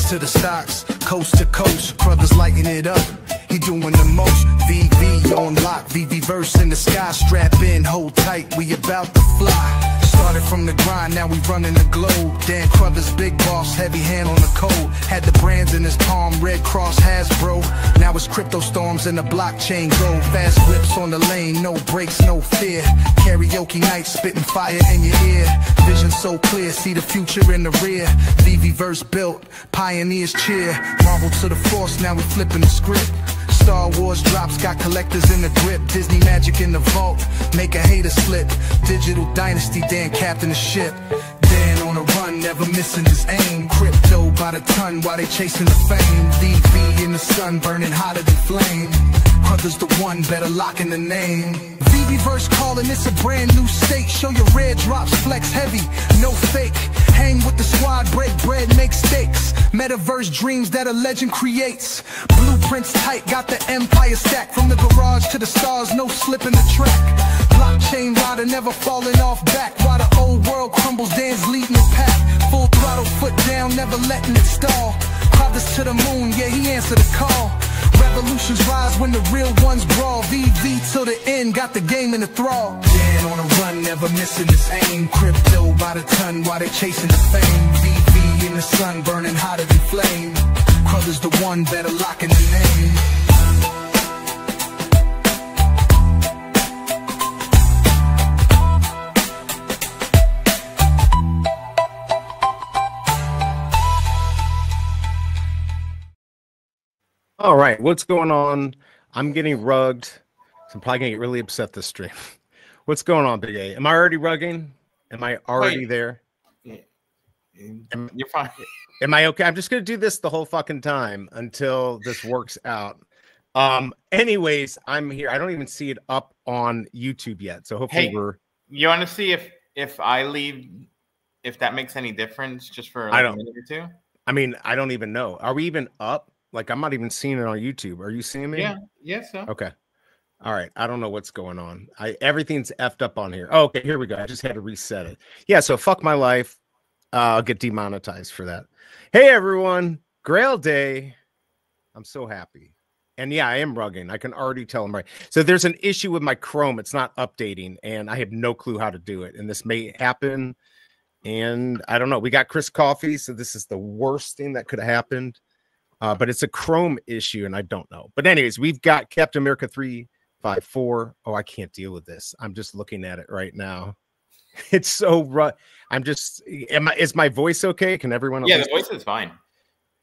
to the stocks, coast to coast, brothers lighting it up. He doing the most. VV on lock, veveverse in the sky. Strap in, hold tight, we about to fly. Started from the grind, now we running the globe. Dan Crothers, big boss, heavy hand on the code. Had the brands in his palm, Red Cross, Hasbro. Now it's crypto storms in the blockchain go. Fast whips on the lane, no brakes, no fear. Karaoke nights, spitting fire in your ear. Vision so clear, see the future in the rear. Veveverse built, pioneers cheer. Marvel to the force, now we flipping the script. Star Wars drops, got collectors in the grip. Disney magic in the vault, make a hater slip. Digital dynasty, Dan captain the ship. Dan on a run, never missing his aim. Crypto by the ton while they chasing the fame. VV in the sun, burning hotter than flame. Brothers the one, better lock in the name. Veveverse calling, it's a brand new state. Show your red drops, flex heavy, no fake. Hang with the squad, break bread, make steaks. Metaverse dreams that a legend creates. Blueprints tight, got the empire stacked. From the garage to the stars, no slipping the track. Blockchain rider, never falling off back. While the old world crumbles, Dan's leading the pack. Full throttle, foot down, never letting it stall. Brothers to the moon, yeah, he answered the call. Revolutions rise when the real ones brawl. VV till the end, got the game in the thrall. Dan on a run, never missing his aim. Crypto by the ton while they chasing the fame. VV in the sun, burning hotter than flame. Brothers the one, better lock in the name. All right, what's going on? I'm getting rugged, so I'm probably gonna get really upset this stream. What's going on, BigA? Am I already rugging? Am I already there? You're fine. Am I okay? I'm just gonna do this the whole fucking time until this works out. Anyways, I'm here. I don't even see it up on YouTube yet, so hopefully You want to see if I leave, if that makes any difference, just for like a minute or two? I mean, I don't even know. Are we even up? Like, I'm not even seeing it on YouTube. Are you seeing me? Yeah. Yes. So. Okay. All right. I don't know what's going on. Everything's effed up on here. Oh, okay. Here we go. I just had to reset it. Yeah. So fuck my life. I'll get demonetized for that. Hey, everyone. Grail Day. I'm so happy. And yeah, I am rugging. I can already tell them right. So there's an issue with my Chrome. It's not updating, and I have no clue how to do it. And this may happen. And I don't know. We got Chris Coffee. So this is the worst thing that could have happened. But it's a Chrome issue, and I don't know. But anyways, we've got Captain America 354. Oh, I can't deal with this. I'm just looking at it right now. It's so rough. I'm just, is my voice okay? Can everyone? Yeah, the voice is fine.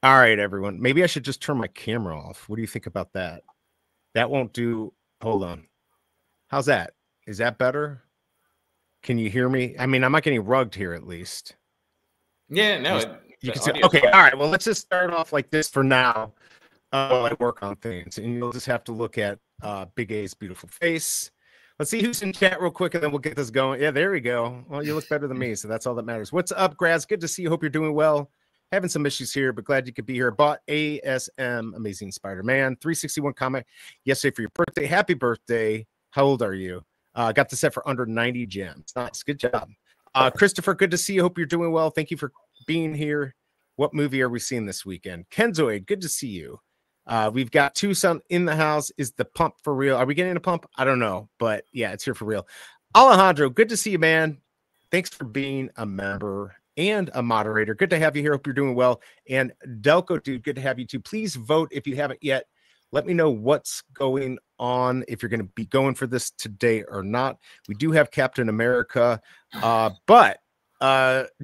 All right, everyone. Maybe I should just turn my camera off. What do you think about that? That won't do. Hold on. How's that? Is that better? Can you hear me? I mean, I'm not getting rugged here at least. Yeah, no. You can see, okay, all right. Well, let's just start off like this for now while I work on things. And you'll just have to look at Big A's beautiful face. Let's see who's in chat real quick, and then we'll get this going. Yeah, there we go. Well, you look better than me, so that's all that matters. What's up, Graz? Good to see you. Hope you're doing well. Having some issues here, but glad you could be here. Bought ASM, Amazing Spider-Man, 361 comic yesterday for your birthday. Happy birthday. How old are you? Got the set for under 90 gems. Nice. Good job. Christopher, good to see you. Hope you're doing well. Thank you for being here. What movie are we seeing this weekend? Kenzoid, good to see you. We've got Tucson in the house. Is the pump for real? Are we getting a pump? I don't know, but yeah, it's here for real. Alejandro, good to see you, man. Thanks for being a member and a moderator. Good to have you here. Hope you're doing well. And Delco, dude, good to have you too. Please vote if you haven't yet. Let me know what's going on, if you're going to be going for this today or not. We do have Captain America, but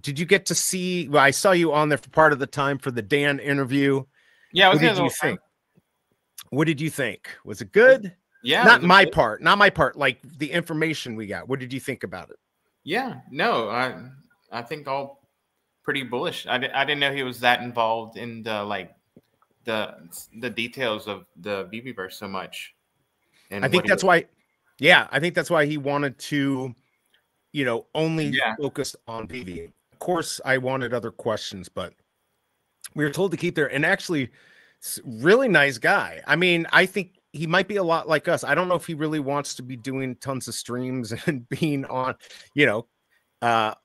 did you get to see? Well, I saw you on there for part of the time for the Dan interview. Yeah, what did you think? What did you think? Was it good? Yeah, not my part, not my part. Like the information we got. What did you think about it? Yeah, no, I think all pretty bullish. I didn't know he was that involved in the like the details of the Veveverse so much. And I think that's why. Yeah, I think that's why he wanted to, you know, only focus on Veve. Of course, I wanted other questions, but we were told to keep there. And actually, really nice guy. I mean, I think he might be a lot like us. I don't know if he really wants to be doing tons of streams and being on, you know,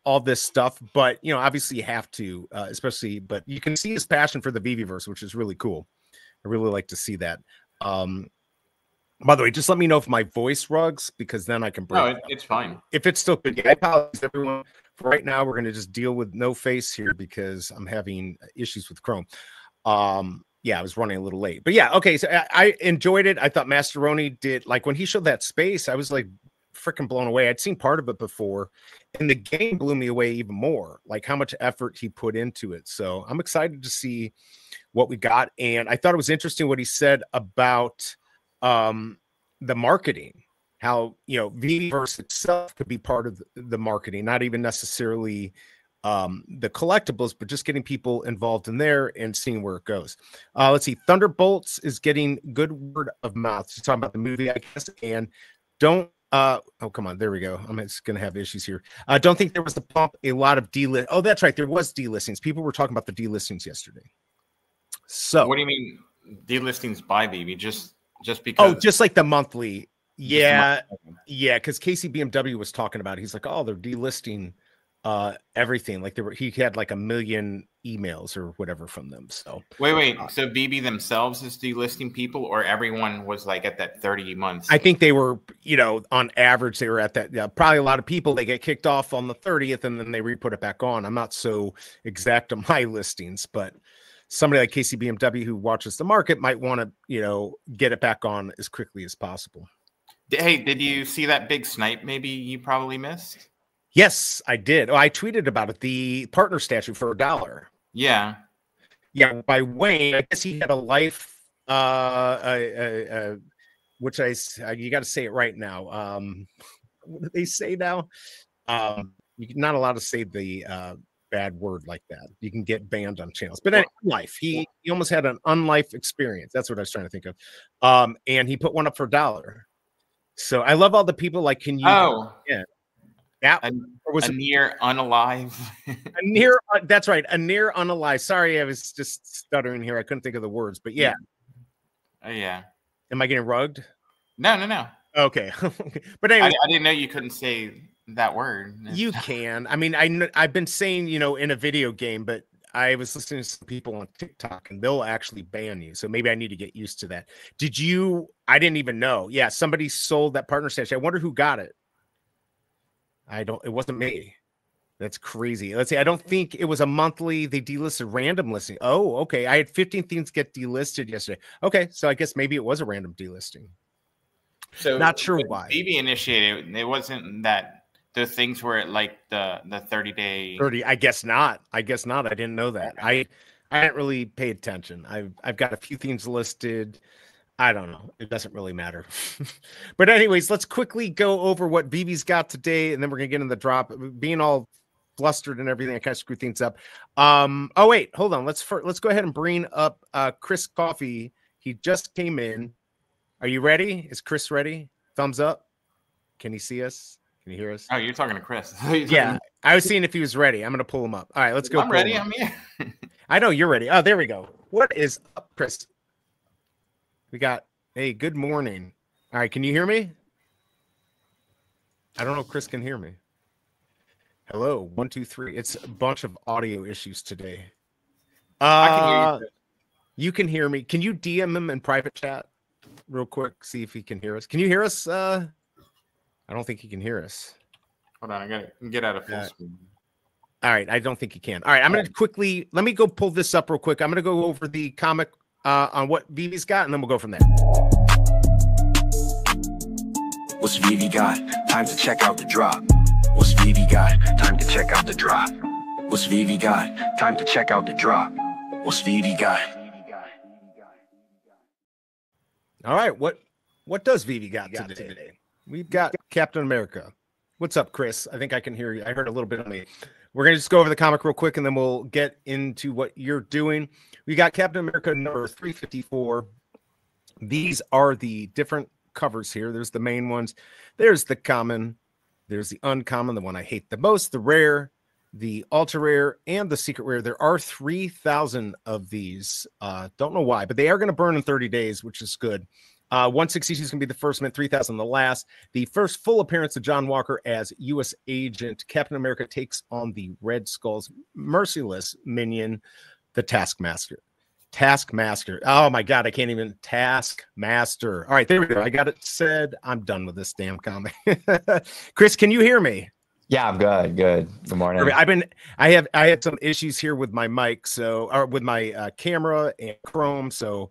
all this stuff, but you know, obviously you have to, especially, but you can see his passion for the veveverse, which is really cool. I really like to see that. By the way, just let me know if my voice rugs, because then I can break. No, it's fine. If it's still good, I apologize, everyone. For right now, we're going to just deal with no face here because I'm having issues with Chrome. Yeah, I was running a little late, but yeah, okay. So I enjoyed it. I thought Mascheroni did, like, when he showed that space, I was like freaking blown away. I'd seen part of it before, and the game blew me away even more, like how much effort he put into it. So I'm excited to see what we got. And I thought it was interesting what he said about the marketing, how, you know, Veveverse itself could be part of the marketing, not even necessarily the collectibles, but just getting people involved in there and seeing where it goes. Let's see, Thunderbolts is getting good word of mouth. She's talking about the movie, I guess. And don't oh, come on, there we go. I'm just gonna have issues here. I don't think there was the pump a lot of delist. Oh, that's right, there was delistings. People were talking about the delistings yesterday. So what do you mean delistings by Veve? Just because? Oh, just like the monthly. Yeah, yeah, because Casey BMW was talking about it. He's like, oh, they're delisting everything. Like he had like 1 million emails or whatever from them. So wait, so Veve themselves is delisting people, or everyone was like at that 30 months? I think they were, you know, on average they were at that. Yeah, probably a lot of people, they get kicked off on the 30th and then they re-put it back on. I'm not so exact on my listings, but somebody like Casey BMW who watches the market might want to, you know, get it back on as quickly as possible. Hey, did you see that big snipe maybe you probably missed? Yes, I did. Oh, I tweeted about it. The partner statue for $1. Yeah. Yeah, by Wayne. I guess he had a life, which you got to say it right now. What do they say now? You're not allowed to say the bad word like that. You can get banned on channels. But anyway, life. He almost had an unlife experience. That's what I was trying to think of. And he put one up for $1. So I love all the people like, can you? Oh, yeah. That was a near unalive. A near, that's right, a near unalive. Sorry, I was just stuttering here. I couldn't think of the words, but yeah. Yeah. Am I getting rugged? No. Okay. But anyway, I didn't know you couldn't say that word. You can. I mean, I've been saying, you know, in a video game, but I was listening to some people on TikTok and they'll actually ban you. So maybe I need to get used to that. I didn't even know. Yeah, somebody sold that partner statue. I wonder who got it. It wasn't me. That's crazy. Let's see. I don't think it was a monthly. They delisted random listing. Oh, okay. I had 15 things get delisted yesterday. Okay. So I guess maybe it was a random delisting. So not sure why. Veve initiated it. wasn't that the things were like the 30-day. 30. I guess not. I didn't know that. I didn't really pay attention. I've got a few things listed. I don't know. It doesn't really matter. But anyways, let's quickly go over what Veve's got today, and then we're going to get in the drop. Being all flustered and everything, I kind of screwed things up. Oh, wait. Hold on. Let's go ahead and bring up Chris Coffee. He just came in. Are you ready? Is Chris ready? Thumbs up. Can he see us? Can you hear us? Oh, you're talking to Chris. Yeah. I was seeing if he was ready. I'm going to pull him up. All right, let's go. I'm ready. I'm here. I know you're ready. Oh, there we go. What is up, Chris? We got, hey, good morning. All right, can you hear me? I don't know if Chris can hear me. Hello, 1, 2, 3. It's a bunch of audio issues today. I can hear you. You can hear me. Can you DM him in private chat real quick? See if he can hear us. Can you hear us? I don't think he can hear us. Hold on, I gotta get out of full screen. All right, I don't think he can. All right, I'm going to quickly, let me go pull this up real quick. I'm going to go over the comic on what Veve's got, and then we'll go from there. What's Veve got? Time to check out the drop. What's Veve got? Time to check out the drop. What's Veve got? Time to check out the drop. What's Veve got? All right, what does Veve got today? We've got Captain America. What's up, Chris? I think I can hear you. I heard a little bit on me. We're going to just go over the comic real quick, and then we'll get into what you're doing. We got Captain America number 354. These are the different covers here. There's the main ones. There's the common. There's the uncommon, the one I hate the most, the rare, the ultra rare, and the secret rare. There are 3,000 of these. Don't know why, but they are going to burn in 30 days, which is good. 162 is going to be the first mint, 3,000 the last. The first full appearance of John Walker as U.S. agent. Captain America takes on the Red Skull's merciless minion, the Taskmaster. Taskmaster. Oh my God, I can't even. Taskmaster. All right, there we go. I got it said. I'm done with this damn comic. Chris, can you hear me? Yeah, I'm good. Good morning. I had some issues here with my mic, or with my camera and Chrome, so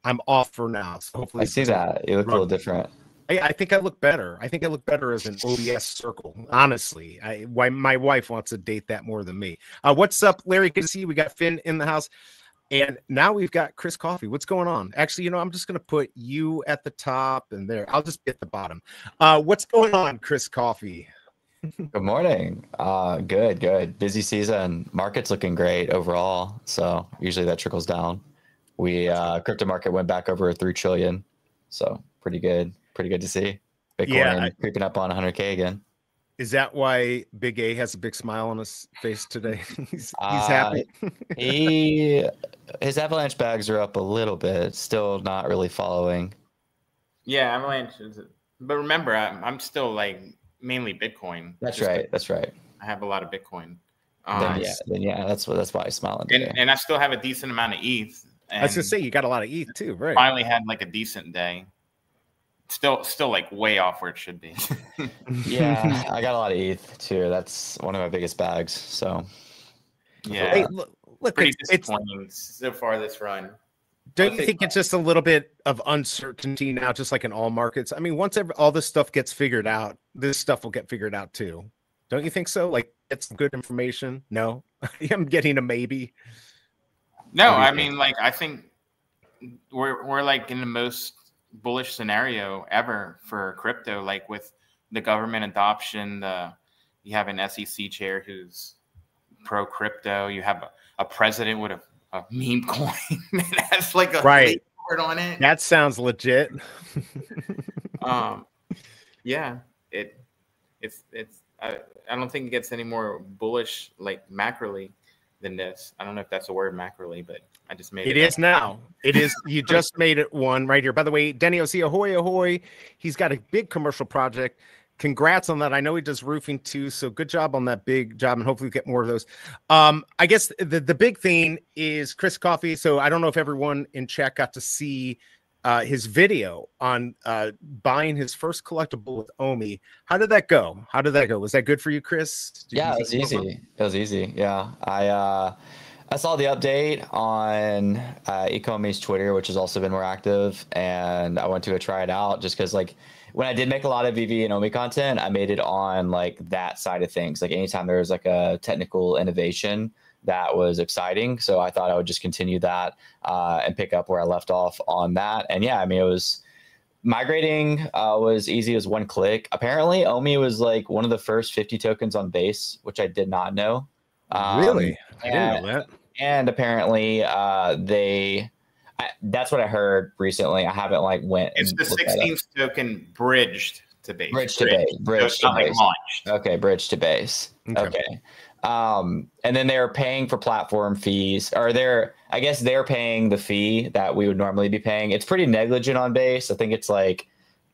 I'm off for now. So hopefully, I see that you look a little different. I think I look better. I think I look better as an OBS circle. Honestly, my wife wants to date that more than me. What's up, Larry? Good to see you. We got Finn in the house. And now we've got Chris Coffee. What's going on? Actually, I'm just going to put you at the top and there. I'll just be at the bottom. What's going on, Chris Coffee? Good morning. Good. Busy season. Market's looking great overall. So usually that trickles down. Crypto market went back over 3 trillion. So pretty good to see. Bitcoin creeping up on 100K again. Is that why BigA has a big smile on his face today? he's happy. His avalanche bags are up a little bit, still not really following. Yeah, avalanche but remember, I'm still like mainly Bitcoin. That's right. I have a lot of Bitcoin. That's why I smile. And I still have a decent amount of ETH. I was gonna say you got a lot of ETH too, right? Finally had like a decent day. Still like way off where it should be. Yeah, I got a lot of ETH too. That's one of my biggest bags. So yeah, hey, look, pretty disappointing so far this run. Don't you think it's just a little bit of uncertainty now, just like in all markets? I mean, once all this stuff gets figured out, this stuff will get figured out too. Don't you think so? Like, get some good information. No, I'm getting a maybe. No, I mean, like, I think we're like in the most bullish scenario ever for crypto. Like with the government adoption, you have an SEC chair who's pro crypto. You have a president with a meme coin that has like a word on it. That sounds legit. Yeah, it's I don't think it gets any more bullish like macroly than this. I don't know if that's a word, macroly, but I just made it. It is now. It is. You just made it one right here. By the way, Denny O.C. ahoy. He's got a big commercial project. Congrats on that. I know he does roofing too. So good job on that big job. And hopefully we get more of those. I guess the big thing is Chris Coffee. So I don't know if everyone in chat got to see his video on buying his first collectible with Omi. How did that go? Was that good for you, Chris? Yeah, it was easy. It was easy. Yeah. I saw the update on Ecomi's Twitter, which has also been more active, and I went to go try it out just because, like, when I did make a lot of VV and Omi content, I made it on like that side of things. Like anytime there was like a technical innovation that was exciting, so I thought I would just continue that and pick up where I left off on that. And yeah, I mean, it was migrating was easy as one click. Apparently, Omi was like one of the first 50 tokens on base, which I did not know. Really? I didn't know that. And apparently that's what I heard recently. I haven't like went. It's the 16th token bridged to base. Bridge to base. Bridge to base. Okay, bridge to base. Okay. And then they're paying for platform fees, or I guess they're paying the fee that we would normally be paying. It's pretty negligent on base. I think it's like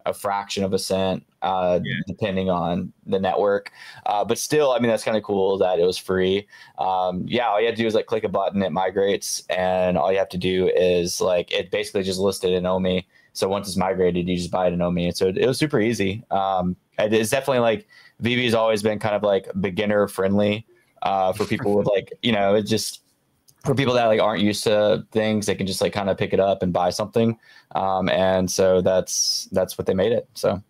a fraction of a cent, depending on the network. But still, I mean, that's kind of cool that it was free. All you have to do is like click a button, it migrates, and all you have to do is like, it basically just listed in Omi. So once it's migrated, you just buy it in Omi. And so it was super easy. It's definitely like VV has always been kind of like beginner friendly for people with like, it's just for people that like aren't used to things, they can just like kind of pick it up and buy something. And so that's what they made it. So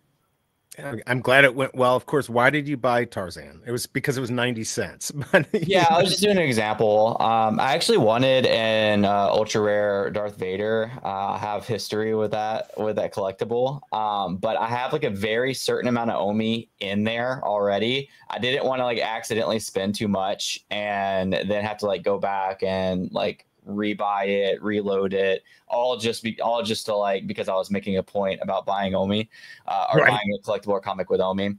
I'm glad it went well. Of course, why did you buy Tarzan? It was because it was 90 cents. Yeah, I was just doing an example. I actually wanted an ultra rare Darth Vader. I have history with that collectible. But I have like a very certain amount of Omi in there already. I didn't want to like accidentally spend too much and then have to like go back and like rebuy it, reload it, all just to like, because I was making a point about buying Omi buying a collectible or comic with Omi.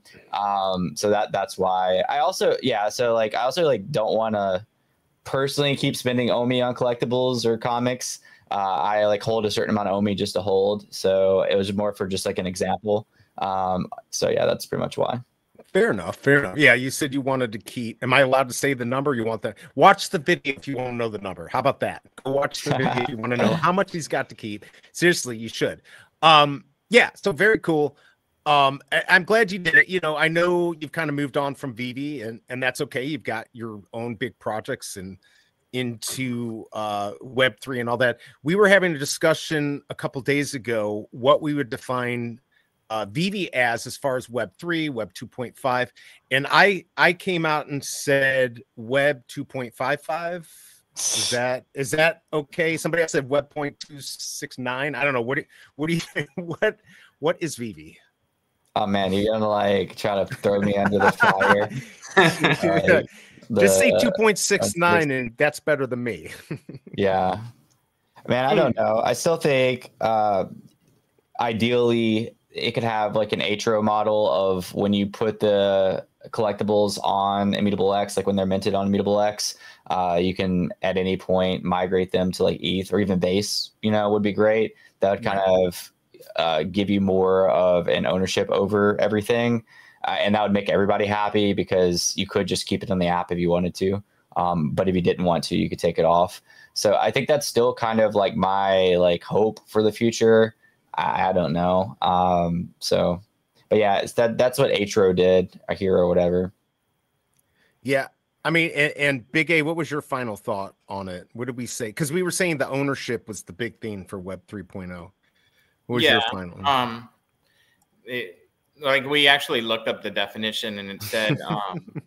So that's why I also, I also like don't want to personally keep spending OMI on collectibles or comics. I like hold a certain amount of OMI just to hold. So it was more for just like an example. So yeah, that's pretty much why. Fair enough. Fair enough. Yeah, you said you wanted to keep. Am I allowed to say the number? You want that? Watch the video if you want to know the number. How about that? Go watch the video if you want to know how much he's got to keep. Seriously, you should. Yeah. So very cool. I'm glad you did it. You know, I know you've kind of moved on from Veve, and that's okay. You've got your own big projects and into Web3 and all that. We were having a discussion a couple days ago what we would define Veve as far as Web3, Web 2.5, and I came out and said Web 2.55. Is that okay? Somebody else said Web 0.269. I don't know. What do you think? What is Veve? Oh man, you're gonna like try to throw me under the fire. Just say 2.69 and that's better than me. Yeah, man, I don't know. I still think ideally it could have like an Atro model of when you put the collectibles on Immutable X, like when they're minted on Immutable X, you can at any point migrate them to like ETH or even base, you know, would be great. That would kind of give you more of an ownership over everything. And that would make everybody happy because you could just keep it on the app if you wanted to. But if you didn't want to, you could take it off. So I think that's still kind of like my like hope for the future. I don't know. So, but yeah, it's that's what Atro did, a hero or whatever. Yeah. I mean, and BigA, what was your final thought on it? What did we say? Because we were saying the ownership was the big thing for Web 3.0. What was your final? Like we actually looked up the definition and it said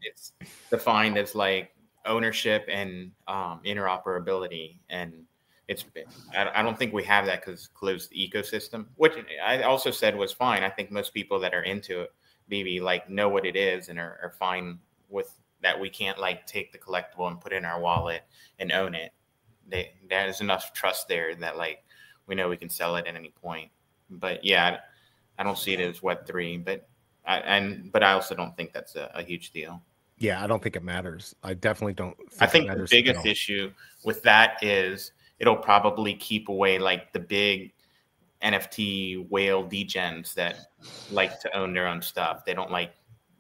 it's defined as like ownership and interoperability, and I don't think we have that because closed ecosystem, which I also said was fine. I think most people that are into it maybe like know what it is and are fine with that. We can't like take the collectible and put it in our wallet and own it. There's enough trust there that like we know we can sell it at any point. But yeah, I don't see it as Web3, but I also don't think that's a huge deal. Yeah, I don't think it matters. I definitely don't. I think the biggest issue with that is it'll probably keep away like the big NFT whale degens that like to own their own stuff. They don't like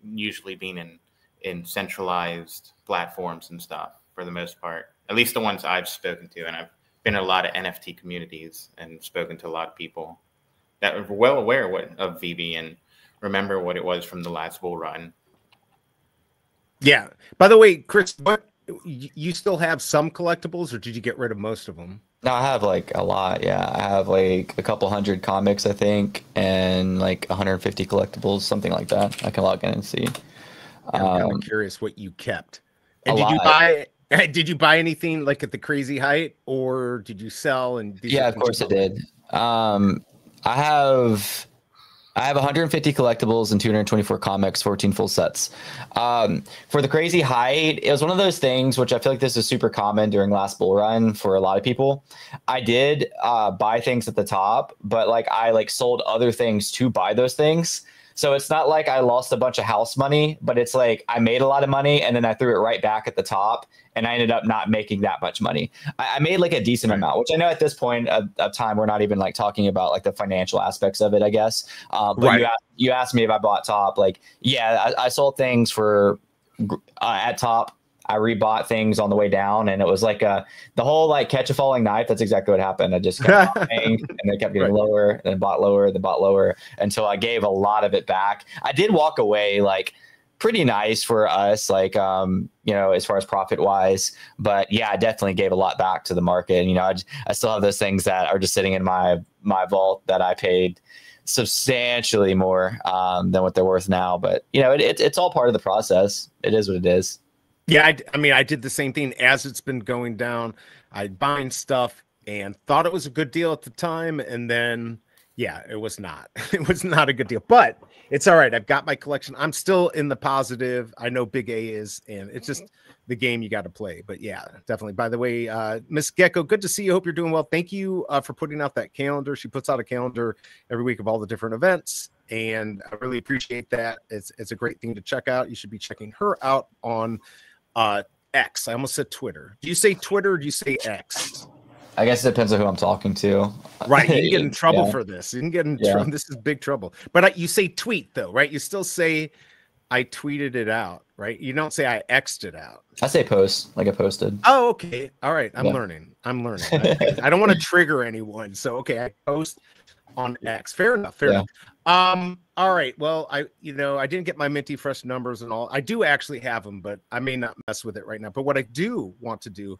usually being in centralized platforms and stuff for the most part. At least the ones I've spoken to, and I've been in a lot of NFT communities and spoken to a lot of people that are well aware of Veve and remember what it was from the last bull run. Yeah. By the way, Chris, what you still have some collectibles, or did you get rid of most of them? No, I have like a lot. Yeah, I have like a couple hundred comics, I think, and like 150 collectibles, something like that. I can log in and see. I'm curious what you kept. And did you buy anything like at the crazy height, or did you sell? And yeah, of course I did. I have 150 collectibles and 224 comics, 14 full sets. For the crazy height, it was one of those things which I feel like this is super common during last bull run for a lot of people. I did buy things at the top, but like I like sold other things to buy those things. So it's not like I lost a bunch of house money, but it's like I made a lot of money and then I threw it right back at the top, and I ended up not making that much money. I made like a decent amount, which I know at this point of time we're not even like talking about like the financial aspects of it, I guess. But right. You asked me if I bought top. Like, yeah, I sold things for at top. I rebought things on the way down, and it was like the whole like catch a falling knife. That's exactly what happened. I just kept buying, and they kept getting lower, and then bought lower until I gave a lot of it back. I did walk away like pretty nice for us, like you know, as far as profit wise. But yeah, I definitely gave a lot back to the market. And, you know, I still have those things that are just sitting in my vault that I paid substantially more than what they're worth now. But you know, it's all part of the process. It is what it is. Yeah, I mean, I did the same thing as it's been going down. I buying stuff and thought it was a good deal at the time, and then yeah, it was not. It was not a good deal, but it's all right. I've got my collection. I'm still in the positive. I know BigA is, and it's just the game you got to play. But yeah, definitely. By the way, Miss Gecko, good to see you. Hope you're doing well. Thank you for putting out that calendar. She puts out a calendar every week of all the different events, and I really appreciate that. It's a great thing to check out. You should be checking her out on X? I almost said Twitter. Do you say Twitter or do you say X? I guess it depends on who I'm talking to. Right, you can get in trouble for this. You can get in trouble. This is big trouble. But you say tweet though, right? You still say I tweeted it out, right? You don't say I X'd it out. I say post, like I posted. Oh, okay. All right. I'm learning. I don't want to trigger anyone. So, okay, I post on X. Fair enough. Fair enough. All right. Well, I didn't get my Minty Fresh numbers and all. I do actually have them, but I may not mess with it right now. But what I do want to do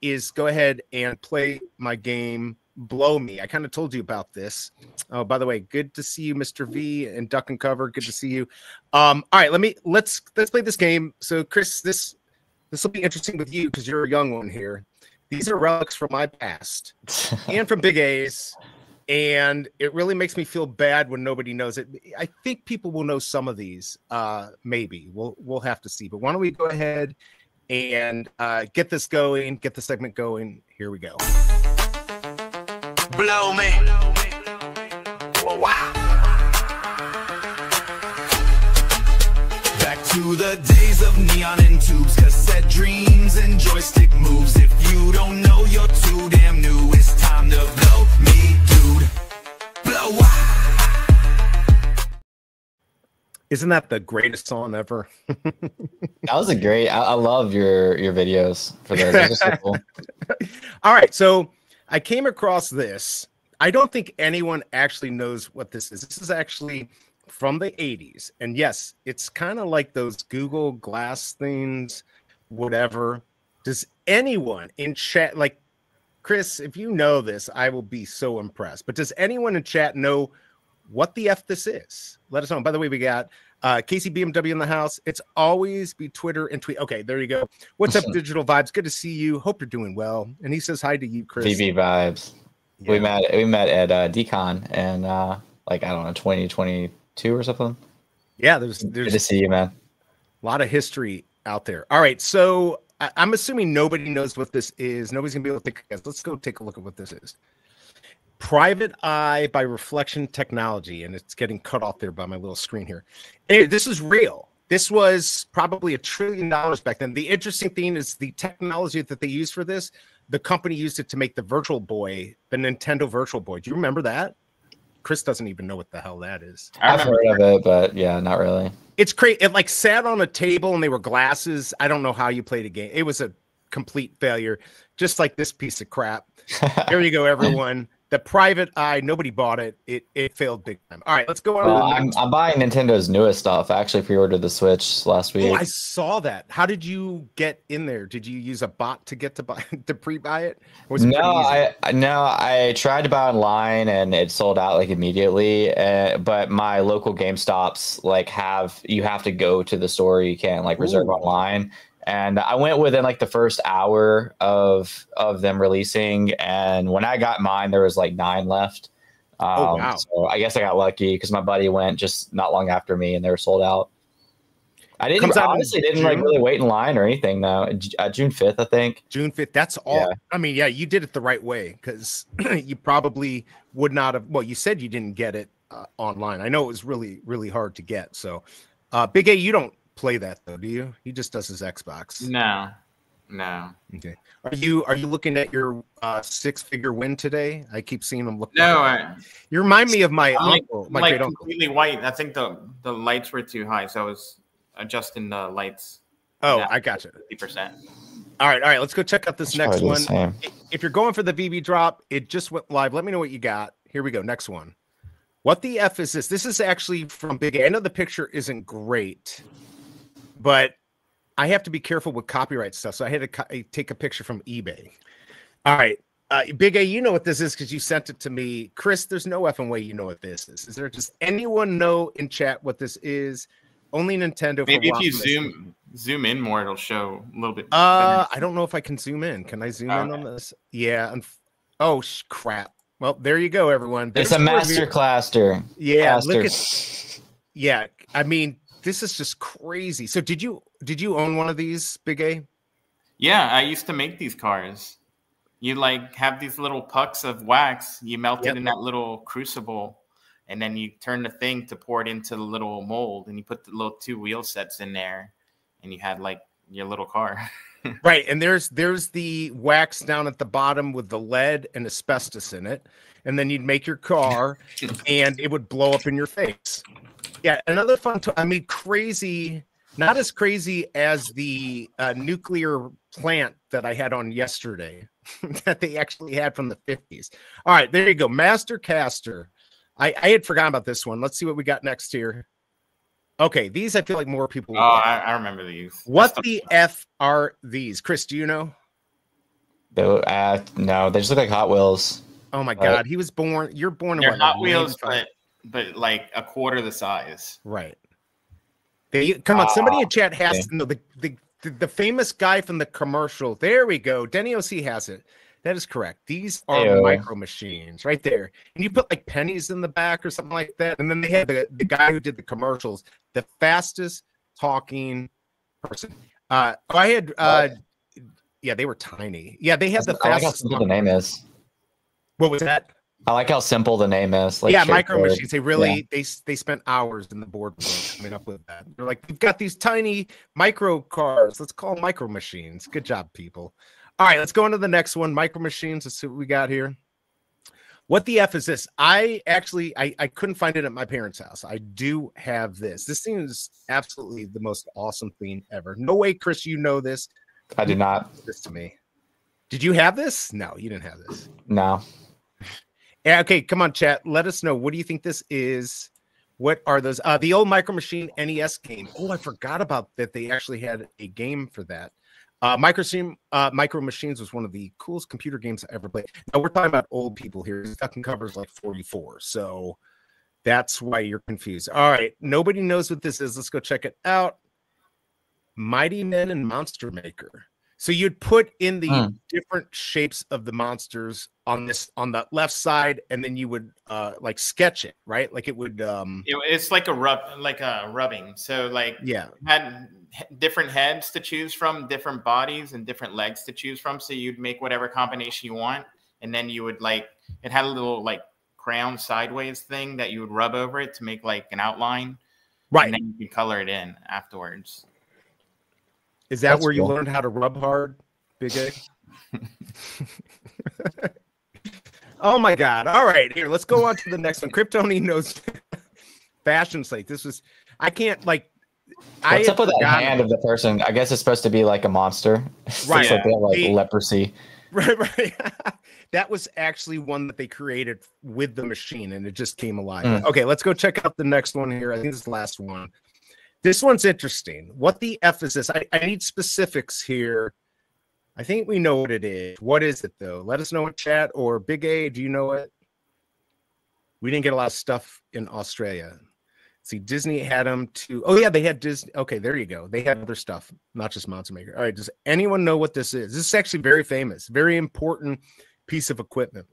is go ahead and play my game Blow Me. I kind of told you about this. Oh, by the way, good to see you, Mr. V and Duck and Cover. Good to see you. All right, let's play this game. So, Chris, this will be interesting with you because you're a young one here. These are relics from my past and from BigA's, and it really makes me feel bad when nobody knows it. I think people will know some of these. Maybe we'll have to see. But why don't we go ahead and get this going, get the segment going? Here we go. Blow me. Whoa, wow. Back to the days of neon and tubes, cassette dreams and joystick moves. If you don't know, you're too damn new. It's time to blow me, dude. Blow wow. Isn't that the greatest song ever? That was a great. I love your videos for those. Those are so cool. All right, so I came across this. I don't think anyone actually knows what this is. This is actually from the 80s. And yes, it's kind of like those Google Glass things, whatever. Does anyone in chat, like Chris, if you know this, I will be so impressed. But does anyone in chat know what the F this is? Let us know. By the way, we got Casey BMW in the house. It's always be Twitter and tweet. Okay, there you go. What's up, Digital Vibes? Good to see you. Hope you're doing well. And he says hi to you, Chris. VV Vibes. Yeah. We met at DCon and like I don't know 2022 or something. Yeah, there's good to see you, man. A lot of history out there. All right, so I'm assuming nobody knows what this is. Nobody's gonna be able to take a guess. Let's go take a look at what this is. Private Eye by Reflection Technology, and it's getting cut off there by my little screen here. Anyway, this is real. This was probably $1 trillion back then. The interesting thing is the technology that they used for this. The company used it to make the Virtual Boy, the Nintendo Virtual Boy. Do you remember that? Chris doesn't even know what the hell that is. I've heard of it, but yeah, not really. It's crazy. It like sat on a table and they were glasses. I don't know how you played a game. It was a complete failure, just like this piece of crap. There you go, everyone. The Private Eye, nobody bought it. It failed big time. All right, let's go on. I'm buying Nintendo's newest stuff. I actually pre-ordered the Switch last week. Oh, I saw that. How did you get in there? Did you use a bot to get to buy to pre-buy it? Or was it I tried to buy online and it sold out like immediately. But my local GameStops like you have to go to the store. You can't like reserve online. And I went within like the first hour of them releasing, and when I got mine, there was like 9 left. Oh wow! So I guess I got lucky because my buddy went just not long after me, and they were sold out. I didn't like really wait in line or anything though. June 5th, I think. June 5th. That's all. Yeah. I mean, yeah, you did it the right way because you probably would not have. Well, you said you didn't get it online. I know it was really, really hard to get. So, BigA, you don't play that though, do you? He just does his Xbox. No. Okay. Are you looking at your 6-figure win today? I keep seeing him look. No, you remind me of my uncle, my great uncle. Completely white. I think the lights were too high, so I was adjusting the lights. Oh, I got you. 50%. All right. Let's go check out this next one. If you're going for the VV drop, it just went live. Let me know what you got. Here we go. Next one. What the F is this? This is actually from BigA. I know the picture isn't great, but I have to be careful with copyright stuff. So I had to take a picture from eBay. All right. BigA, you know what this is because you sent it to me. Chris, there's no effing way you know what this is. Is there just anyone know in chat what this is? Only Nintendo. Maybe if you zoom in more, it'll show a little bit. I don't know if I can zoom in. Can I zoom in on this? Yeah. Oh, crap. Well, there you go, everyone. It's a master cluster. Yeah. Look at. Yeah. I mean, this is just crazy. So did you own one of these, BigA? Yeah, I used to make these cars. You like have these little pucks of wax. You melt it in that little crucible, and then you turn the thing to pour it into the little mold, and you put the little 2 wheel sets in there, and you had like your little car. Right, and there's the wax down at the bottom with the lead and asbestos in it, and then you'd make your car, and it would blow up in your face. Yeah, another fun. I mean, crazy. Not as crazy as the nuclear plant that I had on yesterday, that they actually had from the 50s. All right, there you go, Master Caster. I had forgotten about this one. Let's see what we got next here. Okay, these I feel like more people. Oh, I remember these. What the F are these? Chris, do you know? No, they just look like Hot Wheels. Oh my God, he was born. You're born in They're what? Hot Like Wheels, 95? but like a quarter the size. Right. Come on, somebody in chat has to know the famous guy from the commercial. There we go. Denny OC has it. That is correct. These are micro machines right there. And you put like pennies in the back or something like that. And then they had the guy who did the commercials, the fastest talking person. I had yeah, they were tiny. Yeah, they had the fastest. I like how simple the name is. What was that? I like how simple the name is. Like, yeah, micro machines. They really they spent hours in the boardroom coming up with that. They're like, we've got these tiny micro cars. Let's call them micro machines. Good job, people. All right, let's go on to the next one. Micro machines. Let's see what we got here. What the F is this? I couldn't find it at my parents' house. I do have this. This thing is absolutely the most awesome thing ever. No way, Chris, you know this. I do not. This to me. Did you have this? No, you didn't have this. No. Yeah, okay, come on, chat. Let us know. What do you think this is? What are those? The old Micro Machine NES game. Oh, I forgot about that. They actually had a game for that. Micro Machines was one of the coolest computer games I ever played. Now we're talking about old people here. This fucking covers like 44, so that's why you're confused. All right, nobody knows what this is. Let's go check it out. Mighty Men and Monster Maker. So you'd put in the different shapes of the monsters on the left side, and then you would like sketch it, right? Like it would. It's like a rubbing. So like had different heads to choose from, different bodies, and different legs to choose from. So you'd make whatever combination you want, and then you would like it had a little like crown sideways thing that you would rub over it to make like an outline, right? And then you can color it in afterwards. Is that where you learned how to rub hard, BigA? Oh my God! All right, here, let's go on to the next one. Kryptoni knows fashion slate. This was I can't like. What's up with that hand of the person? I guess it's supposed to be like a monster. Right. Like they have like leprosy. Right. That was actually one that they created with the machine, and it just came alive. Okay, let's go check out the next one here. I think this is the last one. This one's interesting. What the F is this? I need specifics here. I think we know what it is. What is it, though? Let us know in chat, or BigA, do you know it? We didn't get a lot of stuff in Australia. See, Disney had them too. Oh, yeah, they had Disney. Okay, there you go. They had other stuff, not just Monster Maker. All right, does anyone know what this is? This is actually very famous, very important piece of equipment.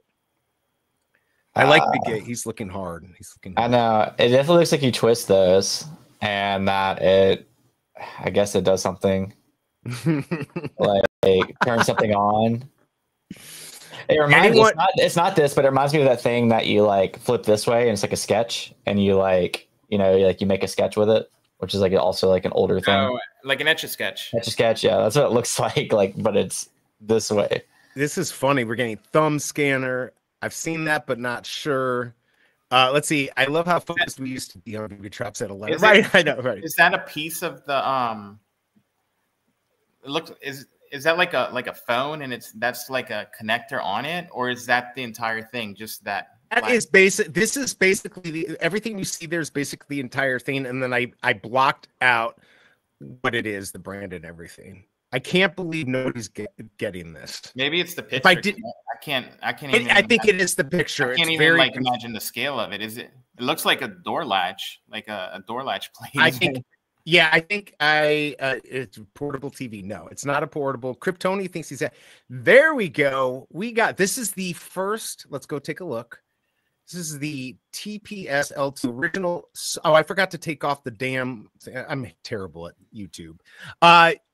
I like BigA. He's looking hard. I know. It definitely looks like you twist those. And that I guess it does something like turn something on. It reminds me, it's not this, but it reminds me of that thing that you like flip this way and it's like a sketch, and you like, you make a sketch with it, which is like also like an older thing. Oh, like an Etch-a-Sketch. Etch-a-Sketch, yeah, that's what it looks like, but it's this way. This is funny. We're getting thumb scanner. I've seen that, but not sure. Let's see. I love how focused we used to be on BB Traps at 11. Right, I know. Right. Is that a piece of the It looks is that like a phone, and that's like a connector on it, or is that the entire thing? Just that. That is basic. This is basically everything you see there is basically the entire thing, and then I blocked out what it is, the brand and everything. I can't believe nobody's getting this. Maybe it's the picture. If I did, I can't even. I think it is the picture. I can't even like imagine the scale of it. Is it? It looks like a door latch, like a door latch plate. I think. Yeah, I think it's a portable TV. No, it's not a portable. Kryptoni thinks he's at. There we go. We got this is the first. Let's go take a look. This is the TPS L2 original. Oh, I forgot to take off the damn. I'm terrible at YouTube.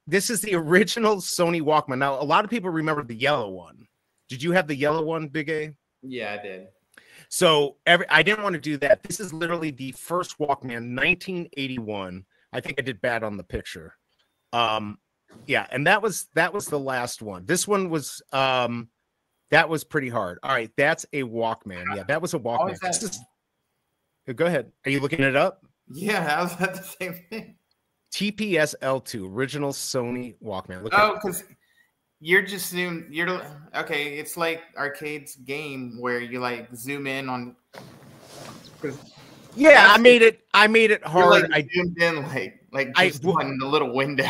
This is the original Sony Walkman. Now, a lot of people remember the yellow one. Did you have the yellow one, BigA? Yeah, I did. So I didn't want to do that. This is literally the first Walkman, 1981. I think I did bad on the picture. Yeah, and that was the last one. This one was that was pretty hard. All right, that's a Walkman. Yeah, that was a Walkman. Go ahead. Are you looking it up? Yeah, I was at the same thing. TPS L2, original Sony Walkman. Because you're just okay. It's like Arcade's game where you like zoom in on. Yeah, I made it hard. Like, I zoomed in like just on the little window.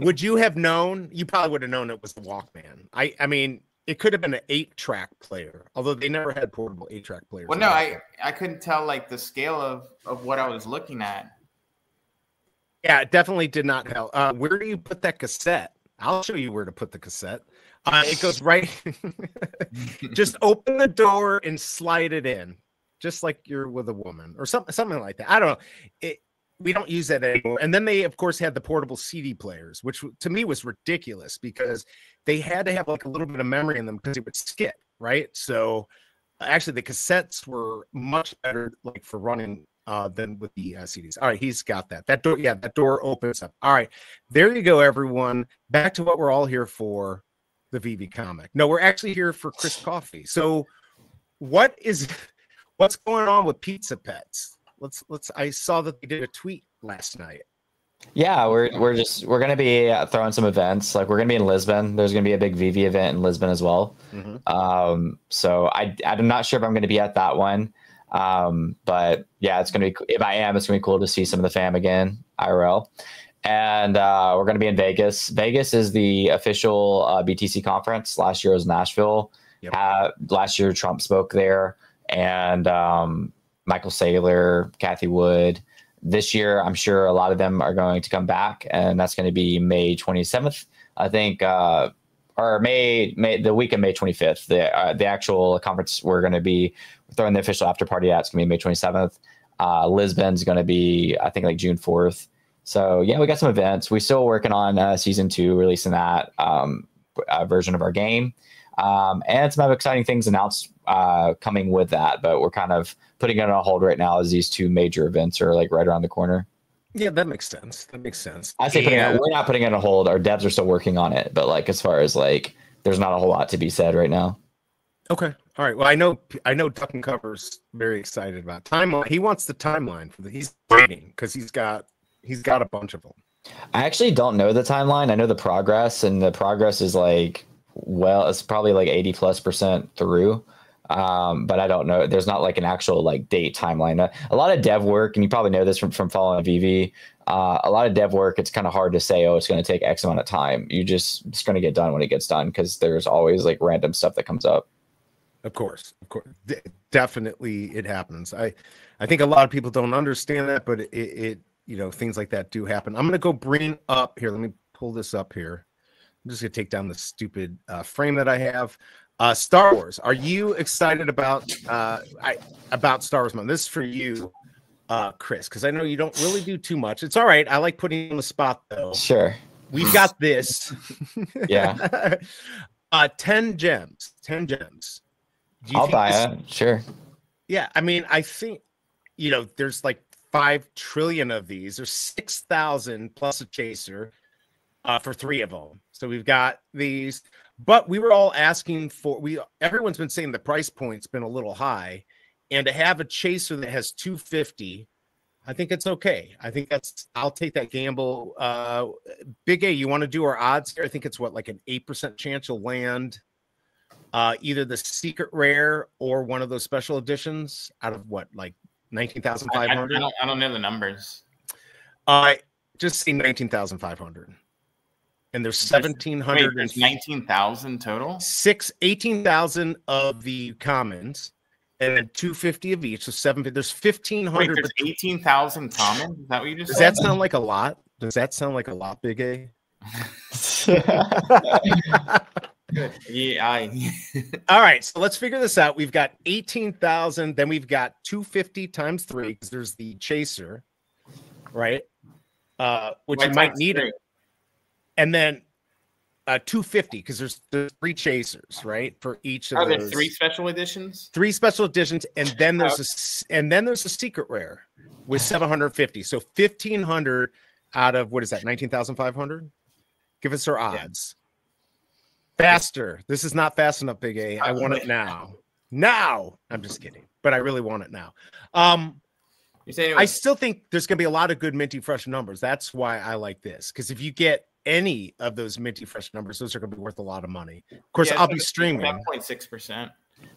Would you have known? You probably would have known it was the Walkman. I mean, it could have been an 8-track player, although they never had portable 8-track players. Well, no, I couldn't tell like the scale of what I was looking at. Yeah, it definitely did not help. Where do you put that cassette? I'll show you where to put the cassette. It goes right. Just open the door and slide it in, just like you're with a woman or something like that. I don't know. We don't use that anymore. And then they, of course, had the portable CD players, which to me was ridiculous because they had to have like a little bit of memory in them because it would skip, right? So actually, the cassettes were much better, like for running than with the CDs. All right, he's got that. That door, yeah, that door opens up. All right, there you go, everyone. Back to what we're all here for, the Veve comic. No, we're actually here for Chris Coffee. So, what's going on with Pizza Pets? Let's. I saw that they did a tweet last night. Yeah, we're gonna be throwing some events. Like we're gonna be in Lisbon. There's gonna be a big Veve event in Lisbon as well. Mm-hmm. So I'm not sure if I'm gonna be at that one. But yeah, it's gonna be. If I am, it's gonna be cool to see some of the fam again, IRL. And we're gonna be in Vegas. Vegas is the official BTC conference. Last year was Nashville. Yep. Last year Trump spoke there, and Michael Saylor, Kathy Wood. This year, I'm sure a lot of them are going to come back, and that's going to be May 27th, I think, or May the week of May 25th. The actual conference we're going to be throwing the official after party at. It's going to be May 27th. Lisbon's going to be, I think, like June 4th. So yeah, we got some events. We're still working on season 2, releasing that version of our game. And some exciting things announced coming with that, but we're kind of putting it on hold right now as these 2 major events are like right around the corner. Yeah, that makes sense. I say we're not putting it on hold. Our devs are still working on it, but like as far as like, there's not a whole lot to be said right now. Okay, all right. Well, I know Duck and Cover's very excited about timeline. He wants the timeline for he's waiting because he's got a bunch of them. I actually don't know the timeline. I know the progress, and the progress is like, well, it's probably like 80+% through. But I don't know. There's not like an actual like date timeline. A lot of dev work, and you probably know this from following Veve. A lot of dev work, it's kind of hard to say, oh, it's going to take X amount of time. It's going to get done when it gets done because there's always like random stuff that comes up. Of course, definitely it happens. I think a lot of people don't understand that, but it things like that do happen. I'm going to go bring up here. Let me pull this up here. I'm just going to take down the stupid frame that I have. Star Wars. Are you excited about Star Wars Month? This is for you, Chris, because I know you don't really do too much. It's all right. I like putting you on the spot, though. Sure. We've got this. Yeah. 10 gems. 10 gems. I'll buy it. Sure. Yeah. I mean, I think, there's like 5 trillion of these. There's 6,000 plus a chaser for 3 of them. So we've got these. But we were all asking for everyone's been saying the price point's been a little high, and to have a chaser that has 250, I think it's okay. I think I'll take that gamble. BigA, you want to do our odds here? I think it's like an 8% chance you'll land either the secret rare or one of those special editions out of like 19,500. I don't know the numbers. Just say 19,500. And there's 1,700. There's 19,000 total. 18,000 of the commons, and then 250 of each. So 7. There's 1,500. Wait, there's 18,000 commons. Is that what you just said? Does that sound like a lot? Does that sound like a lot, BigA? Yeah. All right. So let's figure this out. We've got 18,000. Then we've got 250 times 3 because there's the chaser, right? Which you might need it. And then 250 because there's 3 chasers, right? For each of those. Are there 3 special editions? 3 special editions, and then there's a secret rare with 750. So 1,500 out of what is that? 19,500. Give us our odds. Faster. This is not fast enough, Big A. I want it now. Now. I'm just kidding, but I really want it now. I still think there's going to be a lot of good minty fresh numbers. That's why I like this, because if you get any of those minty fresh numbers, those are going to be worth a lot of money. Of course, I'll be streaming 1.6%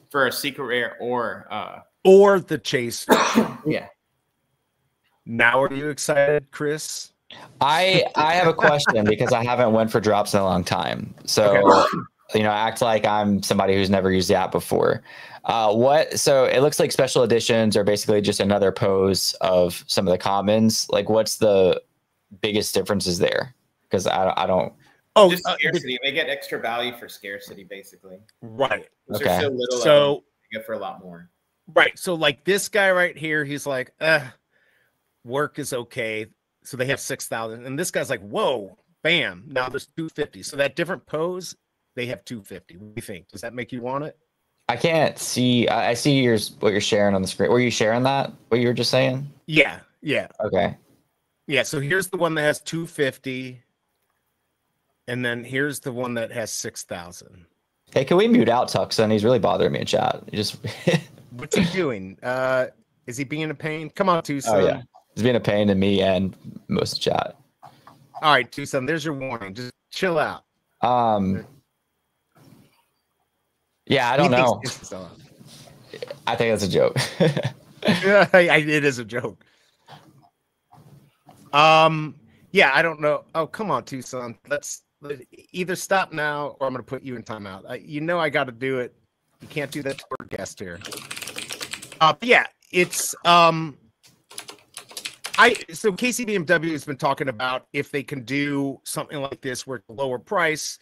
for a secret rare or the chase. Yeah. Now, are you excited, Chris? I have a question because I haven't went for drops in a long time. So, you know, act like I'm somebody who's never used the app before. So it looks like special editions are basically just another pose of some of the commons. Like, what's the biggest differences there? Because I don't. Oh, just scarcity. They get extra value for scarcity, basically. Right. Okay. So little, so they get for a lot more. Right. So like this guy right here, he's like, work is okay. So they have 6,000, and this guy's like, whoa, bam! Now there's 250. So that different pose, they have 250. What do you think? Does that make you want it? I can't see. I see what you're sharing on the screen. Were you sharing that? What you were just saying? Yeah. Yeah. Okay. Yeah. So here's the one that has 250, and then here's the one that has 6,000. Hey, can we mute out Tucson? He's really bothering me in chat. What's he doing? Is he being a pain? Come on, Tucson. Oh yeah. He's been a pain to me and most of the chat. All right, Tucson, there's your warning. Just chill out. Yeah, I don't know. I think that's a joke. Yeah, it is a joke. Yeah, I don't know. Oh, come on, Tucson. Let's either stop now or I'm going to put you in timeout. You know I got to do it. You can't do that to our guest here. Yeah, it's so Casey BMW has been talking about if they can do something like this where it's a lower price.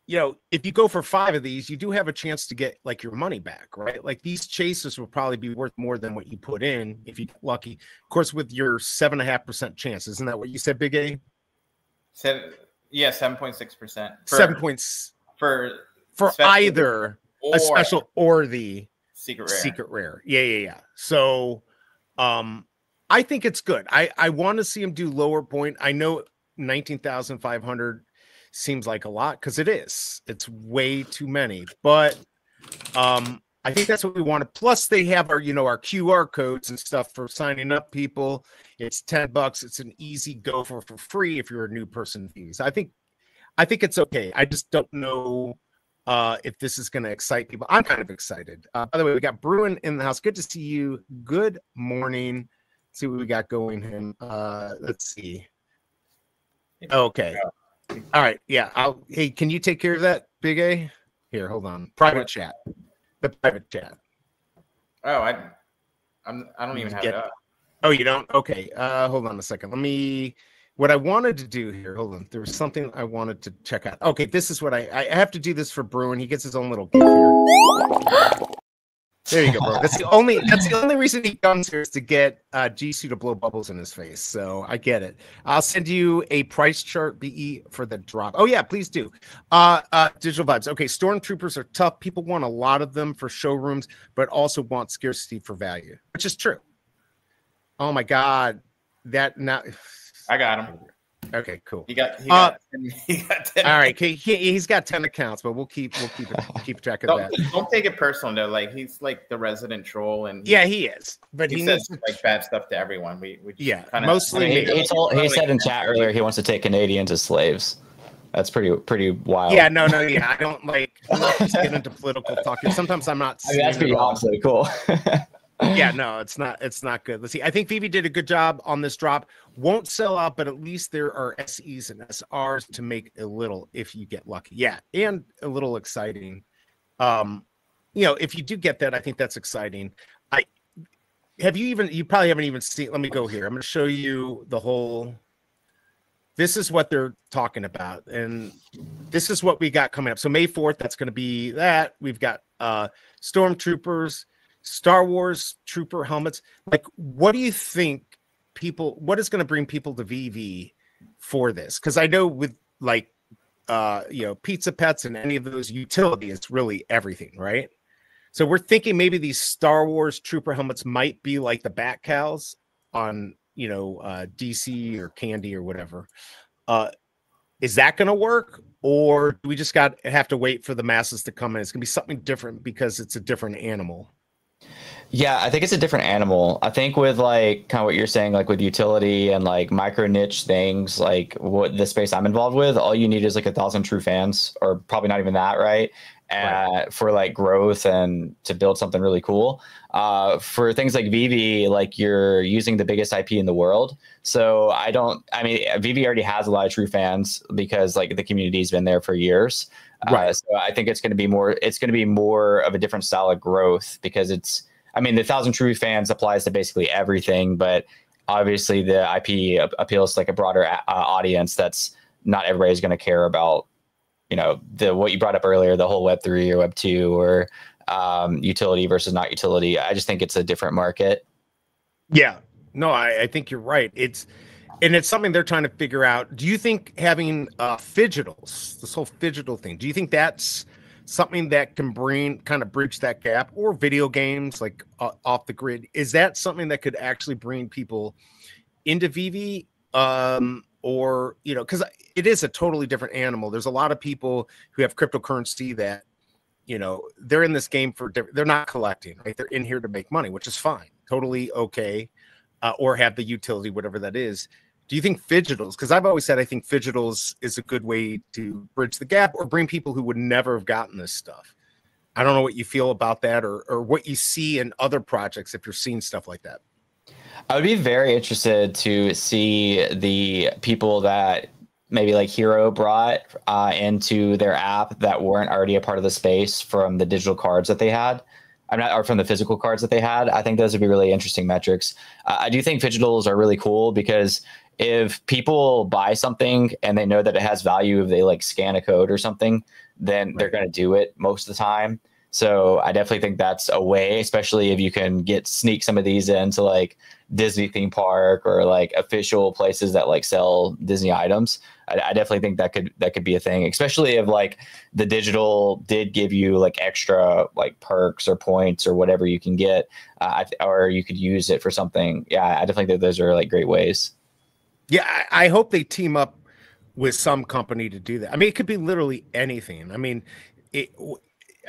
You know, if you go for 5 of these, you do have a chance to get like your money back, right? Like these chases will probably be worth more than what you put in if you get lucky. Of course, with your 7.5% chance, isn't that what you said, Big A? 7.6%. 7 points for either a special or the secret rare. Yeah. So, I think it's good. I want to see him do lower point. I know 19,500 seems like a lot because it is. It's way too many, but I think that's what we wanted. Plus, they have our our QR codes and stuff for signing up people. It's $10. It's an easy go for free if you're a new person. Fees. I think it's okay. I just don't know if this is going to excite people. I'm kind of excited. By the way, we got Bruin in the house. Good to see you. Good morning. See what we got going. Let's see. Okay. All right. Yeah. Hey, can you take care of that, Big A? Here, hold on. Private chat. The private chat. Oh, I don't even have it up. Oh, you don't? Okay. Hold on a second. What I wanted to do here. Hold on. There was something I wanted to check out. Okay, this is what I have to do this for Bruin. He gets his own little gift here. There you go, bro. That's the only reason he comes here is to get Jisoo to blow bubbles in his face. So I get it. I'll send you a price chart, BE, for the drop. Oh yeah, please do. Digital vibes. Okay, stormtroopers are tough. People want a lot of them for showrooms, but also want scarcity for value, which is true. Oh my god, that now I got him. Okay, cool. He got 10. All right, he's got 10 accounts, but we'll keep track of that. Don't take it personal though. Like he's like the resident troll, and yeah, he is. But he says like bad stuff to everyone. We just mostly. He said in chat earlier he wants to take Canadians as slaves. That's pretty wild. Yeah, no, yeah, I don't get into political talk. Sometimes I'm not. I mean, that's pretty awesome. Cool. Yeah, no, it's not good. Let's see. I think Veve did a good job on this drop. Won't sell out, but at least there are SEs and SRs to make a little if you get lucky. Yeah, and a little exciting. If you do get that, I think that's exciting. You probably haven't even seen. Let me go here. I'm going to show you the whole. This is what they're talking about, and this is what we got coming up. So May 4th, that's going to be that. We've got stormtroopers. Star Wars trooper helmets. Like, what do you think what is going to bring people to Veve for this? Because I know with Pizza Pets and any of those utility, it's really everything, right? So we're thinking maybe these Star Wars trooper helmets might be like the Bat Cows on DC or Candy or whatever. Is that going to work? Or do we just have to wait for the masses to come in? It's going to be something different because it's a different animal. Yeah, I think it's a different animal. I think with like kind of what you're saying, like with utility and like micro niche things, like what the space I'm involved with, all you need is like 1,000 true fans, or probably not even that, right? For like growth and to build something really cool. For things like Veve, like you're using the biggest IP in the world. So I mean, Veve already has a lot of true fans because like the community's been there for years. So I think it's going to be more of a different style of growth because I mean, the 1,000 true fans applies to basically everything, but obviously the IP appeals to like a broader audience. That's not everybody's going to care about, you know, what you brought up earlier, the whole Web3 or Web2 or utility versus not utility. I just think it's a different market. Yeah, no, I think you're right. It's something they're trying to figure out. Do you think having fidgetals, this whole fidgetal thing, do you think that's something that can kind of bridge that gap, or video games like off the grid? Is that something that could actually bring people into Veve? Or, you know, because it is a totally different animal. There's a lot of people who have cryptocurrency that, you know, they're in this game they're not collecting, right? They're in here to make money, which is fine, totally okay, or have the utility, whatever that is. Do you think fidgetals, because I've always said I think fidgetals is a good way to bridge the gap or bring people who would never have gotten this stuff? I don't know what you feel about that, or what you see in other projects if you're seeing stuff like that. I would be very interested to see the people that maybe like Hero brought into their app that weren't already a part of the space from the digital cards that they had. Or from the physical cards that they had. I think those would be really interesting metrics. I do think fidgetals are really cool because if people buy something and they know that it has value, if they like scan a code or something, then they're going to do it most of the time. So I definitely think that's a way, especially if you can sneak some of these into like Disney theme park or like official places that like sell Disney items. I definitely think that could be a thing, especially if like the digital did give you like extra like perks or points or whatever you can get, or you could use it for something. Yeah, I definitely think those are like great ways. Yeah, I hope they team up with some company to do that. I mean, it could be literally anything. I mean,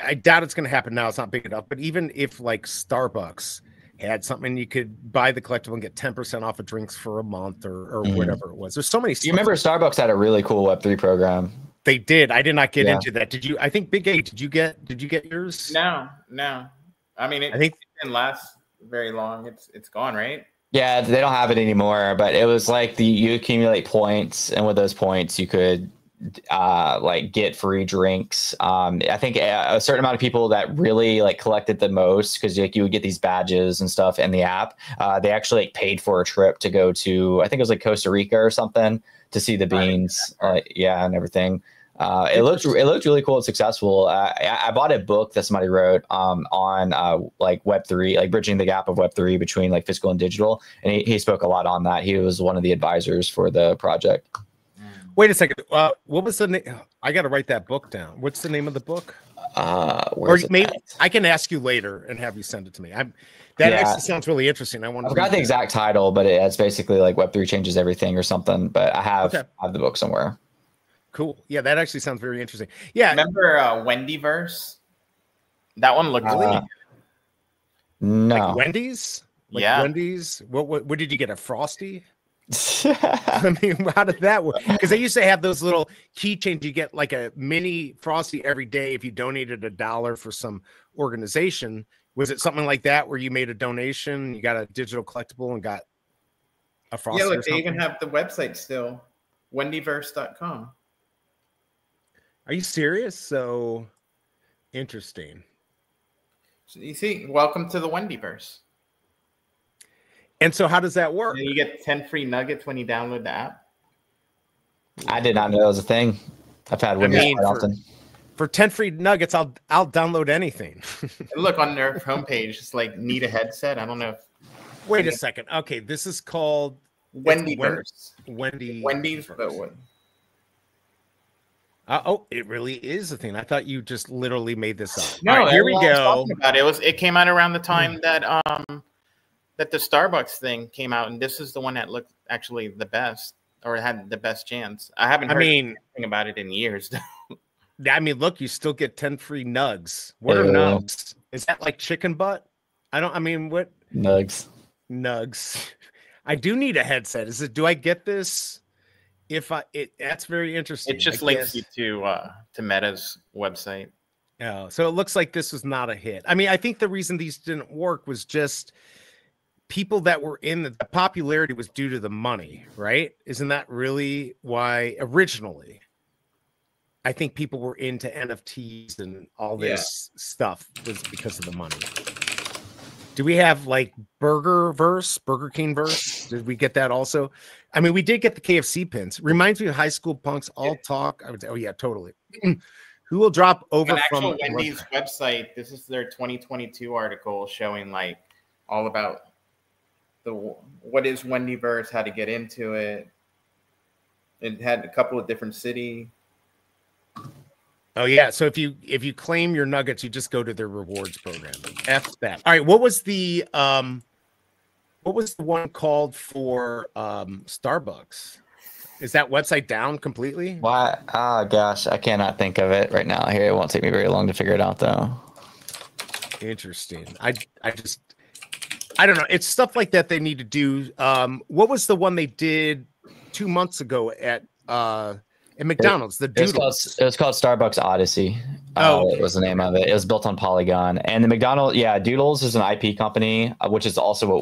I doubt it's going to happen now. It's not big enough. But even if like Starbucks had something, you could buy the collectible and get 10% off of drinks for a month or whatever it was. There's so many. You remember Starbucks had a really cool Web3 program. They did. I did not get into that. Did you? I think BigA, did you get yours? No. I mean, I think it didn't last very long. It's gone, right? Yeah, they don't have it anymore, but it was like you accumulate points, and with those points you could like get free drinks. I think a certain amount of people that really like collected the most, because like you would get these badges and stuff in the app, they actually like paid for a trip to go to, I think it was like Costa Rica or something, to see the beans, and everything. It looked really cool and successful. I bought a book that somebody wrote on like Web3, like bridging the gap of Web3 between like physical and digital, and he spoke a lot on that. He was one of the advisors for the project. Wait a second. What was the name? I got to write that book down. What's the name of the book? Or maybe I can ask you later and have you send it to me. That actually sounds really interesting. I forgot the exact title, but it's basically like Web3 changes everything or something. But I have the book somewhere. Cool. Yeah, that actually sounds very interesting. Yeah. Remember Wendyverse? That one looked really good. No. Like Wendy's? Like Wendy's? What did you get? A Frosty? I mean, how did that work? Because they used to have those little keychains. You get like a mini Frosty every day if you donated $1 for some organization. Was it something like that where you made a donation, you got a digital collectible and got a Frosty? Yeah, look, they even have the website still, wendyverse.com. Are you serious? So interesting. So you see, welcome to the Wendyverse. And so how does that work? And you get 10 free nuggets when you download the app. I did not know that was a thing. I've had Wendy's quite often. For 10 free nuggets, I'll download anything. Look on their homepage, it's like need a headset. I don't know. Wait a second. Okay, this is called Wendyverse. Wendy's, but what? It really is a thing. I thought you just literally made this up. No, right, here we go. It came out around the time that the Starbucks thing came out, and this is the one that looked actually the best. or had the best chance. I haven't heard anything about it in years. I mean, look, you still get 10 free nugs. What are nugs? Is that like chicken butt? What? Nugs. Nugs. I do need a headset. Do I get this? That's very interesting. It just links you to Meta's website. Oh, so it looks like this was not a hit. I mean, I think the reason these didn't work was just people that were in the popularity was due to the money, right? Isn't that really why originally? I think people were into NFTs and all this stuff was because of the money. Do we have like Burger King verse? Did we get that also? I mean, we did get the KFC pins. Reminds me of High School Punks All Talk. I would say, oh yeah, totally. Who will drop over from Wendy's website? This is their 2022 article showing like all about what is Wendyverse, how to get into it. It had a couple of different cities. Oh yeah, so if you claim your nuggets, you just go to their rewards program. F that. All right, what was the one called for Starbucks? Is that website down completely? Why? Oh gosh, I cannot think of it right now. Here, it won't take me very long to figure it out though. Interesting. I don't know. It's stuff like that they need to do. What was the one they did 2 months ago at McDonald's? It was called Starbucks Odyssey. It was the name of it. It was built on Polygon. And the McDonald's, Doodles is an IP company, which is also what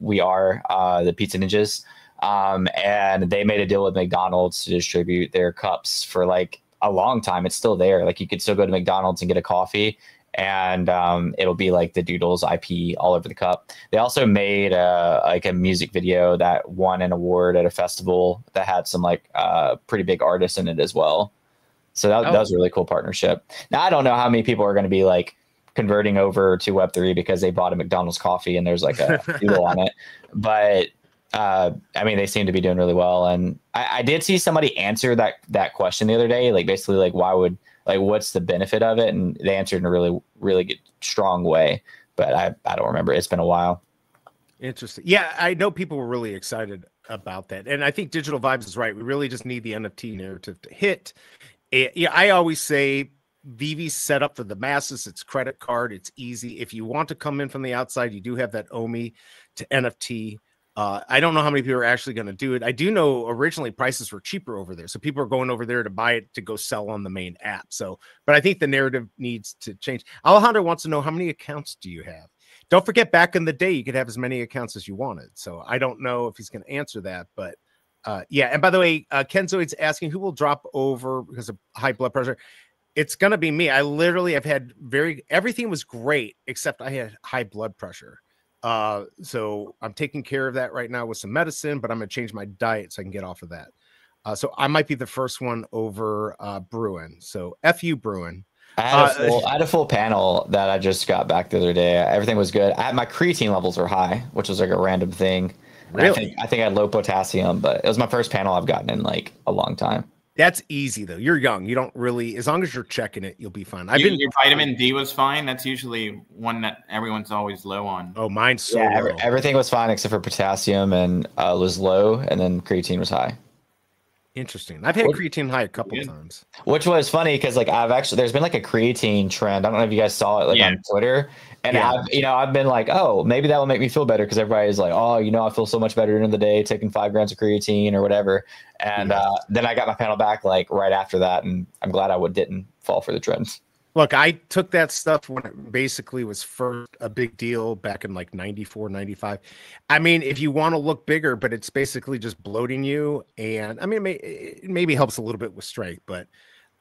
we are, the Pizza Ninjas. And they made a deal with McDonald's to distribute their cups for like a long time. It's still there. Like you could still go to McDonald's and get a coffee, and it'll be like the Doodles IP all over the cup. They also made a music video that won an award at a festival that had some like pretty big artists in it as well. So that was a really cool partnership. Now I don't know how many people are going to be like converting over to Web3 because they bought a McDonald's coffee and there's like a doodle on it, but I mean, they seem to be doing really well. And I did see somebody answer that question the other day, like basically like what's the benefit of it? And they answered in a really, really good, strong way, but I don't remember. It's been a while. Interesting. Yeah, I know people were really excited about that. And I think Digital Vibes is right. We really just need the NFT narrative to hit. I always say Veve's set up for the masses. It's credit card. It's easy. If you want to come in from the outside, you do have that OMI to NFT. I don't know how many people are actually going to do it. I do know originally prices were cheaper over there. So people are going over there to buy it to go sell on the main app. So, but I think the narrative needs to change. Alejandro wants to know, how many accounts do you have? Don't forget, back in the day, you could have as many accounts as you wanted. So I don't know if he's going to answer that, but yeah. And by the way, Kenzoid's asking who will drop over because of high blood pressure. It's going to be me. I literally have had everything was great, except I had high blood pressure. So I'm taking care of that right now with some medicine, but I'm going to change my diet so I can get off of that. So I might be the first one over Bruin. So F you, Bruin. I had a full panel that I just got back the other day. Everything was good. My creatine levels were high, which was like a random thing. Really? I think I had low potassium, but it was my first panel I've gotten in like a long time. That's easy though. You're young. You don't really, as long as you're checking it, you'll be fine. Your vitamin D was fine. That's usually one that everyone's always low on. Oh, mine's so low. Everything was fine except for potassium, and was low, and then creatine was high. Interesting. I've had creatine high a couple times. Which was funny because like there's been like a creatine trend. I don't know if you guys saw it on Twitter. And I've been like, oh, maybe that will make me feel better because everybody's like, oh, I feel so much better at the end of the day taking 5 grams of creatine or whatever. And then I got my panel back like right after that, and I'm glad I didn't fall for the trends. Look, I took that stuff when it basically was first a big deal back in like 94, 95. I mean, if you want to look bigger, but it's basically just bloating you. And I mean, it maybe helps a little bit with strength, but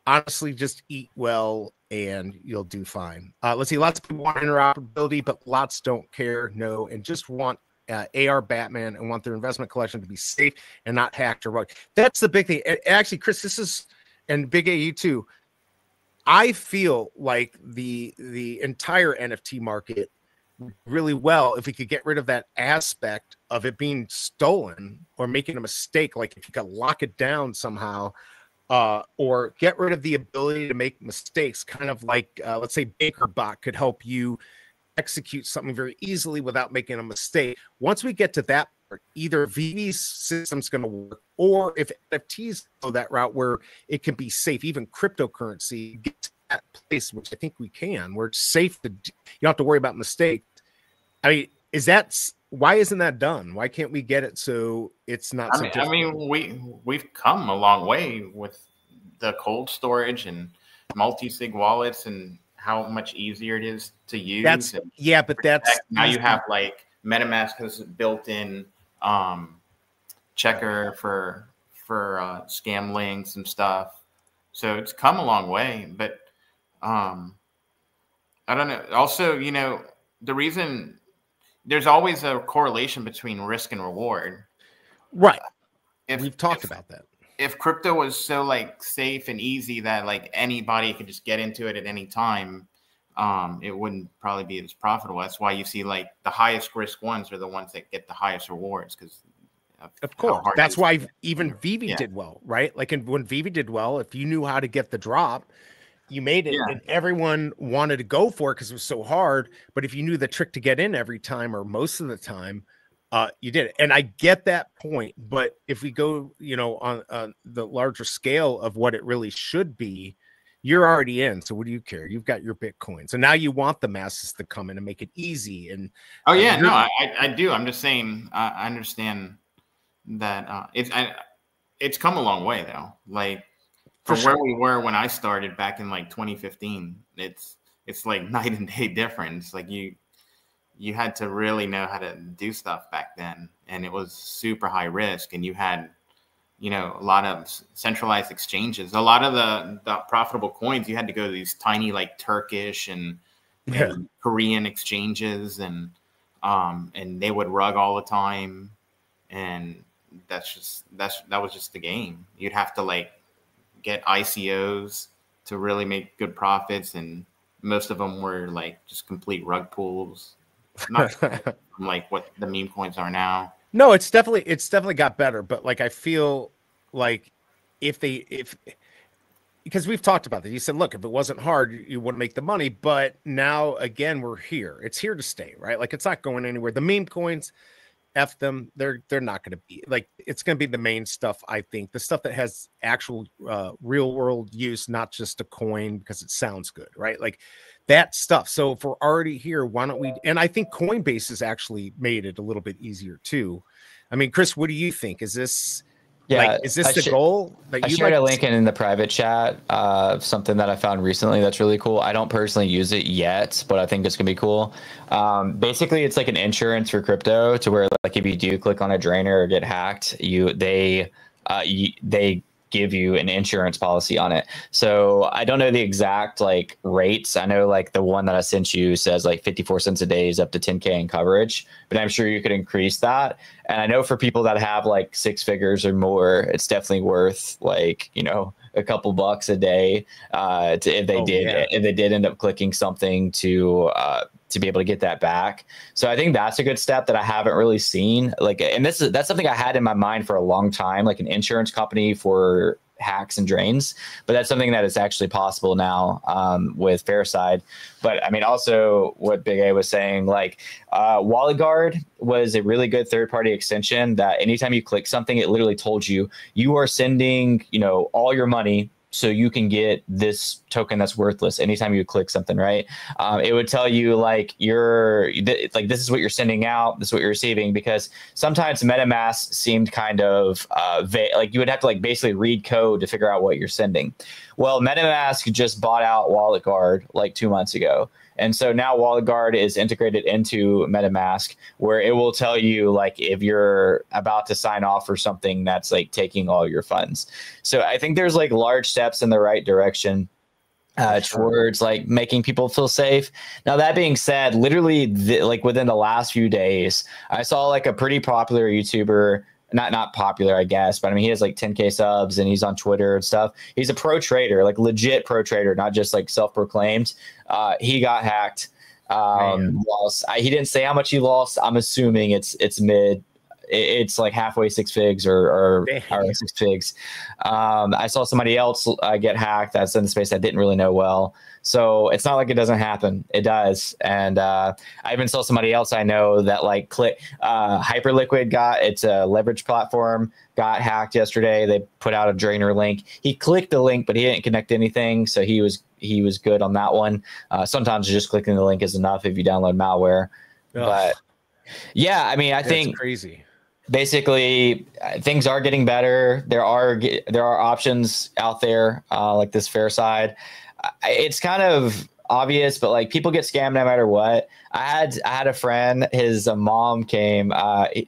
honestly, just eat well and you'll do fine. Let's see. Lots of people want interoperability, but lots don't care. No, and just want AR Batman and want their investment collection to be safe and not hacked or what. That's the big thing. Actually, Chris, and BigA, you too. I feel like the entire NFT market really well if we could get rid of that aspect of it being stolen or making a mistake. Like if you could lock it down somehow, or get rid of the ability to make mistakes, kind of like let's say BakerBot could help you execute something very easily without making a mistake. Once we get to that either VV's system's going to work, or if NFTs go that route where it can be safe, even cryptocurrency get to that place, which I think we can, where it's safe to, you don't have to worry about mistakes. I mean, why isn't that done? Why can't we get it so it's not? I mean, we've come a long way with the cold storage and multi-sig wallets and how much easier it is to use. But now you have like MetaMask has built-in checker for scam links and stuff. So it's come a long way, but I don't know. Also, you know, the reason there's always a correlation between risk and reward. Right. We've talked about that. If crypto was so like safe and easy that like anybody could just get into it at any time, it wouldn't probably be as profitable. That's why you see like the highest risk ones are the ones that get the highest rewards, because of course, that's why even Veve did well, right? Like when Veve did well, if you knew how to get the drop, you made it, and everyone wanted to go for it because it was so hard. But if you knew the trick to get in every time or most of the time, you did it. And I get that point. But if we go, you know, on the larger scale of what it really should be, you're already in. So what do you care? You've got your Bitcoin. So now you want the masses to come in and make it easy. And I do. I'm just saying, I understand that it's come a long way though. Like from where we were when I started back in like 2015, it's like night and day difference. Like you had to really know how to do stuff back then, and it was super high risk, and you had, you know, a lot of centralized exchanges. A lot of the profitable coins, you had to go to these tiny like Turkish and Korean exchanges, and they would rug all the time, and that was just the game. You'd have to like get ICOs to really make good profits, and most of them were like just complete rug pools. Not like what the meme coins are now. No, it's definitely got better, but like I feel like because we've talked about that. You said, look, if it wasn't hard, you wouldn't make the money. But now again, we're here. It's here to stay, right? Like it's not going anywhere. The meme coins, F them. They're not going to be like, it's going to be the main stuff. I think the stuff that has actual real world use, not just a coin because it sounds good, right? Like that stuff. So if we're already here, why don't we? And I think Coinbase has actually made it a little bit easier too. I mean, Chris, what do you think? Is this the goal? I shared a link in the private chat of something that I found recently that's really cool. I don't personally use it yet, but I think it's gonna be cool. Basically, it's like an insurance for crypto, to where like if you do click on a drainer or get hacked, they give you an insurance policy on it. So I don't know the exact like rates. I know like the one that I sent you says like 54 cents a day is up to 10K in coverage, but I'm sure you could increase that. And I know for people that have like 6 figures or more, it's definitely worth like, you know, a couple bucks a day if they did end up clicking something to be able to get that back. So I think that's a good step that I haven't really seen. Like, and that's something I had in my mind for a long time, like an insurance company for hacks and drains. But that's something that is actually possible now with Fairside. But I mean, also what BigA was saying, like Wallet Guard was a really good third-party extension that anytime you click something, it literally told you are sending, you know, all your money so you can get this token that's worthless anytime you click something, right? It would tell you like this is what you're sending out, this is what you're receiving, because sometimes MetaMask seemed kind of like you would have to like basically read code to figure out what you're sending. Well, MetaMask just bought out Wallet Guard like 2 months ago. And so now Wallet Guard is integrated into MetaMask, where it will tell you like if you're about to sign off for something that's like taking all your funds. So I think there's like large steps in the right direction towards like making people feel safe. Now, that being said, literally like within the last few days, I saw like a pretty popular YouTuber, not popular, I guess, but I mean, he has like 10K subs and he's on Twitter and stuff. He's a pro trader, like legit pro trader, not just like self-proclaimed. He got hacked. Lost. He didn't say how much he lost. I'm assuming it's mid it's like halfway 6 figs or 6 figs. I saw somebody else get hacked that's in the space I didn't really know well. So it's not like it doesn't happen. It does. And I even saw somebody else I know that like Hyperliquid it's a leverage platform, got hacked yesterday. They put out a drainer link. He clicked the link, but he didn't connect anything. So he was good on that one. Sometimes just clicking the link is enough if you download malware. Ugh. But yeah, I mean, I think crazy. Basically, things are getting better. There are options out there like this fair side. It's kind of obvious, but like people get scammed no matter what. I had a friend, his mom came.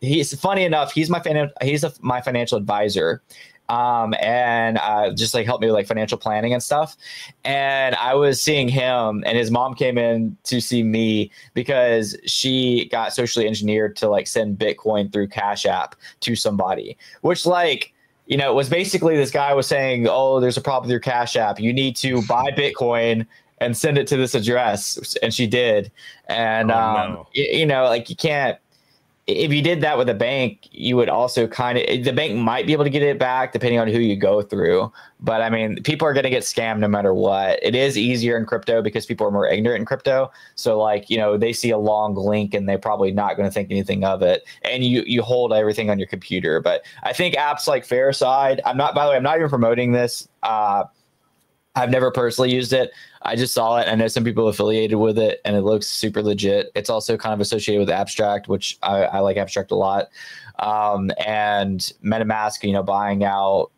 He's funny enough. He's my financial advisor. And just like helped me with like financial planning and stuff. And I was seeing him, and his mom came in to see me because she got socially engineered to like send Bitcoin through Cash App to somebody, which like, you know, it was basically this guy was saying, oh, there's a problem with your Cash App. You need to buy Bitcoin and send it to this address. And she did. And, you know, like you can't, if you did that with a bank, you would also the bank might be able to get it back depending on who you go through. But I mean, people are going to get scammed no matter what. It is easier in crypto because people are more ignorant in crypto. So like, you know, they see a long link and they're probably not going to think anything of it. And you hold everything on your computer. But I think apps like Fairside, by the way, I'm not even promoting this. I've never personally used it. I just saw it. I know some people affiliated with it, and it looks super legit. It's also kind of associated with Abstract, which I like Abstract a lot. And MetaMask, you know, buying out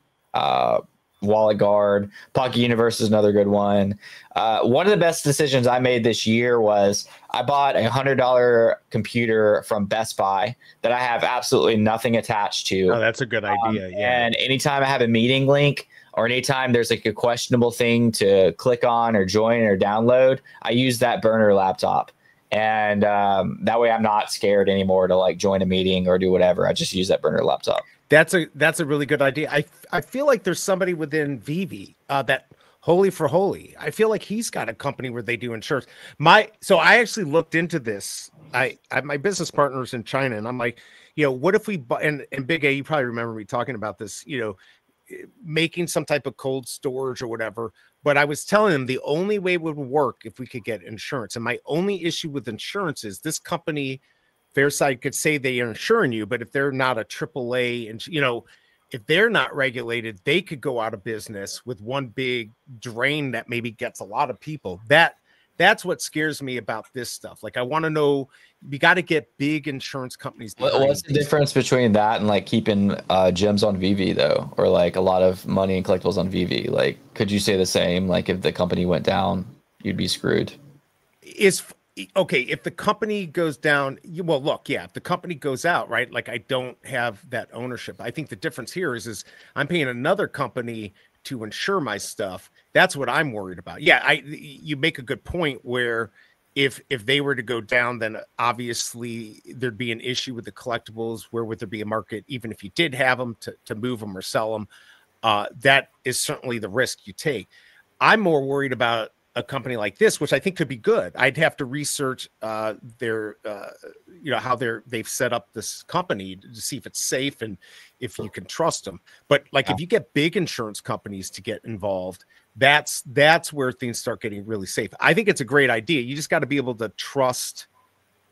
Wallet Guard. Pocket Universe is another good one. One of the best decisions I made this year was I bought a $100 computer from Best Buy that I have absolutely nothing attached to. Oh, that's a good idea. Yeah. And anytime I have a meeting link, or anytime there's like a questionable thing to click on or join or download, I use that burner laptop. And that way I'm not scared anymore to like join a meeting or do whatever. I just use that burner laptop. That's a really good idea. I feel like there's somebody within Veve that Holy for Holy. I feel like he's got a company where they do insurance. So I actually looked into this. I my business partners in China, and I'm like, you know, what if we and BigA, you probably remember me talking about this, you know, making some type of cold storage or whatever. But I was telling them the only way it would work if we could get insurance. And my only issue with insurance is this company, Fairside, could say they are insuring you, but if they're not a AAA, and you know, if they're not regulated, they could go out of business with one big drain that maybe gets a lot of people. That's what scares me about this stuff. Like, I want to know, we got to get big insurance companies. What's the difference between that and like keeping gems on Veve though, or like a lot of money and collectibles on Veve? Like, could you say the same? Like, if the company went down, you'd be screwed. Okay, if the company goes down, well, look, yeah, if the company goes out, right? Like, I don't have that ownership. I think the difference here is I'm paying another company to insure my stuff. That's what I'm worried about. Yeah, you make a good point where if they were to go down, then obviously there'd be an issue with the collectibles. Where would there be a market, even if you did have them, to move them or sell them? That is certainly the risk you take. I'm more worried about a company like this, which I think could be good. I'd have to research their, you know, how they've set up this company to see if it's safe and if you can trust them. But like, if you get big insurance companies to get involved, that's where things start getting really safe. I think it's a great idea. You just got to be able to trust.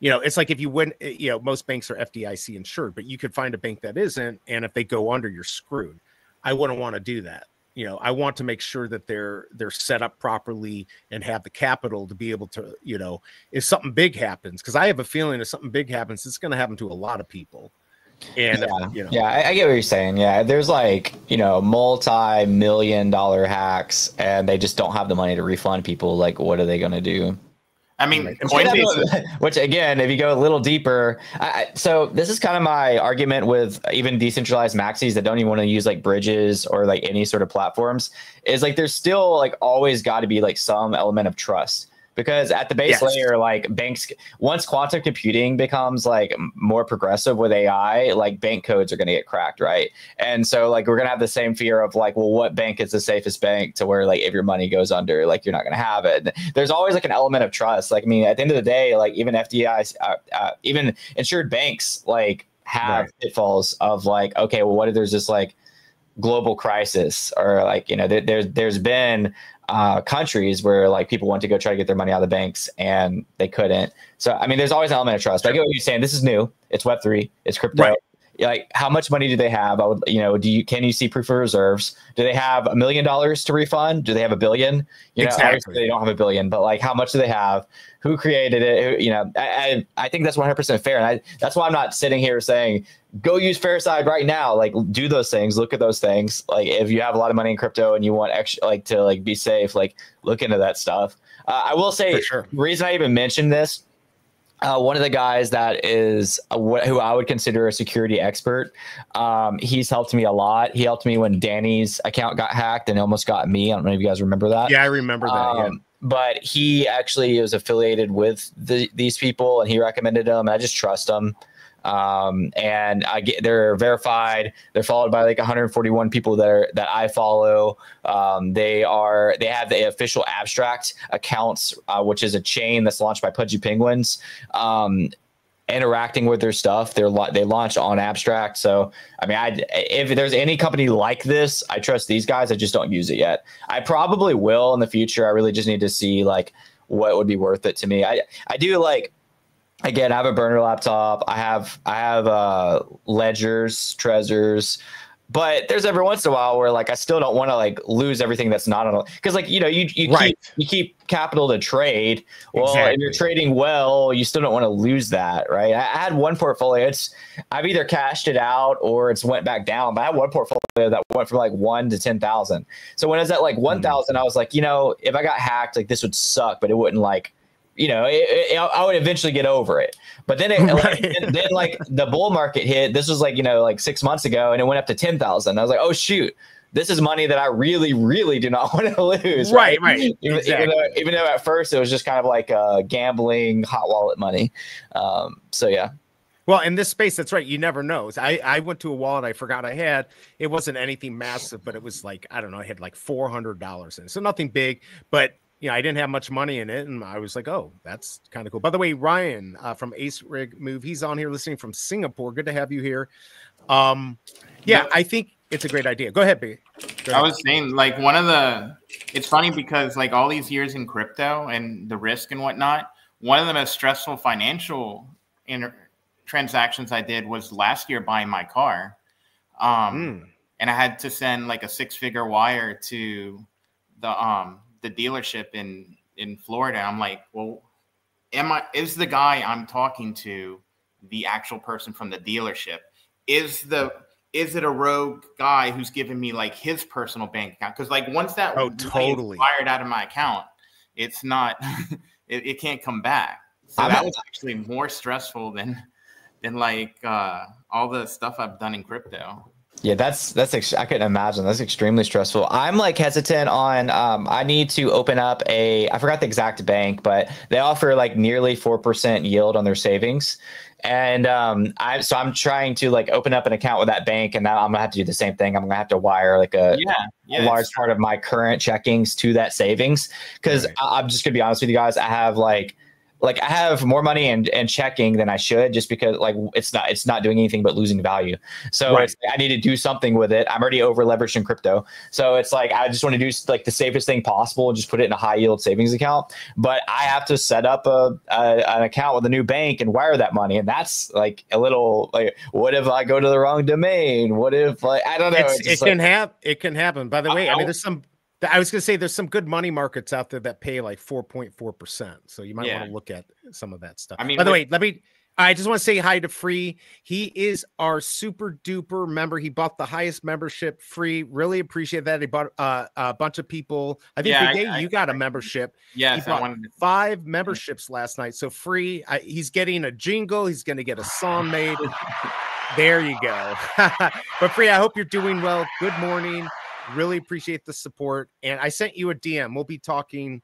You know, it's like if you win, you know, most banks are FDIC insured, but you could find a bank that isn't, and if they go under, you're screwed. I wouldn't want to do that. You know, I want to make sure that they're set up properly and have the capital to be able to, you know, if something big happens, because I have a feeling if something big happens, it's going to happen to a lot of people. And you know, I get what you're saying. Yeah, there's like, you know, multi-million-dollar hacks, and they just don't have the money to refund people. Like, what are they going to do? I mean, Coinbase, which again, if you go a little deeper, so this is kind of my argument with even decentralized maxis that don't even want to use like bridges or like any sort of platforms, is like there's still like always got to be like some element of trust. Because at the base layer, like banks, once quantum computing becomes like more progressive with AI, like bank codes are going to get cracked, right? And so like we're going to have the same fear of like, well, what bank is the safest bank, to where like if your money goes under, like you're not going to have it. There's always like an element of trust. Like, I mean, at the end of the day, like even FDI, even insured banks, like have pitfalls of like, okay, well, what if there's this like global crisis, or like, you know, there's been countries where like people want to go try to get their money out of the banks and they couldn't. So I mean, there's always an element of trust. But I get what you're saying. This is new. It's Web3. It's crypto. Right. Like, how much money do they have? I would, you know, can you see proof of reserves? Do they have $1 million to refund? Do they have $1 billion? You know, obviously they don't have $1 billion, but like, how much do they have? Who created it? You know, I think that's 100% fair. And that's why I'm not sitting here saying, go use Fairside right now. Like, do those things, look at those things. Like, if you have a lot of money in crypto and you want extra, like, to like be safe, like, look into that stuff. I will say, the reason I even mentioned this, one of the guys that is who I would consider a security expert, he's helped me a lot. He helped me when Danny's account got hacked and almost got me. I don't know if you guys remember that. Yeah, I remember that. Yeah. But he actually was affiliated with these people, and he recommended them. I just trust them. And they're verified. They're followed by like 141 people that I follow. They have the official Abstract accounts, which is a chain that's launched by Pudgy Penguins. Interacting with their stuff, they launch on Abstract. So I mean, if there's any company like this, I trust these guys. I just don't use it yet. I probably will in the future. I really just need to see like what would be worth it to me. I do like. Again, I have a burner laptop. I have ledgers, Trezors, but there's every once in a while where like I still don't want to like lose everything that's not on, because like, you know, you keep capital to trade. Well, if you're trading well, you still don't want to lose that, right? I had one portfolio. I've either cashed it out or it's went back down. But I had one portfolio that went from like 1 to 10,000. So when I was at like 1,000, I was like, you know, if I got hacked, like this would suck, but it wouldn't like. You know, I would eventually get over it. But then then like the bull market hit. This was like, you know, like 6 months ago, and it went up to 10,000. I was like, oh shoot, this is money that I really, really do not want to lose. Right. Even though at first it was just kind of like gambling, hot wallet money. So yeah. Well, in this space, that's right. You never know. I went to a wallet I forgot I had. It wasn't anything massive, but it was like, I don't know, I had like $400 in it. So nothing big, but you know, I didn't have much money in it, and I was like, "Oh, that's kind of cool." By the way, Ryan from Ace Rig Move, he's on here listening from Singapore. Good to have you here. Yeah, I think it's a great idea. Go ahead, B. I was saying, like, it's funny because like all these years in crypto and the risk and whatnot, one of the most stressful financial transactions I did was last year buying my car, and I had to send like a 6-figure wire to the dealership in Florida. I'm like, well, is the guy I'm talking to the actual person from the dealership? Is it a rogue guy who's giving me like his personal bank account? Because like once that totally wired out of my account, it's not it can't come back. So that was actually more stressful than like all the stuff I've done in crypto. Yeah, I couldn't imagine. That's extremely stressful. I'm like hesitant on, I need to open up I forgot the exact bank, but they offer like nearly 4% yield on their savings. And so I'm trying to like open up an account with that bank, and now I'm gonna have to do the same thing. I'm gonna have to wire like a large part of my current checkings to that savings. Cause I'm just gonna be honest with you guys. I have I have more money and checking than I should, just because like it's not doing anything but losing value. So I need to do something with it. I'm already over leveraged in crypto. So it's like, I just want to do like the safest thing possible and just put it in a high yield savings account. But I have to set up an account with a new bank and wire that money. And that's like a little like, what if I go to the wrong domain? What if like, I don't know. It can happen. By the way, I mean, I was going to say there's some good money markets out there that pay like 4.4%. So you might want to look at some of that stuff. I mean, by the way, I just want to say hi to Free. He is our super duper member. He bought the highest membership. Free. Really appreciate that. He bought a bunch of people. I think BigA, you got a membership. Yes, he bought 5 memberships last night. So Free, he's getting a jingle. He's going to get a song made. There you go. But Free, I hope you're doing well. Good morning. Really appreciate the support. And I sent you a DM. We'll be talking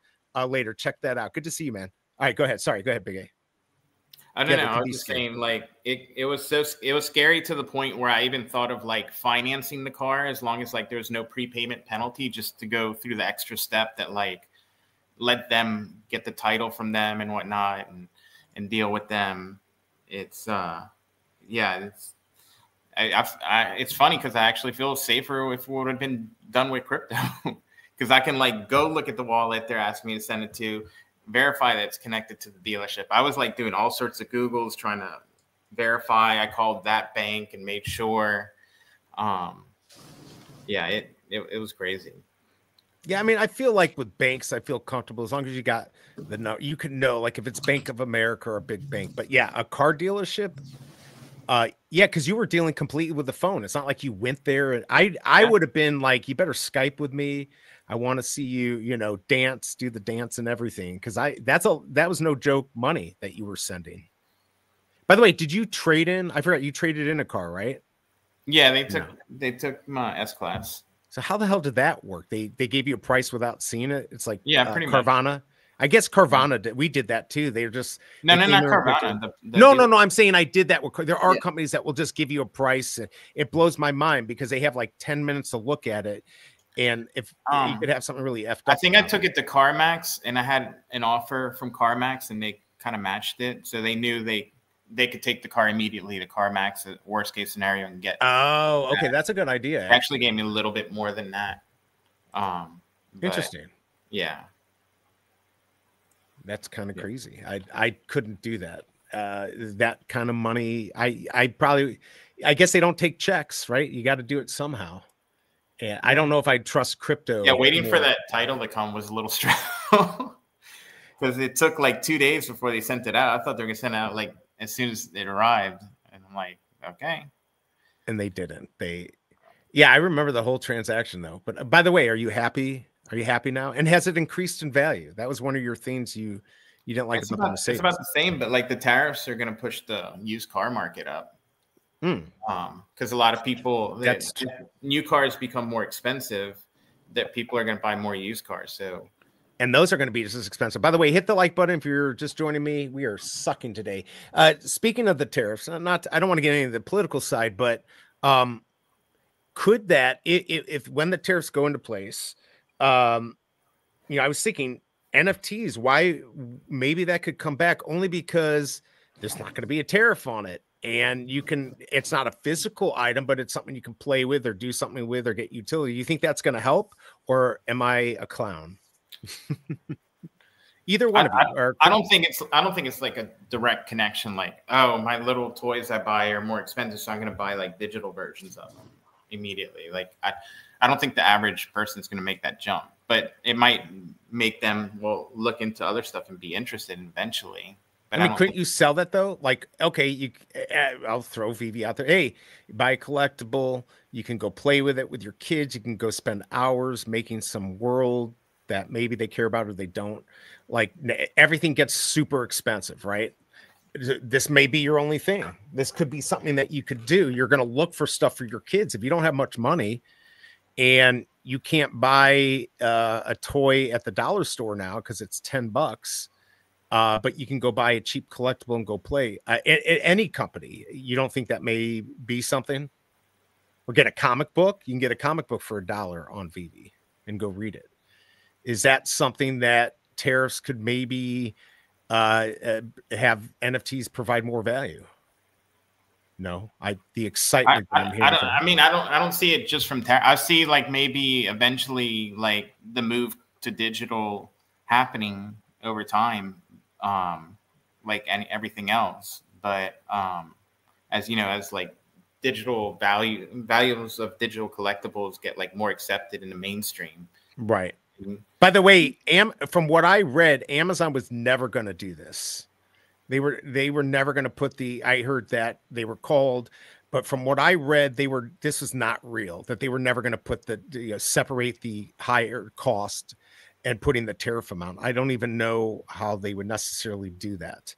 later. Check that out. Good to see you, man. All right, go ahead. Sorry, go ahead, BigA. I don't know. I was just saying, like, it was scary to the point where I even thought of like financing the car, as long as like there's no prepayment penalty, just to go through the extra step that like let them get the title from them and whatnot and deal with them. It's yeah, it's funny because I actually feel safer if it would have been done with crypto, because I can like go look at the wallet they're asking me to send it to, verify that it's connected to the dealership. I was like doing all sorts of Googles trying to verify. I called that bank and made sure. Yeah, it was crazy. Yeah, I mean, I feel like with banks, I feel comfortable as long as you got the no. You can know, like if it's Bank of America or a big bank. But yeah, a car dealership. Yeah, because you were dealing completely with the phone. It's not like you went there. And I would have been like, you better Skype with me. I want to see you, you know, dance, do the dance and everything. Because that was no joke money that you were sending. By the way, did you trade in? I forgot you traded in a car, right? Yeah, they took my S-Class. So how the hell did that work? They gave you a price without seeing it. It's like pretty Carvana. much. I guess Carvana did. We did that too. They were just not Carvana. No. I'm saying I did that. There are companies that will just give you a price. It blows my mind because they have like 10 minutes to look at it, and if you could have something really effed up. I think I took it to CarMax, and I had an offer from CarMax, and they kind of matched it, so they knew they could take the car immediately to CarMax, worst case scenario, and get. Oh, okay, that's a good idea. It actually gave me a little bit more than that. Interesting. Yeah, that's kind of crazy. I couldn't do that. That kind of money. I guess they don't take checks, right? You got to do it somehow. And I don't know if I trust crypto. Yeah, waiting for that title to come was a little stressful because it took like 2 days before they sent it out. I thought they were gonna send it out like as soon as it arrived, and I'm like, okay. And they didn't. Yeah, I remember the whole transaction though. But by the way, are you happy? Are you happy now? And has it increased in value? That was one of your things you didn't like about the Mercedes. It's about the same, but like the tariffs are going to push the used car market up. Because a lot of people, new cars become more expensive, that people are going to buy more used cars. So. And those are going to be just as expensive. By the way, hit the like button if you're just joining me. We are sucking today. Speaking of the tariffs, I don't want to get into the political side, but could that, if when the tariffs go into place, I was thinking NFTs, why maybe that could come back only because there's not going to be a tariff on it. And it's not a physical item, but it's something you can play with or do something with or get utility. You think that's going to help, or am I a clown? Either one of you. I don't think it's like a direct connection. Like, oh, my little toys I buy are more expensive, so I'm going to buy like digital versions of them immediately. Like, I don't think the average person is going to make that jump, but it might make them look into other stuff and be interested eventually. But I mean, couldn't you sell that though? Like, okay, I'll throw Veve out there. Hey, you buy a collectible, you can go play with it with your kids. You can go spend hours making some world that maybe they care about or they don't. Like, everything gets super expensive, right? This may be your only thing. This could be something that you could do. You're going to look for stuff for your kids. If you don't have much money and you can't buy a toy at the dollar store now because it's $10, but you can go buy a cheap collectible and go play at any company. You don't think that may be something? Or get a comic book. You can get a comic book for $1 on Veve and go read it. Is that something that tariffs could maybe have NFTs provide more value? No, the excitement. I don't see it just from tariff. I see like maybe eventually like the move to digital happening over time, like everything else. But as you know, as like digital values of digital collectibles get like more accepted in the mainstream, right? By the way, from what I read, Amazon was never going to do this. They were never going to put I heard that they were called, but from what I read, this was not real, that they were never going to put separate the higher cost and putting the tariff amount. I don't even know how they would necessarily do that.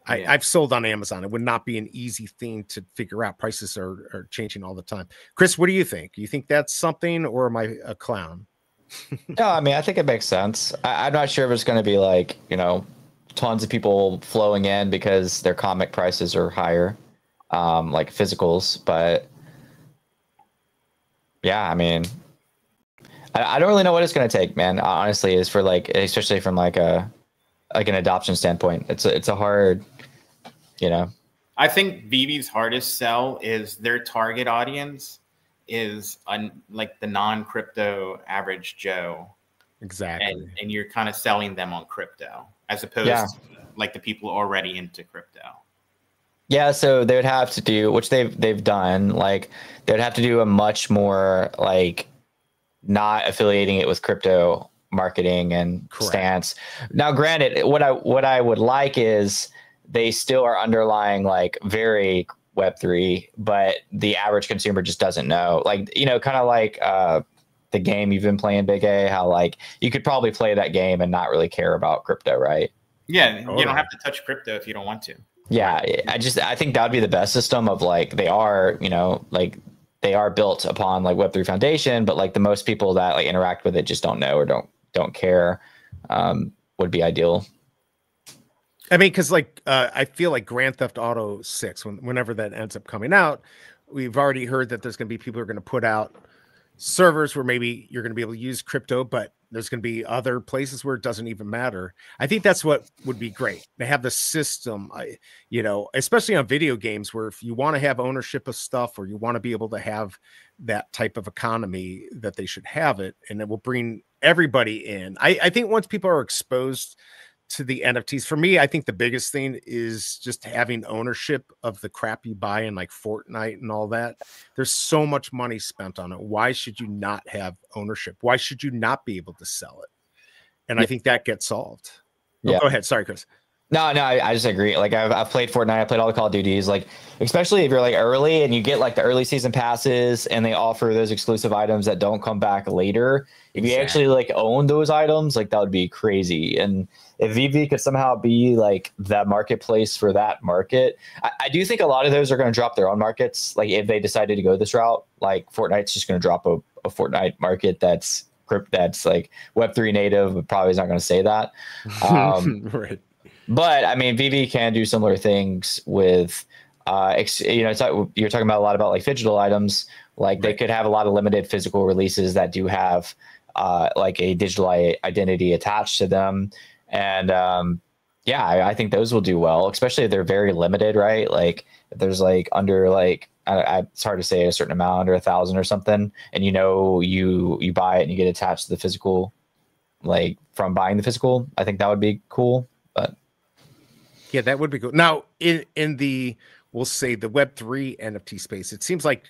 Yeah. I've sold on Amazon. It would not be an easy thing to figure out. Prices are changing all the time. Chris, what do you think? You think that's something, or am I a clown? No, I mean, I think it makes sense. I'm not sure if it's going to be like, tons of people flowing in because their comic prices are higher, like physicals. But yeah, I mean, I don't really know what it's going to take, man. Honestly, is for like, especially from like an adoption standpoint, it's a hard, I think Veve's hardest sell is their target audience is like the non-crypto average Joe. Exactly. And you're kind of selling them on crypto as opposed to like the people already into crypto. Yeah, so they would have to do, which they've done, like they would have to do a much more like not affiliating it with crypto marketing and stance. Now, granted, what I would like is they still are underlying like very Web3, but the average consumer just doesn't know. Like, you know, kind of like the game you've been playing, BigA, how like you could probably play that game and not really care about crypto, right? Yeah, you don't have to touch crypto if you don't want to. Yeah, I think that would be the best system of like they are, you know, like they are built upon like Web3 foundation, but like the most people that like interact with it just don't know or don't care, would be ideal. I mean, because like I feel like Grand Theft Auto 6, whenever that ends up coming out, we've already heard that there's going to be people who are going to put out servers where maybe you're going to be able to use crypto, but there's going to be other places where it doesn't even matter. I think that's what would be great. They have the system, you know, especially on video games, where if you want to have ownership of stuff or you want to be able to have that type of economy, that they should have it, and it will bring everybody in. I think once people are exposed to the NFTs, for me, I think the biggest thing is just having ownership of the crap you buy in like Fortnite and all that. There's so much money spent on it. Why should you not have ownership? Why should you not be able to sell it? And I think that gets solved. Go ahead. Sorry, Chris. No, I just agree. Like I've played Fortnite, I played all the Call of Duties, like especially if you're like early and you get like the early season passes and they offer those exclusive items that don't come back later. If you actually like own those items, like that would be crazy. And if Veve could somehow be like that marketplace for that market, I do think a lot of those are going to drop their own markets. Like if they decided to go this route, like Fortnite's just going to drop a Fortnite market that's like Web3 native, but probably is not going to say that. Right. But I mean, Veve can do similar things with, you know, you're talking about a lot about like digital items. Like they could have a lot of limited physical releases that do have like a digital identity attached to them. And yeah, I think those will do well, especially if they're very limited, right? Like if there's like under like, it's hard to say a certain amount, under 1,000 or something. And you know, you buy it and you get attached to the physical, like from buying the physical. I think that would be cool. But yeah, that would be cool. Now, in the, we'll say the Web3 NFT space, it seems like,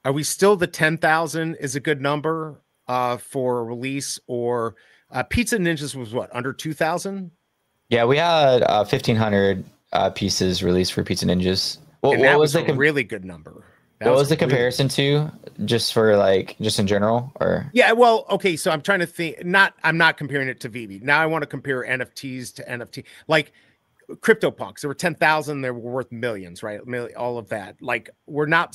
are we still the 10,000 is a good number for a release, or Pizza Ninjas was what, under 2,000? Yeah, we had 1,500 pieces released for Pizza Ninjas. What was a really good number? What was the comparison to, just for like, just in general, or? Yeah, well, okay, so I'm trying to think. I'm not comparing it to Veve. Now I want to compare NFTs to NFT. Like CryptoPunks, there were 10,000, they were worth millions, right? All of that. Like we're not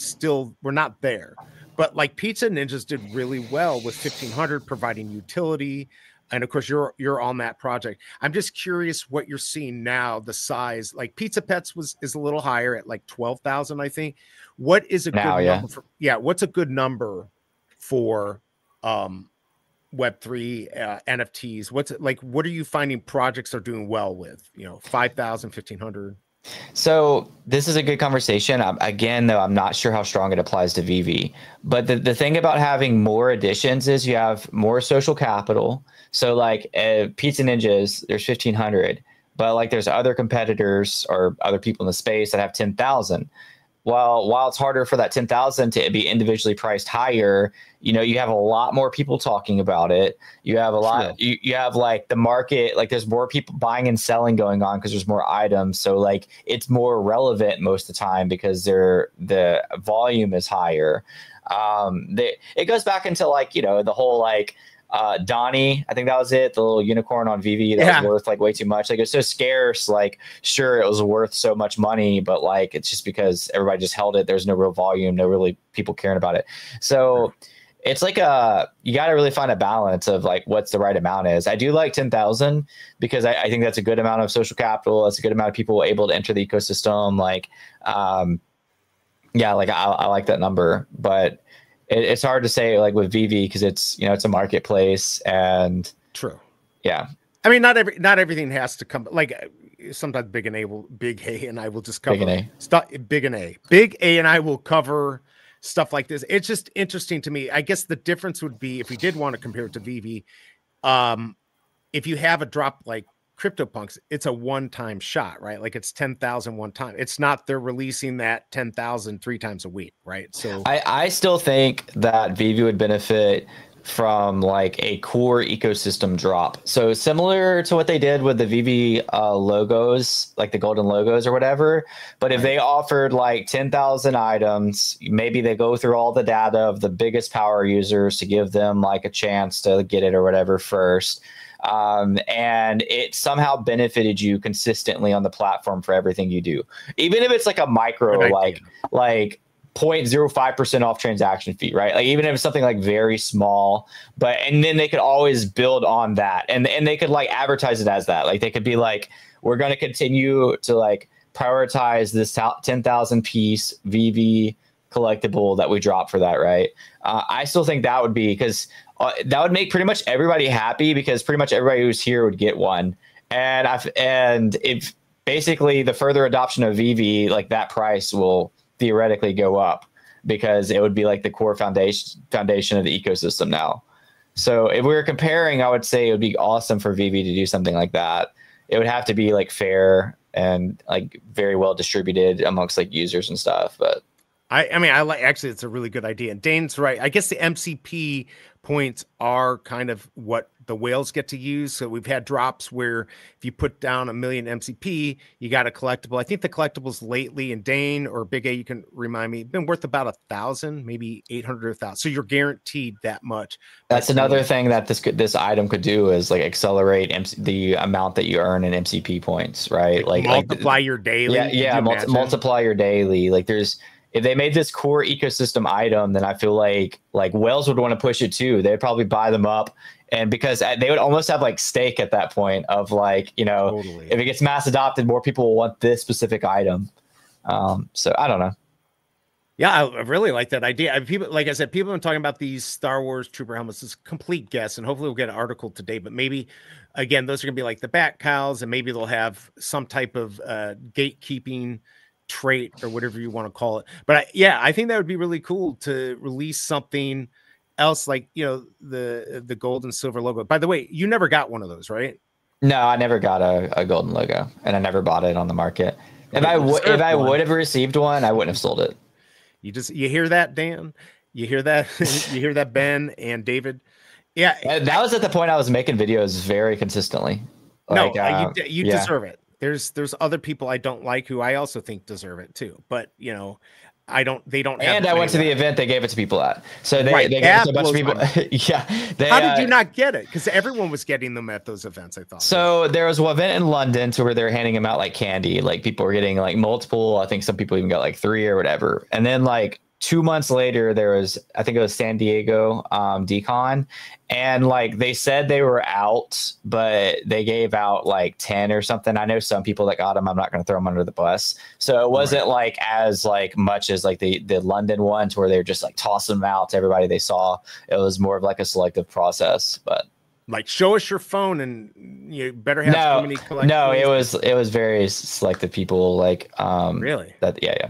there. But like Pizza Ninjas did really well with 1,500 providing utility. And of course, you're on that project. I'm just curious what you're seeing now, the size. Like Pizza Pets is a little higher at like 12,000, I think. What is a good number for, what's a good number for Web3 NFTs? What are you finding projects are doing well with? 5,000, 1,500? So this is a good conversation. Again, though, I'm not sure how strong it applies to Veve. But the thing about having more editions is you have more social capital. So like Pizza Ninjas, there's 1,500, but like there's other competitors or other people in the space that have 10,000. Well, while it's harder for that 10,000 to be individually priced higher, you have a lot more people talking about it. You have a lot, you have like the market, like there's more people buying and selling going on because there's more items. So like it's more relevant most of the time because the volume is higher. It goes back into like, the whole like, Donnie, I think that was it, the little unicorn on Veve that was worth like way too much. Like it's so scarce, like sure it was worth so much money, but like it's just because everybody just held it. There's no real volume, no really people caring about it. So it's like you got to really find a balance of like what's the right amount is. I do like 10,000 because I think that's a good amount of social capital. That's a good amount of people able to enter the ecosystem. Like, like I like that number, but it's hard to say like with Veve because it's it's a marketplace and true. Yeah, I mean not everything has to come like sometimes Big A and I will just cover Big A and I will cover stuff like this. It's just interesting to me. I guess the difference would be if we did want to compare it to Veve, if you have a drop like CryptoPunks, it's a one-time shot, right? Like it's 10,000 one time. It's not they're releasing that 10,000 3 times a week, right? So I still think that Veve would benefit from like a core ecosystem drop. So similar to what they did with the Veve logos, like the golden logos or whatever. But if they offered like 10,000 items, maybe they go through all the data of the biggest power users to give them like a chance to get it or whatever first. And it somehow benefited you consistently on the platform for everything you do. Even if it's like a micro, like 0.05% off transaction fee, right? Like even if it's something like very small, and then they could always build on that, and they could like advertise it as that. Like they could be like, we're going to continue to like prioritize this 10,000 piece Veve collectible that we drop for that, right? I still think that would be, because that would make pretty much everybody happy, because pretty much everybody who's here would get one. And if basically the further adoption of Veve, like that price will theoretically go up, because it would be like the core foundation of the ecosystem now. So if we were comparing, I would say it would be awesome for Veve to do something like that. It would have to be like fair and like very well distributed amongst like users and stuff. But I mean, I like, actually, it's a really good idea. And Dane's right. I guess the MCP points are kind of what the whales get to use. So we've had drops where if you put down 1 million MCP, you got a collectible. I think the collectibles lately, and Dane or Big A, you can remind me, been worth about 1,000, maybe 800 or 1,000. So you're guaranteed that much. That's another thing that this item could do, is like accelerate the amount that you earn in MCP points, right? Like multiply your daily. Yeah, multiply your daily. Like if they made this core ecosystem item, then I feel like whales would want to push it too. They'd probably buy them up. And because they would almost have like stake at that point of like, you know, totally. If it gets mass adopted, more people will want this specific item. So I don't know. Yeah, I really like that idea. People, like I said, people have been talking about these Star Wars Trooper helmets. It's a complete guess, and hopefully we'll get an article today. But maybe, again, those are going to be like the bat cows, and maybe they'll have some type of gatekeeping trait or whatever you want to call it. But I think that would be really cool to release something else, like, you know, the gold and silver logo. By the way, you never got one of those, right? No, I never got a golden logo, and I never bought it on the market. If I would have received one, I wouldn't have sold it. You hear that, Dan? You hear that? You hear that, Ben and David? Yeah, that was at the point I was making videos very consistently. Like, you deserve it. There's other people I don't like who I also think deserve it too, but you know, they don't have. And I went to the event they gave it to people at, so they gave it to a bunch of people. Yeah. How did you not get it? Because everyone was getting them at those events, I thought. So there was an event in London to where they're handing them out like candy. Like people were getting like multiple. I think some people even got like 3 or whatever. And then like 2 months later, there was, I think it was San Diego Decon, and like they said they were out, but they gave out like 10 or something. I know some people that got them. I'm not going to throw them under the bus. So it wasn't like as like much as like the London ones where they were just like tossing them out to everybody they saw. It was more of like a selective process, but. Like, show us your phone, and you better have so many collections. No, it was very selective people. Like, really? Yeah.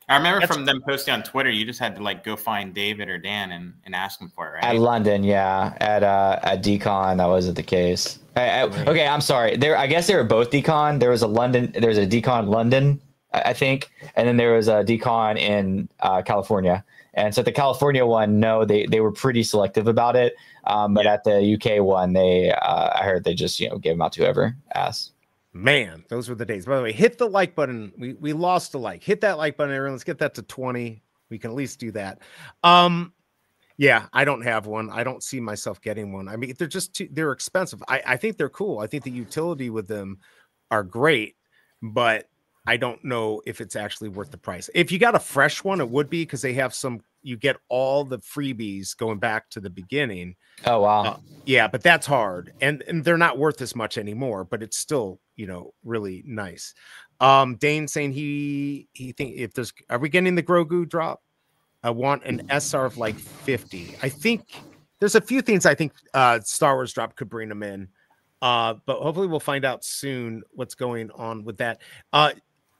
I remember from them posting on Twitter, you just had to like go find David or Dan and ask them for it, right? At London, yeah. At Decon, that wasn't the case. Okay, I'm sorry. I guess they were both Decon. There was a Decon London, I think, and then there was a Decon in California. And so the California one, no, they were pretty selective about it. But at the UK one, I heard they just gave them out to whoever asked. Man, those were the days. By the way, hit the like button. We lost a like. Hit that like button, everyone. Let's get that to 20. We can at least do that. Yeah, I don't have one. I don't see myself getting one. I mean, they're expensive. I think they're cool. I think the utility with them are great, but I don't know if it's actually worth the price. If you got a fresh one, it would be, because they have you get all the freebies going back to the beginning. Oh, wow. Yeah, but that's hard. And they're not worth as much anymore, but it's still, really nice. Dane saying he think are we getting the Grogu drop? I want an SR of like 50. I think there's a few things I think Star Wars drop could bring them in. But hopefully we'll find out soon what's going on with that.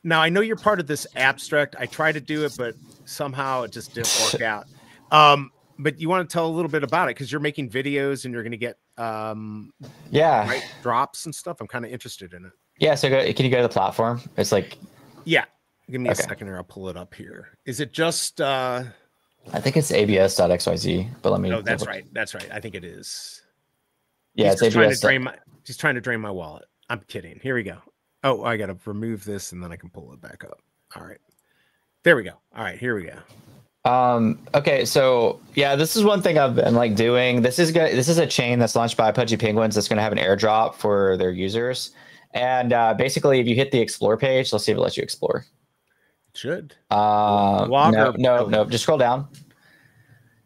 Now I know you're part of this abstract. I tried to do it, but somehow it just didn't work out. But you want to tell a little bit about it because you're making videos and you're going to get right, drops and stuff. I'm kind of interested in it. Yeah. So can you go to the platform? It's like, yeah. Give me a second here. I'll pull it up here. Is it just? I think it's abs.xyz. But let me. No, that's right. That's right. I think it is. Yeah, he's trying to drain my. He's trying to drain my wallet. I'm kidding. Here we go. Oh, I got to remove this and then I can pull it back up. All right. There we go. All right. Here we go. Okay, so yeah, this is one thing I've been like doing. This is a chain that's launched by Pudgy Penguins that's going to have an airdrop for their users. And basically, if you hit the explore page, let's see if it lets you explore. It should. No, just scroll down.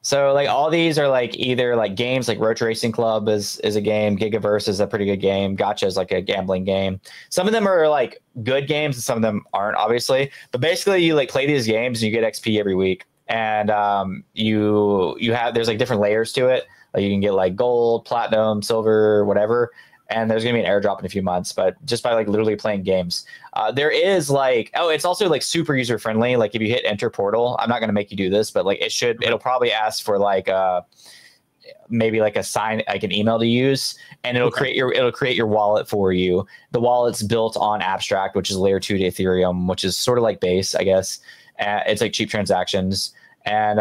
So like all these are like either like games like Roach Racing Club is a game. Gigaverse is a pretty good game. Gacha is like a gambling game. Some of them are like good games and some of them aren't, obviously. But basically, you like play these games and you get XP every week. And there's like different layers to it. Like you can get like gold, platinum, silver, whatever. And there's gonna be an airdrop in a few months, but just by like literally playing games. There is like, it's also like super user friendly. Like if you hit enter portal, I'm not gonna make you do this, but like it'll probably ask for like maybe like a sign, like an email to use, and it'll create your wallet for you. The wallet's built on Abstract, which is layer 2 to Ethereum, which is sort of like Base, I guess. It's like cheap transactions. And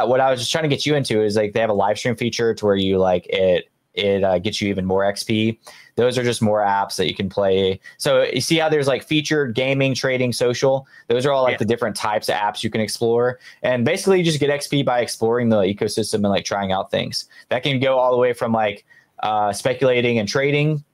what I was just trying to get you into is like they have a live stream feature to where you like it gets you even more XP. Those are just more apps that you can play. So you see how there's like featured, gaming, trading, social. Those are all like the different types of apps you can explore. And basically you just get XP by exploring the ecosystem and like trying out things. That can go all the way from like speculating and trading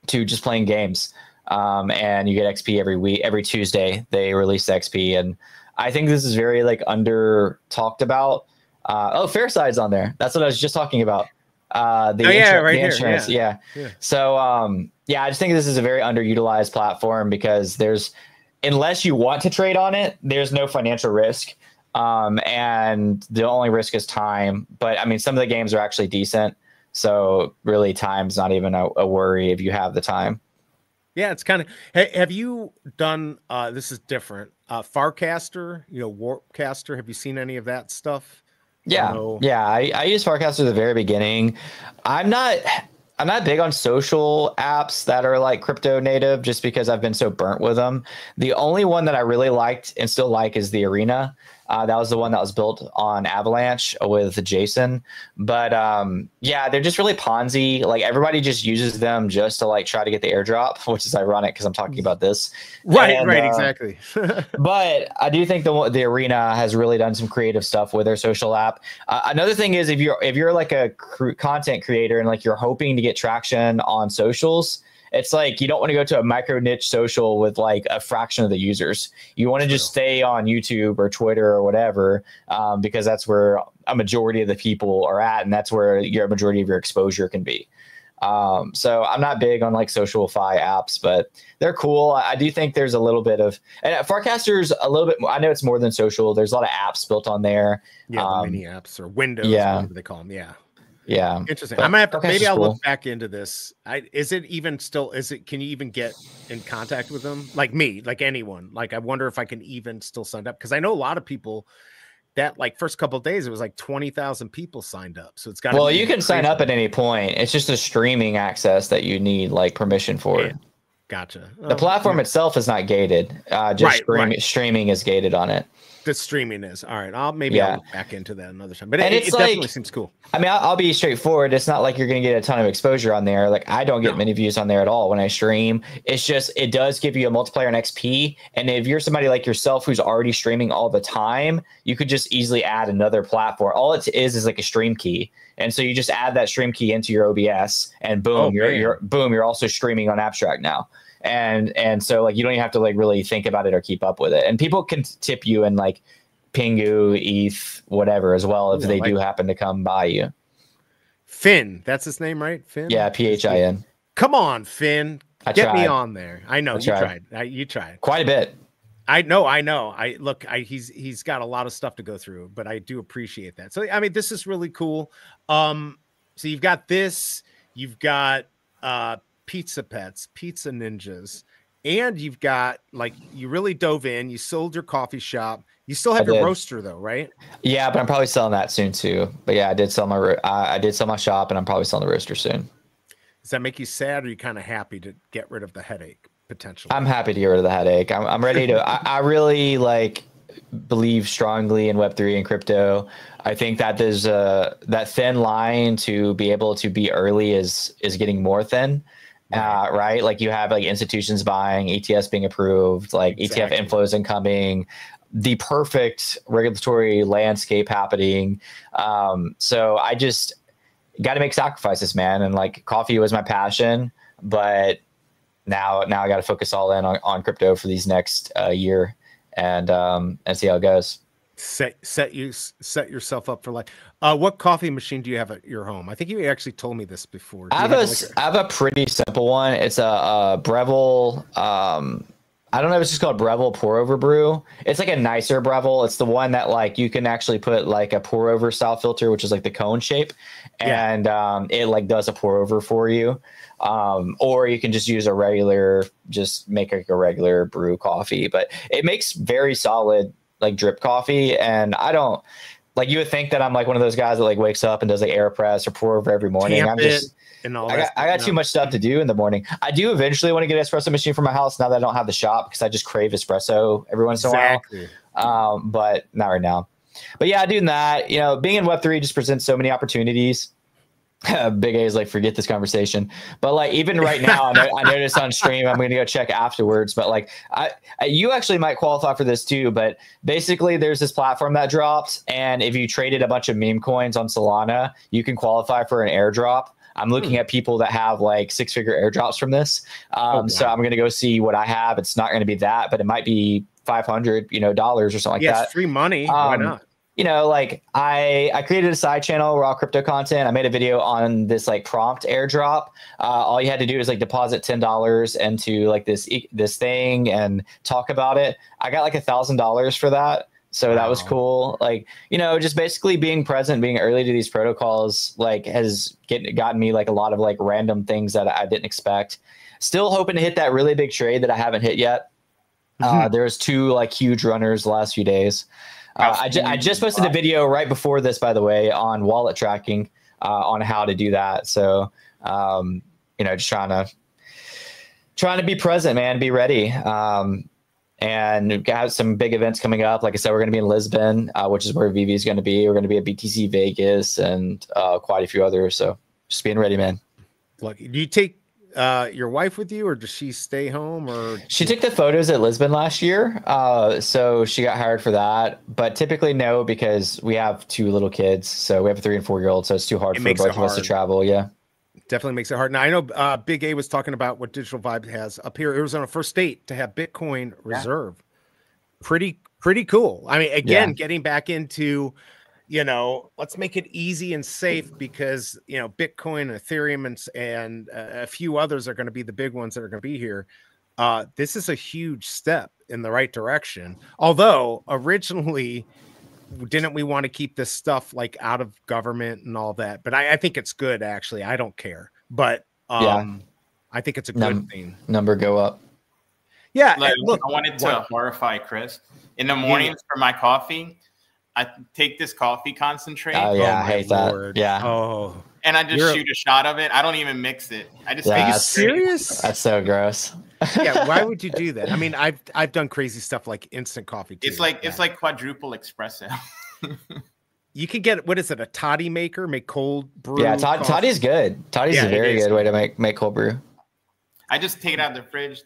to just playing games. And you get XP every week. Every Tuesday they release the XP. And I think this is very like under talked about. Fairside's on there. That's what I was just talking about. Insurance. Yeah. So I just think this is a very underutilized platform because unless you want to trade on it, there's no financial risk. And the only risk is time. But I mean, some of the games are actually decent. So really time's not even a worry if you have the time. Yeah, it's kind of. Hey, have you done? This is different. Farcaster, Warpcaster. Have you seen any of that stuff? Yeah, I used Farcaster at the very beginning. I'm not big on social apps that are like crypto native, just because I've been so burnt with them. The only one that I really liked and still like is the Arena. That was the one that was built on Avalanche with Jason. But they're just really Ponzi. Like everybody just uses them just to like try to get the airdrop, which is ironic because I'm talking about this. Right, exactly. But I do think the Arena has really done some creative stuff with their social app. Another thing is if you're like a content creator and like you're hoping to get traction on socials, it's like you don't want to go to a micro niche social with like a fraction of the users. You want to just stay on YouTube or Twitter or whatever, because that's where a majority of the people are at, and that's where your majority of your exposure can be. So I'm not big on like social-fi apps, but they're cool. I do think there's a little bit of, and Farcaster's a little bit. I know it's more than social. There's a lot of apps built on there. Yeah, the mini apps or Windows, whatever they call them. Yeah. Yeah, interesting. I might have to, maybe I'll look back into this. Can you even get in contact with them? Like me, like anyone. Like I wonder if I can even still sign up, because I know a lot of people that like first couple of days it was like 20,000 people signed up. So it's got. Well, you can sign up at any point. It's just a streaming access that you need like permission for. Yeah. Gotcha. The platform itself is not gated. Streaming is gated on it. The streaming is all right. I'll look back into that another time, but it like, definitely seems cool. I mean, I'll be straightforward. It's not like you're going to get a ton of exposure on there. Like I don't get many views on there at all when I stream. It's just, it does give you a multiplier in XP. And if you're somebody like yourself who's already streaming all the time, you could just easily add another platform. All it is like a stream key. And so you just add that stream key into your OBS and boom, you're also streaming on Abstract now. And so like you don't even have to like really think about it or keep up with it. And people can tip you in like Pingu, ETH, whatever as well if they do happen to come by you. Finn, that's his name, right? Finn. Yeah, PHIN. Come on, Finn. Get me on there. I know you tried. You tried quite a bit. I know. He's got a lot of stuff to go through, but I do appreciate that. So I mean, this is really cool. So you've got this. You've got Pizza Pets, Pizza Ninjas, and you've got like you really dove in. You sold your coffee shop. You still have your roaster though, right? Yeah, but I'm probably selling that soon too. But yeah, I did sell my shop, and I'm probably selling the roaster soon. Does that make you sad, or are you kind of happy to get rid of the headache potentially? I'm happy to get rid of the headache. I'm ready to. I really like believe strongly in Web3 and crypto. I think that there's that thin line to be able to be early is getting more thin. Right? Like you have like institutions buying, ETS being approved, like ETF inflows incoming, the perfect regulatory landscape happening. So I just got to make sacrifices, man. And like coffee was my passion, but now I got to focus all in on crypto for these next year and see how it goes. Set yourself up for life. What coffee machine do you have at your home? I think you actually told me this before. I have a pretty simple one. It's a Breville. I don't know if it's just called Breville pour over brew. It's like a nicer Breville. It's the one that like you can actually put like a pour over style filter, which is like the cone shape, and it like does a pour over for you. Or you can just use a regular, just make like a regular brew coffee, but it makes very solid like drip coffee. And I don't like, you would think that I'm like one of those guys that like wakes up and does like AirPress or pour over every morning. I got too much stuff to do in the morning. I do eventually want to get an espresso machine for my house now that I don't have the shop, because I just crave espresso every once in a while. But not right now. But yeah, doing that, you know, being in Web3 just presents so many opportunities. Big A is like, forget this conversation. But like, even right now, I noticed on stream, I'm going to go check afterwards. But like, you actually might qualify for this too. But basically, there's this platform that dropped, and if you traded a bunch of meme coins on Solana, you can qualify for an airdrop. I'm looking at people that have like 6-figure airdrops from this. So I'm going to go see what I have. It's not going to be that, but it might be $500, dollars or something like that. It's free money. Why not? You know, like I created a side channel, raw crypto content. I made a video on this like prompt airdrop. All you had to do is like deposit $10 into like this thing and talk about it. I got like $1,000 for that. So that was cool. Like, just basically being present, being early to these protocols, like has gotten me like a lot of like random things that I didn't expect. Still hoping to hit that really big trade that I haven't hit yet. There's 2 like huge runners the last few days. I just posted a video right before this, by the way, on wallet tracking on how to do that. So, just trying to be present, man, be ready. And got some big events coming up. Like I said, we're going to be in Lisbon, which is where Veve is going to be. We're going to be at BTC Vegas and quite a few others. So just being ready, man. Lucky. Do you take your wife with you, or does she stay home? Or she took the photos at Lisbon last year, so she got hired for that. But typically no, because we have 2 little kids. So we have a 3- and 4-year-old, so it's too hard for both of us to travel. Yeah, definitely makes it hard. Now I know Big A was talking about what Digital Vibe has up here. It was on a first date to have Bitcoin Reserve. Pretty cool. I mean, again, getting back into, let's make it easy and safe, because Bitcoin, Ethereum, and a few others are going to be the big ones that are going to be here. This is a huge step in the right direction. Although originally, didn't we want to keep this stuff like out of government and all that? But I think it's good, actually. I don't care, but I think it's a good thing. Number go up. Yeah, like, look, I wanted to horrify Chris in the mornings for my coffee. I take this coffee concentrate. Oh yeah, I hate that. Yeah. Oh, and I just shoot a shot of it. I don't even mix it. I just are you serious? That's so gross. Yeah, why would you do that? I mean, I've done crazy stuff like instant coffee too. It's like quadruple espresso. You can get, what is it, a toddy maker? Make cold brew. Yeah, toddy's good. Toddy's a very good way to make cold brew. I just take it out of the fridge.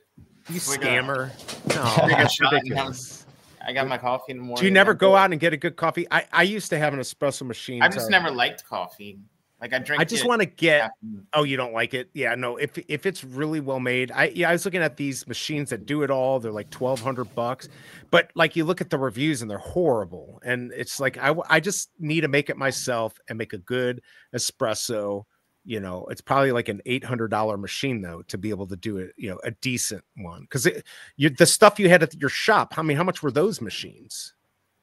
You scammer. No, that's ridiculous. I got my coffee in the morning. Do you never go out and get a good coffee? I used to have an espresso machine. I've just never liked coffee. Like I just want to get. Oh, you don't like it? Yeah, no. If it's really well made, I was looking at these machines that do it all. They're like $1,200, but like you look at the reviews and they're horrible. And it's like I just need to make it myself and make a good espresso. It's probably like an $800 machine though to be able to do it. A decent one, because the stuff you had at your shop. How much were those machines?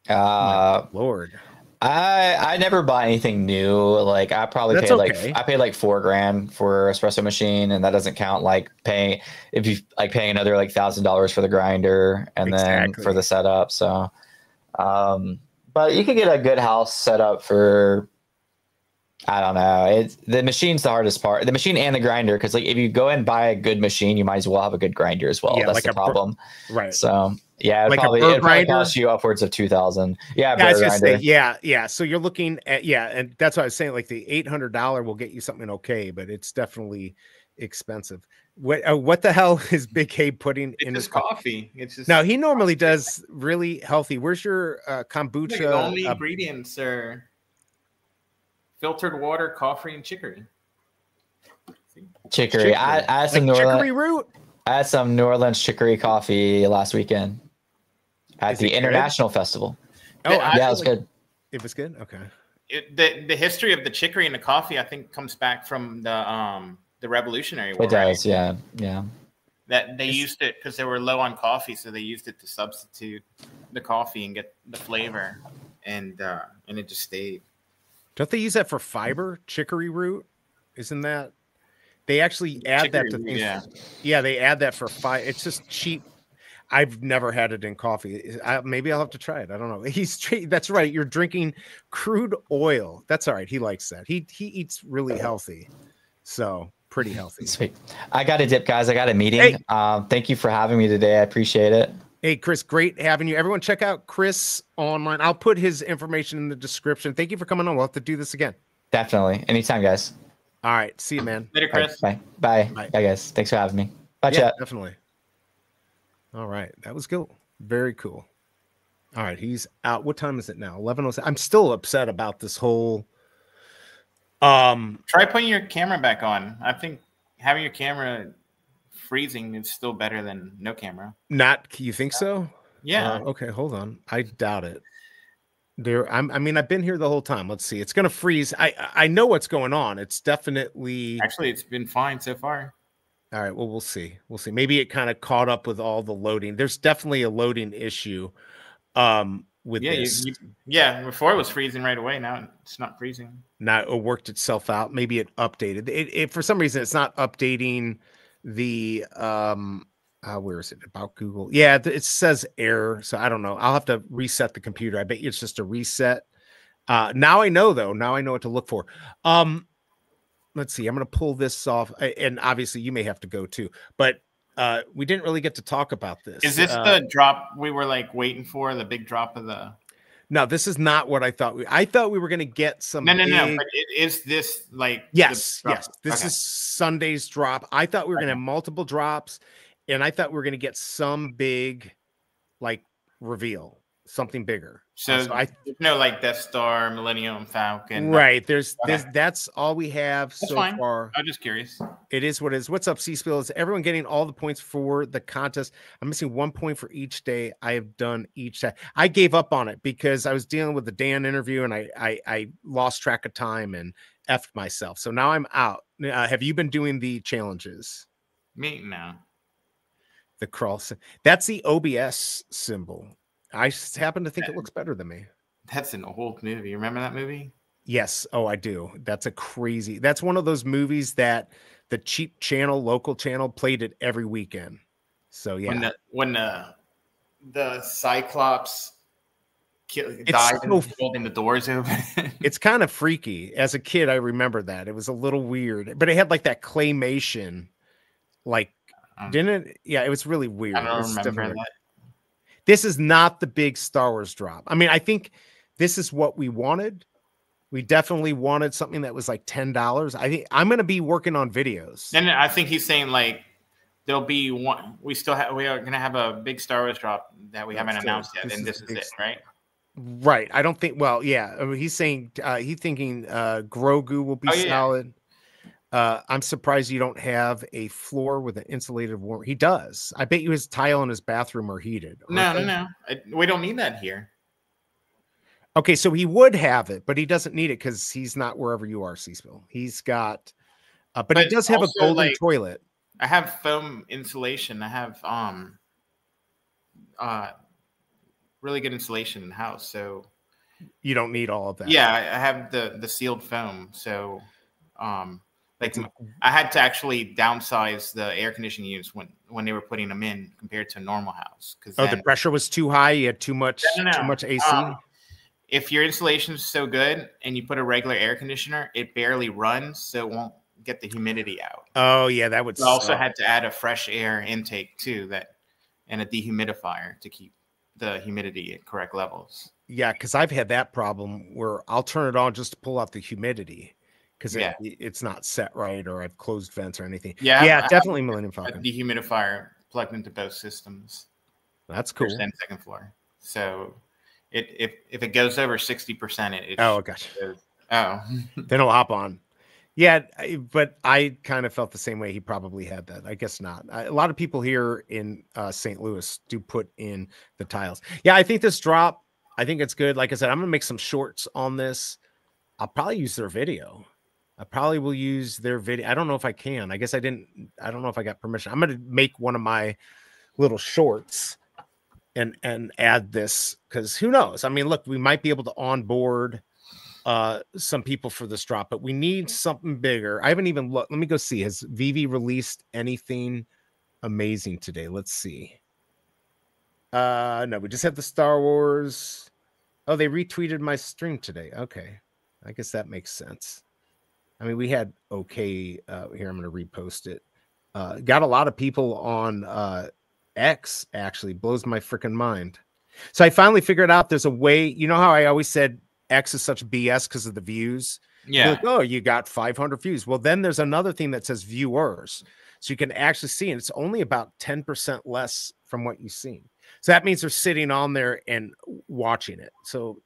Lord. I never buy anything new. Like I probably That's paid okay. I paid like $4,000 for espresso machine, and that doesn't count like paying if you like paying another like $1,000 for the grinder and then for the setup. So, but you could get a good house set up for. I don't know. It's the machine's the hardest part. The machine and the grinder, because like if you go and buy a good machine, you might as well have a good grinder as well. Yeah, That's like the problem. Right. So yeah, Like it'd probably cost you upwards of 2,000. Yeah, I was just grinder. say, yeah. So you're looking at and that's what I was saying. Like the $800 will get you something okay, but it's definitely expensive. What the hell is BigA putting in his coffee? It's just now he normally does really healthy. Where's your kombucha? The only ingredients are filtered water, coffee, and chicory. Chicory. I had some chicory root. I had some New Orleans chicory coffee last weekend at the International Festival. Oh, yeah, it was good. It was good. Okay. The history of the chicory and the coffee, I think, comes back from the Revolutionary War. It does, right? Yeah. That they used it because they were low on coffee, so they used it to substitute the coffee and get the flavor, and it just stayed. Don't they use that for fiber? Chicory root, isn't that? They actually add chicory that to things. Yeah, they add that for fiber. It's just cheap. I've never had it in coffee. Maybe I'll have to try it. I don't know. That's right. You're drinking crude oil. That's all right. He likes that. He eats really healthy, so pretty healthy. Sweet. I got to dip, guys. I got a meeting. Hey. Thank you for having me today. I appreciate it. Hey, Chris, great having you. Everyone check out Chris online. I'll put his information in the description. Thank you for coming on. We'll have to do this again. Definitely. Anytime, guys. All right. See you, man. Later, Chris. Bye. Bye, guys. Thanks for having me. Bye, chat. Definitely. All right. That was cool. Very cool. All right. He's out. What time is it now? 11:07. I'm still upset about this whole. Try putting your camera back on. I think having your camera freezing is still better than no camera. You think so? Yeah. Okay, hold on. I doubt it. I mean, I've been here the whole time. Let's see. It's gonna freeze. I know what's going on. It's definitely it's been fine so far. All right. Well, we'll see. We'll see. Maybe it kind of caught up with all the loading. There's definitely a loading issue. With this. Before it was freezing right away. Now it's not freezing. Now it worked itself out. Maybe it updated. It for some reason it's not updating the where is it about Google? Yeah, it says error. So I don't know. I'll have to reset the computer. I bet you it's just a reset. Now I know though. Now I know what to look for. Let's see. I'm going to pull this off, and obviously you may have to go too. But we didn't really get to talk about this. Is this the drop we were like waiting for? The big drop of the. No, this is not what I thought. I thought we were going to get some. No. But is this like? Yes. This is Sunday's drop. I thought we were going to have multiple drops, and I thought we were going to get some big, like reveal, something bigger. So like Death Star, Millennium Falcon. Right. That's all we have so far. I'm just curious. It is what it is. What's up, C-Spill? Is everyone getting all the points for the contest? I'm missing 1 point for each day I have done each day. I gave up on it because I was dealing with the Dan interview and I lost track of time and effed myself. So now I'm out. Have you been doing the challenges? Me, no. The crawl. That's the OBS symbol. I happen to think it looks better than me. That's an old movie. Remember that movie? Yes. Oh, I do. That's one of those movies that the cheap channel, local channel played it every weekend. So yeah. When the Cyclops died and holding the doors open. It's kind of freaky. As a kid, I remember that. It was a little weird, but it had like that claymation, like didn't it? Yeah, it was really weird. I don't remember that. This is not the big Star Wars drop. I mean, I think this is what we wanted. We definitely wanted something that was like $10. I think I'm going to be working on videos. And I think he's saying like there'll be one. We are going to have a big Star Wars drop that we haven't announced yet, and this is it, right? Right. I don't think. Well, yeah. I mean, he's saying he's thinking Grogu will be solid. I'm surprised you don't have a floor with an insulated warm. He does. I bet you his tile in his bathroom are heated. No. We don't need that here. Okay, so he would have it, but he doesn't need it because he's not wherever you are, C-Spill. He's got, but he does have a golden toilet. I have foam insulation. I have really good insulation in the house. So You don't need all of that. Yeah, I have the sealed foam, so like I had to actually downsize the air conditioning units when they were putting them in compared to a normal house. Because the pressure was too high. You had too much AC. If your insulation is so good and you put a regular air conditioner, it barely runs, so it won't get the humidity out. Oh yeah, that would. I also had to add a fresh air intake too, and a dehumidifier to keep the humidity at correct levels. Yeah, because I've had that problem where I'll turn it on just to pull out the humidity because it's not set right, or I've closed vents or anything. Yeah, definitely Millennium Falcon. A dehumidifier plugged into both systems. That's cool. First and second floor. So if it goes over 60%, it gotcha. Then it'll hop on. Yeah, but I kind of felt the same way. He probably had that. I guess not. A lot of people here in St. Louis do put in the tiles. Yeah, I think this drop, I think it's good. Like I said, I'm going to make some shorts on this. I'll probably use their video. I probably will use their video. I don't know if I can. I guess I don't know if I got permission. I'm going to make one of my little shorts and add this, because who knows? I mean, look, we might be able to onboard some people for this drop, but we need something bigger. I haven't even looked. Let me go see. Has Veve released anything amazing today? Let's see. No, we just had the Star Wars. Oh, they retweeted my stream today. Okay, I guess that makes sense. I mean, we had here. I'm going to repost it. Got a lot of people on X. Actually, blows my freaking mind. So I finally figured out there's a way. You know how I always said X is such BS because of the views. Yeah. Like, oh, you got 500 views. Well, then there's another thing that says viewers. So you can actually see, and it's only about 10% less from what you've seen. So that means they're sitting on there and watching it. So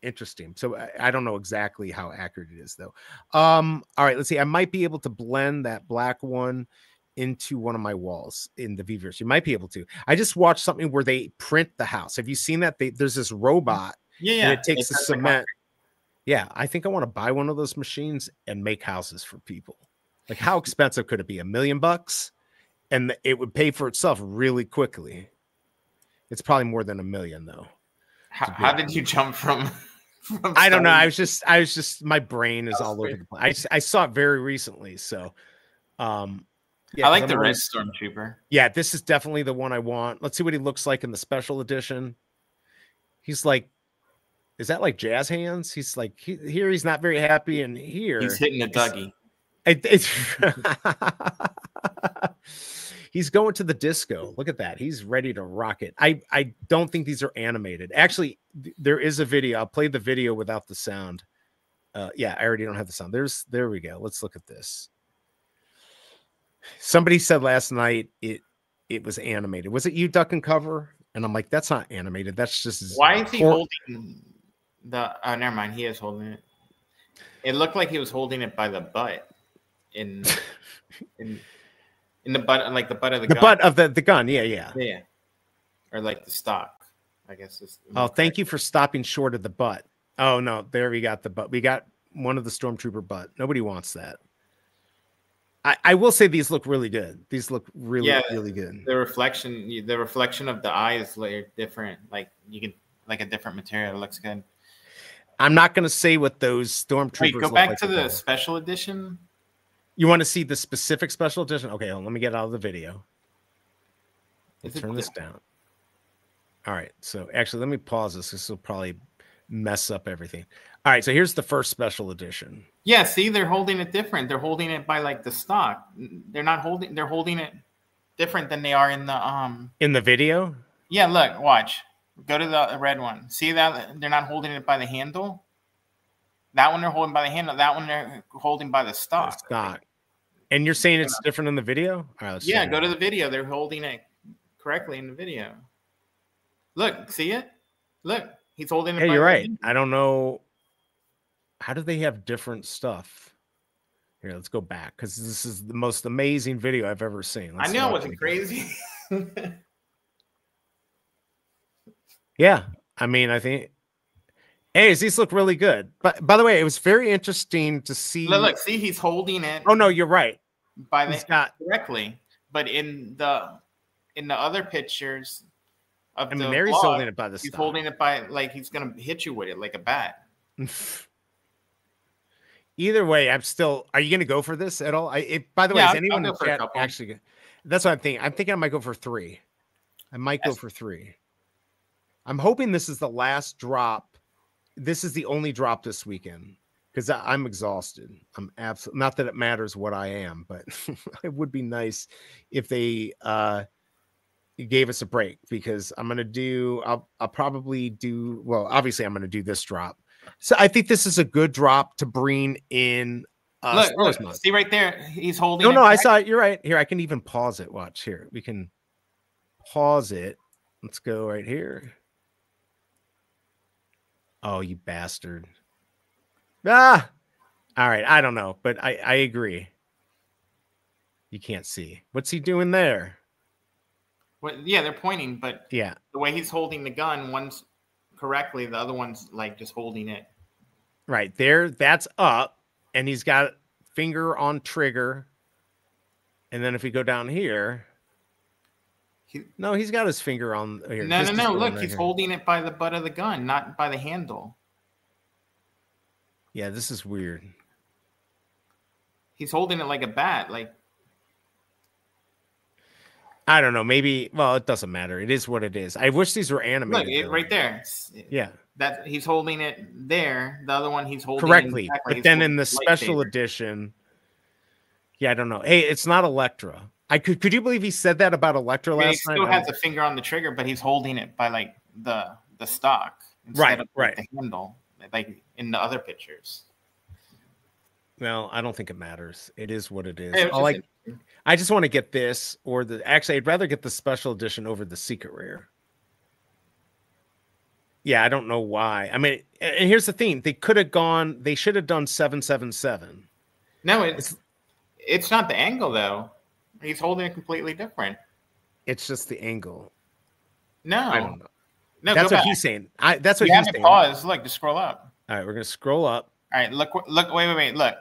interesting. So I don't know exactly how accurate it is, though. All right, let's see. I might be able to blend that black one into one of my walls in the Veveverse. You might be able to. I just watched something where they print the house. Have you seen that? There's this robot. Yeah. And it takes the cement. Yeah, I think I want to buy one of those machines and make houses for people. Like, how expensive could it be? $1 million? And it would pay for itself really quickly. It's probably more than $1 million, though. How did you jump from I don't know. I was just my brain is all over the place. I saw it very recently, so yeah, I like the red stormtrooper. Yeah, this is definitely the one I want. Let's see what he looks like in the special edition. He's like, is that like jazz hands? He's like, here he's not very happy, and here he's hitting a Dougie. He's going to the disco. Look at that. He's ready to rock it. I don't think these are animated. Actually, there is a video. I'll play the video without the sound. Yeah, I already don't have the sound. There we go. Let's look at this. Somebody said last night it was animated. Was it you, Duck and Cover? And I'm like, that's not animated. That's just. Why is he holding the? Never mind. He is holding it. It looked like he was holding it by the butt. In the butt, like the butt of the gun. The butt of the gun. Yeah. Or like the stock, I guess. Thank you for stopping short of the butt. Oh no, there we got the butt. We got one of the stormtrooper butt. Nobody wants that. I will say these look really good. These look really good. The reflection of the eye is layered different. Like you can like a different material. It looks good. I'm not going to say what those stormtroopers. Wait, go back to the special edition. You want to see the specific special edition? Okay, let me get out of the video. Turn this down. All right. So actually, let me pause this. This will probably mess up everything. All right. So here's the first special edition. Yeah. See, they're holding it different. They're holding it by like the stock. They're holding it different than they are in the video. Yeah. Look, watch. Go to the red one. See that they're not holding it by the handle. That one they're holding by the handle. That one they're holding by the stock. And you're saying it's different in the video? All right, yeah, go to the video. They're holding it correctly in the video. Look, see it? Look, he's holding it. Yeah, you're right. I don't know. How do they have different stuff? Here, let's go back because this is the most amazing video I've ever seen. I knew it wasn't crazy. Yeah, I mean, I think. Hey, these look really good. But by the way, it was very interesting to see. Look, see, he's holding it. Oh no, you're right. Correctly, but in the other pictures, of I mean, the there he's blog, holding it by the he's stock. holding it by like he's gonna hit you with it like a bat. Either way, I'm still. Are you going to go for this at all? By the way, Yeah, is anyone I'll in go for a chat couple. actually? That's what I'm thinking. I'm thinking I might go for 3. I might go for 3. I'm hoping this is the last drop. This is the only drop this weekend because I'm exhausted. I'm absolutely not that it matters what I am, but it would be nice if they gave us a break because I'm gonna do. I'll probably do. Well, obviously, I'm gonna do this drop. So I think this is a good drop to bring in. Look, see right there, he's holding. No, I saw it. You're right. Here, I can even pause it. Watch here. We can pause it. Let's go right here. Oh, you bastard. Ah, all right. I don't know, but I agree. You can't see. What's he doing there? Well, yeah, they're pointing, but yeah, the way he's holding the gun, one's correctly, the other one's like just holding it. Right there, that's up, and he's got finger on trigger. And then if we go down here, no, he's got his finger on here. No. Look, right he's holding it by the butt of the gun, not by the handle. Yeah, this is weird. He's holding it like a bat, like. I don't know. Maybe. Well, it doesn't matter. It is what it is. I wish these were animated. Look, right there. Yeah. That he's holding it there. The other one he's holding correctly. Exactly. But then in the special edition, yeah, I don't know. Hey, it's not Electra. Could you believe he said that about Electra last night? He still has a finger on the trigger, but he's holding it by like the stock instead of right. the handle, like in the other pictures. Well, I don't think it matters. It is what it is. Hey, I just want to get this or actually I'd rather get the special edition over the secret rare. Yeah, I don't know why. I mean, and here's the thing. They should have done 777. No, it's not the angle though. He's holding it completely different. It's just the angle. No. I don't know. No, that's what he's saying. That's what he's saying. Pause. Look, just scroll up. All right, we're going to scroll up. All right, look, wait. Look.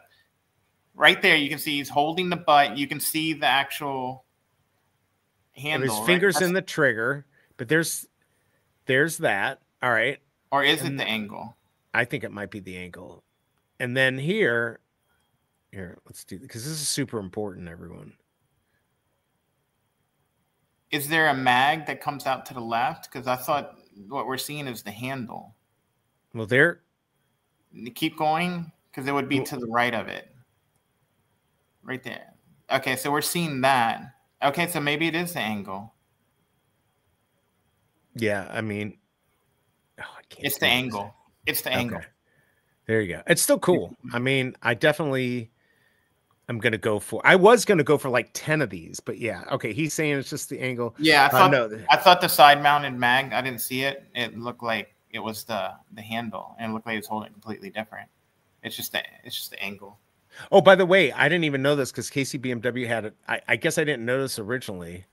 Right there, you can see he's holding the butt. You can see the actual handle. And his fingers in the trigger, but there's that. All right. Or is it the angle? I think it might be the angle. And then here, let's do because this is super important, everyone. Is there a mag that comes out to the left? Because I thought what we're seeing is the handle. Well, there. Keep going, because it would be to the right of it. Right there. Okay, so we're seeing that. Okay, so maybe it is the angle. Yeah, I mean, it's the angle. It's the angle. There you go. It's still cool. I mean, I definitely am going to go for. I was going to go for like 10 of these, but yeah. Okay, he's saying it's just the angle. Yeah, I thought the side-mounted mag. I didn't see it. It looked like it was the handle, and it looked like he was holding it completely different. It's just the angle. Oh, by the way, I didn't even know this because Casey BMW had it. I guess I didn't notice originally.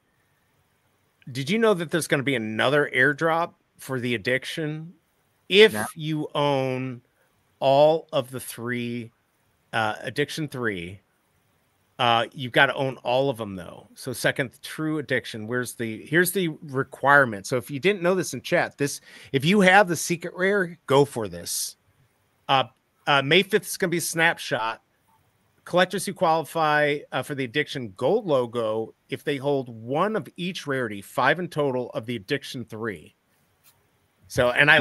Did you know that there's going to be another airdrop for the addiction if you own all of the 3 addiction 3? You've got to own all of them though. So second true addiction. Here's the requirement. So if you didn't know this in chat, if you have the secret rare, go for this. May 5th is going to be a snapshot. Collectors who qualify for the addiction gold logo, if they hold 1 of each rarity, 5 in total of the addiction 3. So, and I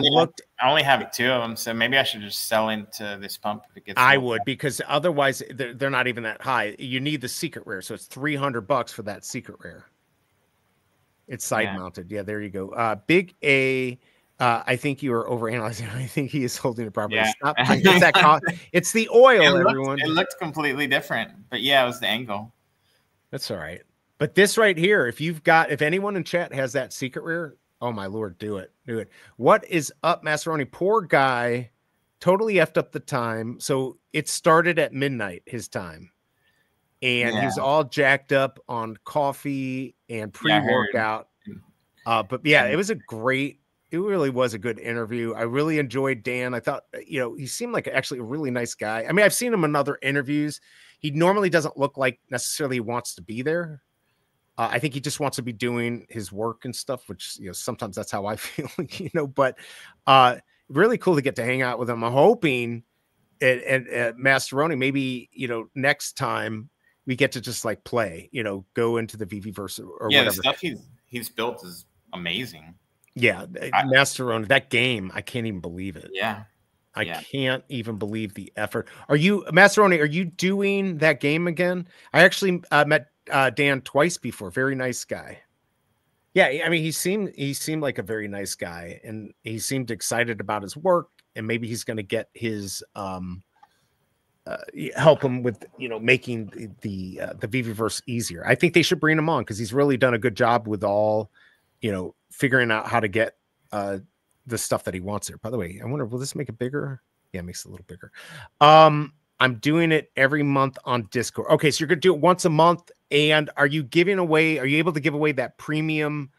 only have 2 of them, so maybe I should just sell into this pump if it gets. I would, because otherwise they're not even that high. You need the secret rare, so it's $300 for that secret rare. It's side mounted. Yeah, there you go. BigA. I think you are overanalyzing. I think he is holding it properly. Yeah. It's the oil, everyone. It looked completely different, but yeah, it was the angle. That's all right. But this right here, if anyone in chat has that secret rare, oh my Lord, do it. What is up, Masteroni? Poor guy, totally effed up the time. So it started at midnight, his time. And he was all jacked up on coffee and pre-workout. But yeah, it really was a good interview. I really enjoyed Dan. I thought, he seemed like actually a really nice guy. I mean, I've seen him in other interviews. He normally doesn't look like necessarily he wants to be there. I think he just wants to be doing his work and stuff, which, you know, sometimes that's how I feel, you know, but really cool to get to hang out with him. I'm hoping at Masteroni, maybe, you know, next time we get to just like play, you know, go into the veveverse or yeah, whatever. The stuff he's built is amazing. Yeah, Masteroni, that game, I can't even believe it. Yeah. I can't even believe the effort. Are you, Masteroni, are you doing that game again? I actually met Dan twice before. Very nice guy. Yeah, I mean, he seemed like a very nice guy, and he seemed excited about his work, and maybe he's going to get his help him with, you know, making the veveverse easier. I think they should bring him on because he's really done a good job with all, you know, figuring out how to get the stuff that he wants there. By the way, I wonder, will this make it bigger? Yeah, it makes it a little bigger. I'm doing it every month on Discord. Okay, so you're gonna do it once a month. And are you able to give away that premium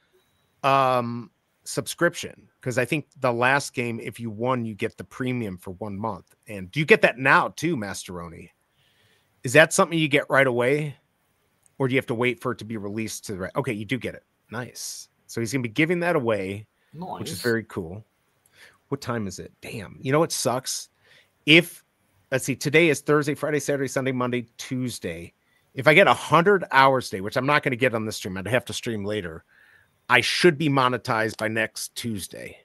subscription? Because I think the last game, if you won, you get the premium for 1 month. And do you get that now too, Masteroni? Is that something you get right away? Or do you have to wait for it to be released to the right? Okay, you do get it. Nice. So he's gonna be giving that away. Nice. Which is very cool. What time is it? Damn. You know what sucks? Let's see, today is Thursday, Friday, Saturday, Sunday, Monday, Tuesday. If I get 100 hours a day, which I'm not going to get on this stream, I'd have to stream later, I should be monetized by next Tuesday.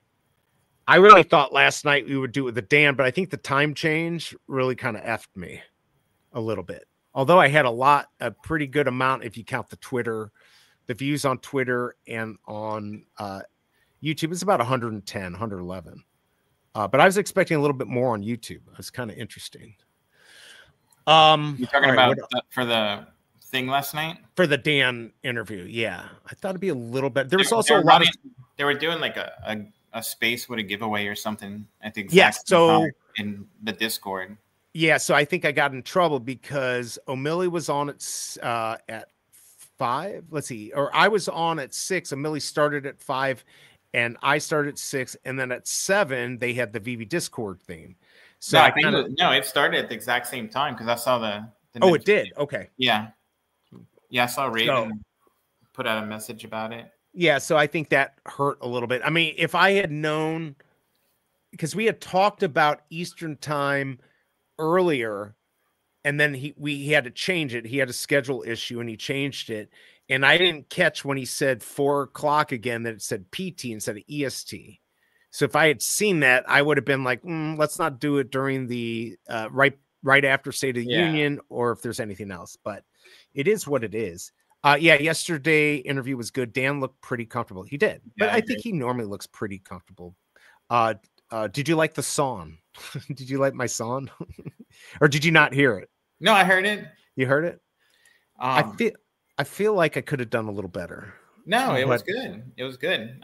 I really thought last night we would do it with the Dan, but I think the time change really kind of effed me a little bit. Although I had a pretty good amount if you count the views on Twitter and on YouTube is about 110, 111. But I was expecting a little bit more on YouTube. It was kind of interesting. You're talking about for the thing last night? For the Dan interview, yeah. I thought it'd be a little bit. There was also a lot of... They were doing like a space with a giveaway or something, I think. Yes, so... In the Discord. Yeah, so I think I got in trouble because O'Milly was on at 5. Let's see. Or I was on at 6. O'Milly started at 5. And I started at 6, and then at 7 they had the VV Discord theme. So no, it started at the exact same time because I saw the oh, it did. Okay. Yeah. I saw Raven put out a message about it. Yeah, so I think that hurt a little bit. I mean, if I had known, because we had talked about Eastern time earlier, and then he had to change it. He had a schedule issue, and he changed it. And I didn't catch when he said 4 o'clock again that it said PT instead of EST. So if I had seen that, I would have been like, let's not do it during the right after State of the Union, or if there's anything else. But it is what it is. Yesterday interview was good. Dan looked pretty comfortable. He did, but I think he normally looks pretty comfortable. Did you like the song? Did you like my song, or did you not hear it? No, I heard it. You heard it. I feel like I could have done a little better. No, it was good. It was good.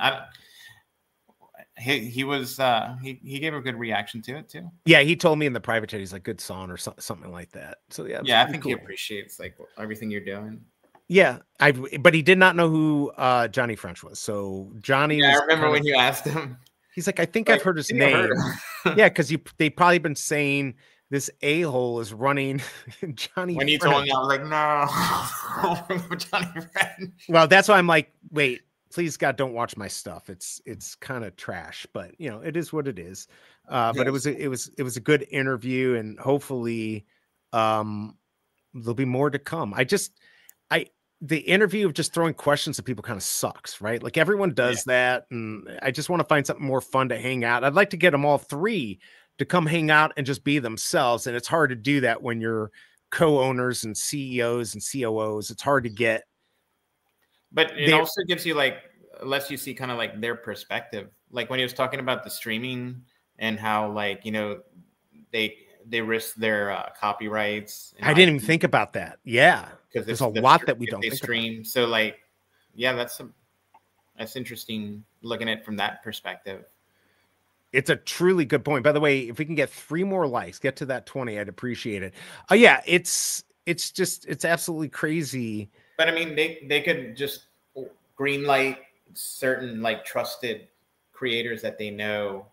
He gave a good reaction to it too. Yeah, he told me in the private chat, he's like, good song or something like that. So yeah, I think he appreciates like everything you're doing. Yeah, but he did not know who Johnny French was. So Johnny, I remember when you asked him. He's like, I think I've heard his name. Yeah, because they probably been saying this a-hole is running Johnny. When you told me, I was like, no, Johnny French. Well, that's why I'm like, wait, please God, don't watch my stuff. It's kind of trash, but you know, it is what it is. But it was a good interview, and hopefully there'll be more to come. The interview of just throwing questions at people kind of sucks, right? Like everyone does that, and I just want to find something more fun to hang out. I'd like to get them all three to come hang out and just be themselves, and it's hard to do that when you're co-owners and CEOs and COOs. It's hard to get. But it also gives you lets you see kind of like their perspective. Like when he was talking about the streaming and how they risk their copyrights. I didn't even think about that. Yeah, because there's a lot that we don't stream. About. So that's interesting looking at it from that perspective. It's a truly good point. By the way, if we can get 3 more likes, get to that 20, I'd appreciate it. Yeah, it's absolutely crazy. But I mean, they could just green light certain trusted creators that they know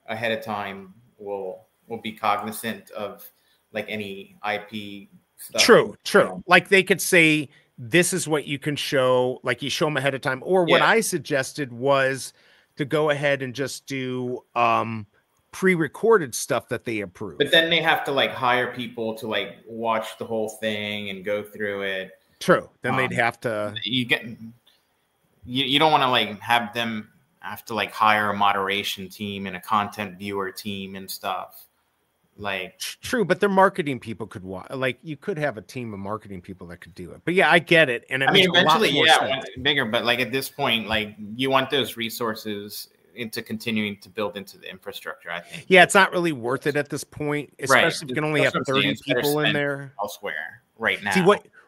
ahead of time will be cognizant of any IP stuff. True. Like they could say this is what you can show, like you show them ahead of time. Or what I suggested was to go ahead and just do pre-recorded stuff that they approve. But then they have to like hire people to like watch the whole thing and go through it. True. Then they'd have to. You don't want to like have them have to like hire a moderation team and a content viewer team and stuff. Like true, but their marketing people could like you could have a team of marketing people that could do it. But yeah, I get it, and I mean eventually, bigger. But like at this point, like you want those resources into continuing to build into the infrastructure. I think. Yeah, it's not really worth it at this point, especially if you can only have 30 people in there elsewhere right now. See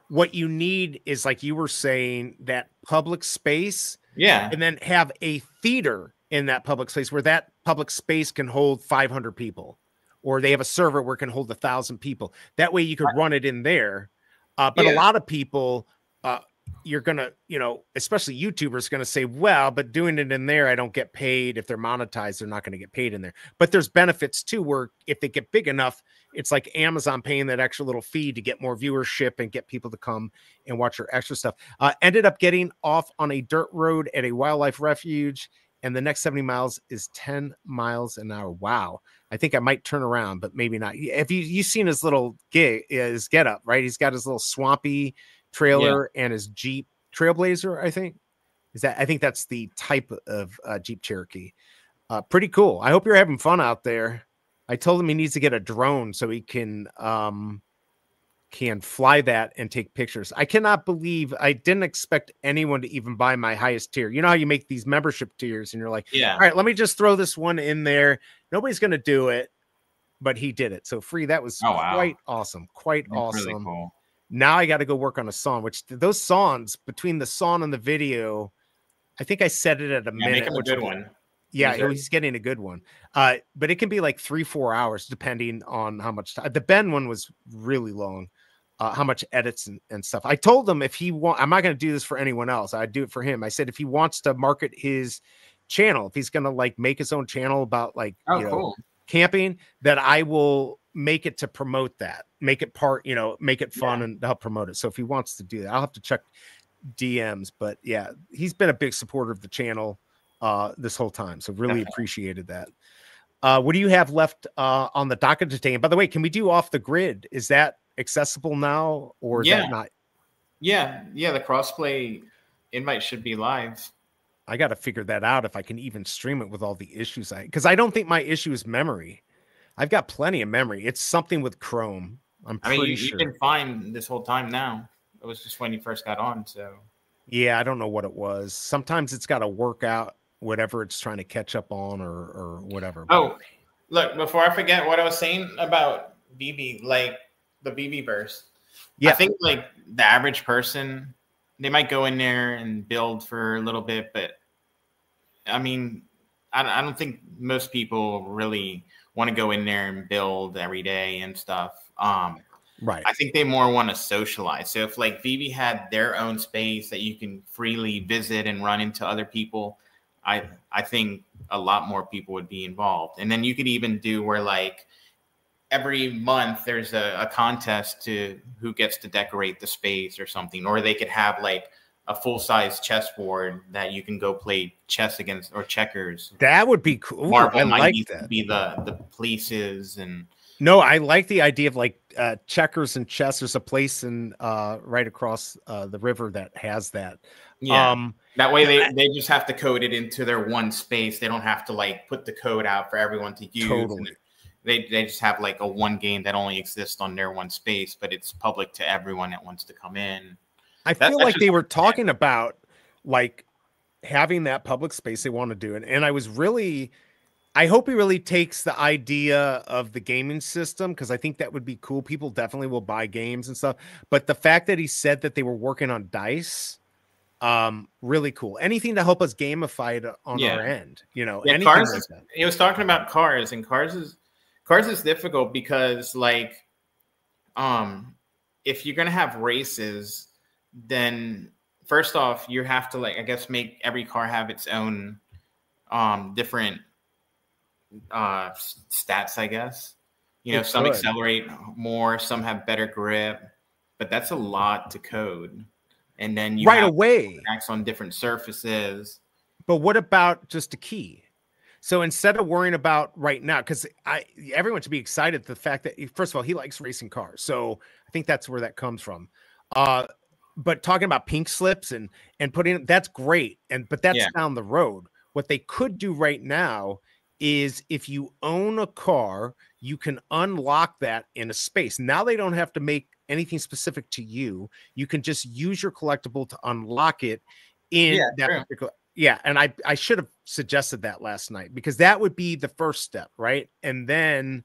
what you need is, like you were saying, that public space. Yeah, and then have a theater in that public space where that public space can hold 500 people. Or they have a server where it can hold 1,000 people. That way you could run it in there. But a lot of people, you're going to, especially YouTubers going to say, well, but doing it in there, I don't get paid. If they're monetized, they're not going to get paid in there. But there's benefits too, where if they get big enough, it's like Amazon paying that extra little fee to get more viewership and get people to come and watch your extra stuff. Ended up getting off on a dirt road at a wildlife refuge, and the next 70 miles is 10 miles an hour. Wow. I think I might turn around, but maybe not. Have you seen his little his get up, right? He's got his little swampy trailer and his Jeep Trailblazer, I think. I think that's the type of Jeep Cherokee. Pretty cool. I hope you're having fun out there. I told him he needs to get a drone so he can fly that and take pictures. I cannot believe I didn't expect anyone to even buy my highest tier. You know how you make these membership tiers and you're like, all right, let me just throw this one in there. Nobody's going to do it, but he did it. So free. That was quite awesome. Quite awesome. Really cool. Now I got to go work on a song, which those songs between the song and the video, I think I set it at a minute. Make him a good one. Yeah, he's getting a good one. But it can be like 3-4 hours depending on how much time. The Ben one was really long. How much edits and stuff. I told him if he I'm not going to do this for anyone else. I'd do it for him. I said, if he wants to market his channel, if he's going to like make his own channel about like, camping, that I will make it to promote that, make it make it fun and help promote it. So if he wants to do that, I'll have to check DMs, but yeah, he's been a big supporter of the channel this whole time. So really appreciated that. What do you have left on the docket today? And by the way, can we do off the grid? Is that accessible now, or is that not? The crossplay invite should be live. I got to figure that out if I can even stream it with all the issues because I don't think my issue is memory. I've got plenty of memory. It's something with Chrome. I'm pretty sure. You've been fine this whole time now. It was just when you first got on. So yeah, I don't know what it was. Sometimes it's got to work out whatever it's trying to catch up on or whatever. Oh, look, before I forget what I was saying about BB, like the veveverse. I think like the average person, they might go in there and build for a little bit, but I mean, I don't think most people really want to go in there and build every day and stuff. Right. I think they more want to socialize. So if like Veve had their own space that you can freely visit and run into other people, I think a lot more people would be involved. And then you could even do where like every month there's a contest to who gets to decorate the space or something, or they could have like a full-size chessboard that you can go play chess against or checkers. That would be cool. Marble I like that. Be the places and. No, I like the idea of like checkers and chess. There's a place in right across the river that has that. Yeah. That way they just have to code it into their one space. They don't have to like put the code out for everyone to use. Totally. They just have like a one game that only exists on their one space, but it's public to everyone that wants to come in. I feel like they were talking about like having that public space they want to do it. And I hope he really takes the idea of the gaming system, because I think that would be cool. People definitely will buy games and stuff. But the fact that he said that they were working on dice, really cool. Anything to help us gamify it on our end, anything like that. He was talking about cars, and cars is difficult because like, if you're going to have races, then first off, you have to like, I guess, make every car have its own, different, stats, I guess. Some accelerate more, some have better grip, but that's a lot to code. and then you right have away acts on different surfaces. But what about just a key? So instead of worrying about right now, because everyone should be excited the fact that, first of all, he likes racing cars. So I think that's where that comes from. But talking about pink slips and putting, that's great. But that's down the road. What they could do right now is if you own a car, you can unlock that in a space. Now they don't have to make anything specific to you. You can just use your collectible to unlock it in that particular. Yeah, and I should have suggested that last night, because that would be the first step, right? And then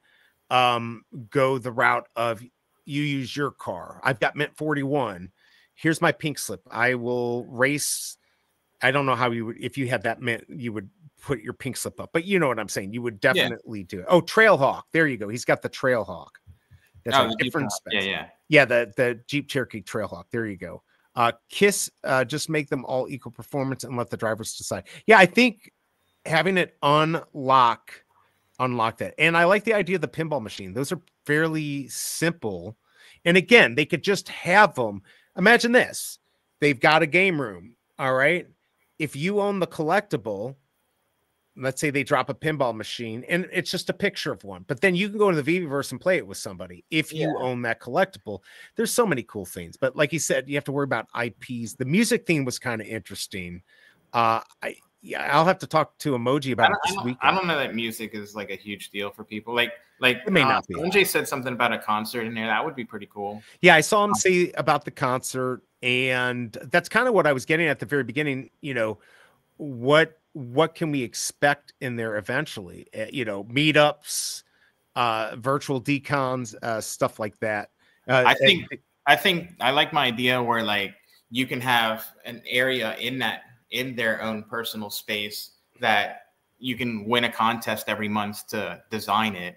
go the route of you use your car. I've got Mint 41. Here's my pink slip. I will race. I don't know how you would, if you had that Mint, you would put your pink slip up, but you know what I'm saying. You would definitely do it. Oh, Trailhawk. There you go. He's got the Trailhawk. That's a different spec. Yeah, the Jeep Cherokee Trailhawk. There you go. KISS, just make them all equal performance and let the drivers decide. Yeah, I think having it unlock that. And I like the idea of the pinball machine. Those are fairly simple. And again, they could just have them. Imagine this. They've got a game room. All right. If you own the collectible, let's say they drop a pinball machine and it's just a picture of one, but then you can go into the veveverse and play it with somebody. If you own that collectible, there's so many cool things, but like you said, you have to worry about IPs. The music theme was kind of interesting. I'll have to talk to Emoji about it this weekend. I don't know that music is like a huge deal for people. Like it may not be. MJ said something about a concert in there. That would be pretty cool. Yeah. I saw him say about the concert, and that's kind of what I was getting at the very beginning. You know, what can we expect in there eventually? You know, meetups, virtual decons, stuff like that. I think I like my idea where like you can have an area in their own personal space that you can win a contest every month to design it.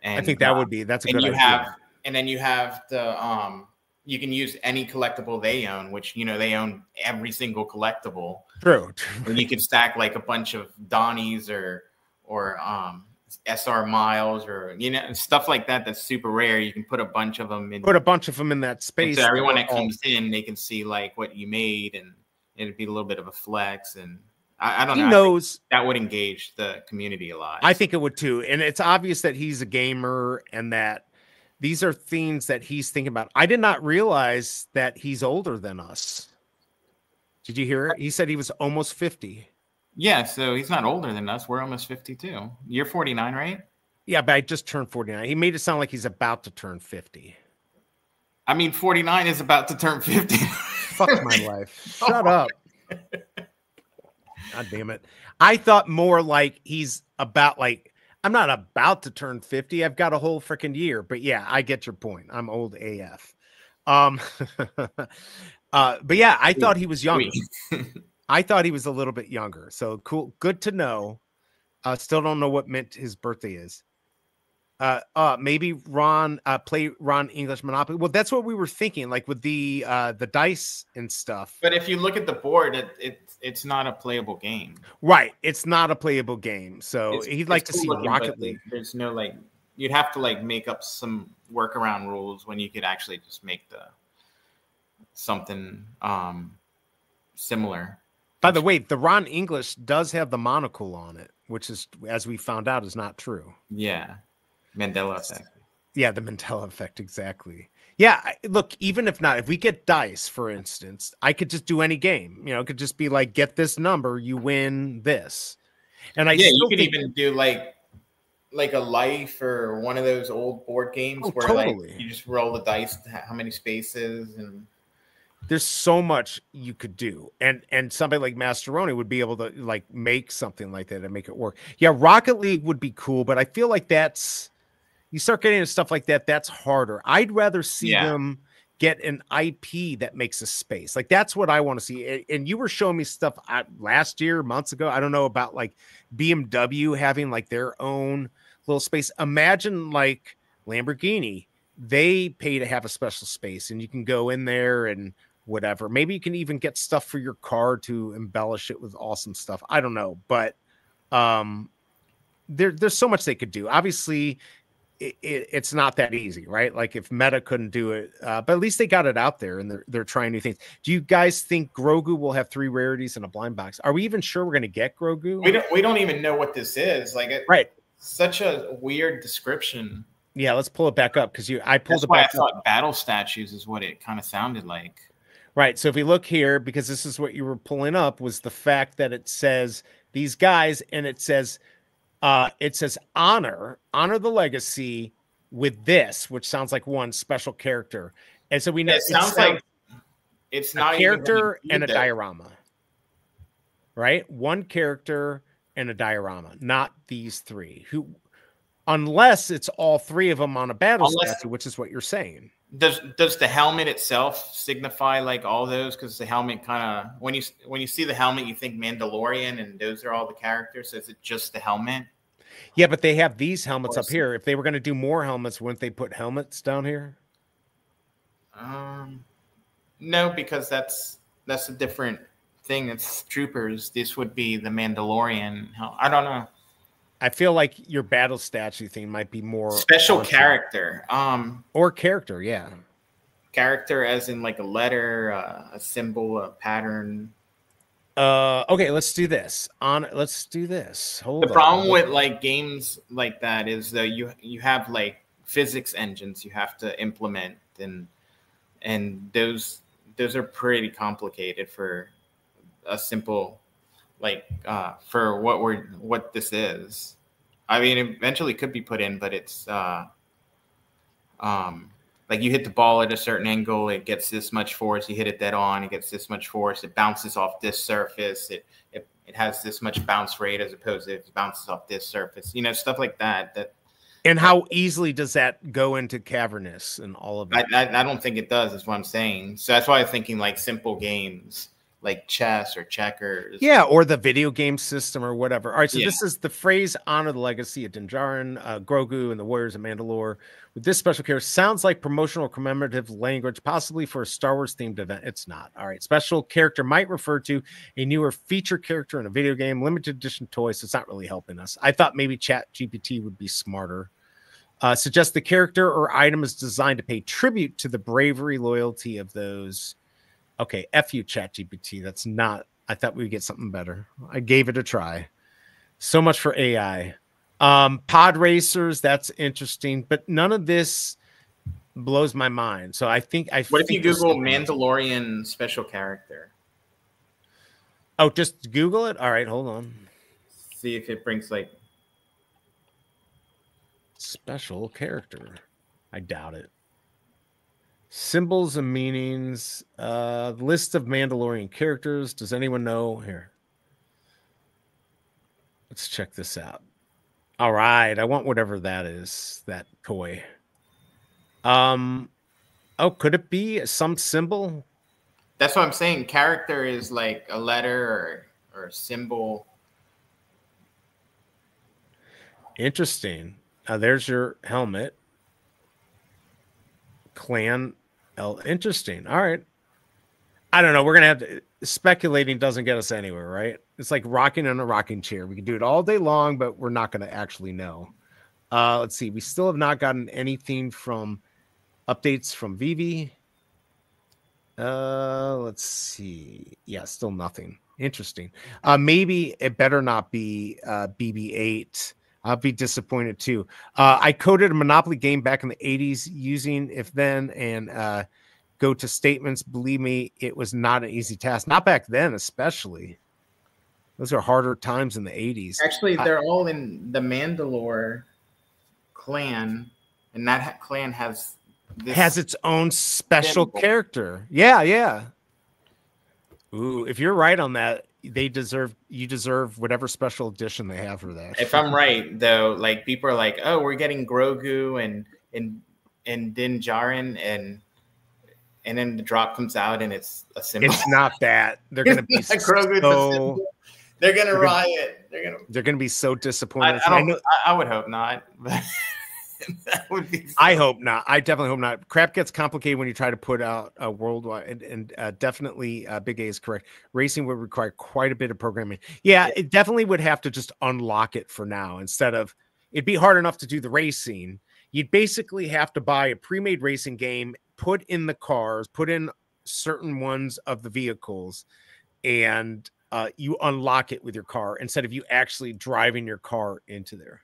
And I think that's a good idea. And then you have the you can use any collectible they own, which, you know, they own every single collectible. True. And you can stack like a bunch of Donnies or SR Miles or, you know, stuff like that. That's super rare. You can put a bunch of them in. Put a bunch of them in that space. So everyone that comes in, they can see like what you made, and it'd be a little bit of a flex. And I don't know. He knows that would engage the community a lot. I think it would too. And it's obvious that he's a gamer and that these are things that he's thinking about. I did not realize that he's older than us. Did you hear it? He said he was almost 50. Yeah, so he's not older than us. We're almost 52. You're 49, right? Yeah, but I just turned 49. He made it sound like he's about to turn 50. I mean, 49 is about to turn 50. Fuck my life. Shut up. God damn it. I thought more like he's about like, I'm not about to turn 50. I've got a whole freaking year, but yeah, I get your point. I'm old AF. But yeah, I thought he was younger. I thought he was a little bit younger. So cool. Good to know. Still don't know what Mint his birthday is. Maybe Ron play Ron English Monopoly. Well, that's what we were thinking, like with the dice and stuff. But if you look at the board, it's not a playable game. Right. It's not a playable game. So he'd like to see Rocket League. There's no like, you'd have to like make up some workaround rules when you could actually just make something similar. By the way, the Ron English does have the monocle on it, which is, as we found out, is not true. Yeah. Mandela effect. Yeah, the Mandela effect, exactly. Yeah, look, even if we get dice, for instance, I could just do any game. You know, it could just be like, get this number, you win this. And you could even do like a life or one of those old board games where totally. Like you just roll the dice, how many spaces, and there's so much you could do. And somebody like Mascheroni would be able to like make something like that and make it work. Yeah, Rocket League would be cool, but I feel like you start getting into stuff like that, that's harder. I'd rather see them get an IP that makes a space. Like that's what I want to see. And you were showing me stuff last year, months ago. I don't know about like BMW having like their own little space. Imagine like Lamborghini, they pay to have a special space and you can go in there and whatever. Maybe you can even get stuff for your car to embellish it with awesome stuff. I don't know, but there's so much they could do. Obviously, it's not that easy, right? Like if Meta couldn't do it, but at least they got it out there and they're trying new things. Do you guys think Grogu will have 3 rarities in a blind box? Are we even sure we're going to get Grogu? We don't even know what this is. Like right. Such a weird description. Yeah, let's pull it back up because I pulled That's it why back I thought battle statues is what it kind of sounded like. Right. So if we look here, because this is what you were pulling up, was the fact that it says these guys, and it says honor the legacy with this, which sounds like one special character. And so we know it sounds like it's not a character and a diorama. Right? One character and a diorama, not these 3. Who, unless it's all 3 of them on a battle statue, which is what you're saying. Does the helmet itself signify like all those? Because the helmet kind of when you see the helmet, you think Mandalorian, and those are all the characters. So is it just the helmet? Yeah, but they have these helmets up here. If they were going to do more helmets, wouldn't they put helmets down here? No, because that's a different thing. It's troopers. This would be the Mandalorian. I don't know. I feel like your battle statue thing might be more special character. Or character, yeah. Character as in like a letter, a symbol, a pattern. Okay, let's do this. Let's do this. Hold on. The problem with like games like that is that you have like physics engines you have to implement, and those are pretty complicated for a simple for what this is. I mean, eventually could be put in, but it's like you hit the ball at a certain angle, it gets this much force. You hit it dead on, it gets this much force. It bounces off this surface. It has this much bounce rate as opposed to if it bounces off this surface. You know, stuff like that. And how easily does that go into cavernous and all of that? I don't think it does. Is what I'm saying. So that's why I'm thinking like simple games, like chess or checkers. Yeah, or the video game system or whatever. All right, so this is the phrase honor the legacy of Din Djarin, Grogu, and the Warriors of Mandalore. With this special character, sounds like promotional commemorative language, possibly for a Star Wars themed event. It's not. All right, special character might refer to a newer feature character in a video game, limited edition toy, so it's not really helping us. I thought maybe ChatGPT would be smarter. Suggest the character or item is designed to pay tribute to the bravery, loyalty of those. Okay, F you, ChatGPT. That's not. I thought we'd get something better. I gave it a try. So much for AI. Pod racers, that's interesting, but none of this blows my mind. So I think What if you Google Mandalorian special character? Oh, just Google it. All right, hold on. See if it brings like special character. I doubt it. Symbols and meanings. List of Mandalorian characters. Does anyone know? Here. Let's check this out. All right. I want whatever that is, that toy. Oh, could it be some symbol? That's what I'm saying. Character is like a letter or a symbol. Interesting. There's your helmet. Clan. Interesting. All right. I don't know. We're going to have to... Speculating doesn't get us anywhere, right? It's like rocking in a rocking chair. We can do it all day long, but we're not going to actually know. Let's see. We still have not gotten anything from updates from Veve. Let's see. Yeah, still nothing. Interesting. Maybe it better not be BB-8. I'll be disappointed too. I coded a Monopoly game back in the 80s using if then and go to statements. Believe me, it was not an easy task. Not back then, especially. Those are harder times in the 80s. Actually, they're all in the Mandalore clan, and that clan has its own special character. Yeah, yeah. Ooh, if you're right on that, you deserve whatever special edition they have for that. If I'm right, though, like people are like, oh, we're getting Grogu and Din Djarin, and then the drop comes out and it's a symbol. It's not that. They're gonna be so they're gonna riot. They're gonna be so disappointed. I would hope not. But that would be I hope not. I definitely hope not. Crap gets complicated when you try to put out a worldwide, and definitely BigA is correct. Racing would require quite a bit of programming. Yeah, it definitely would have to just unlock it for now instead of it'd be hard enough to do the racing. you'd basically have to buy a pre-made racing game, put in the cars, put in certain ones of the vehicles, and you unlock it with your car instead of you actually driving your car into there.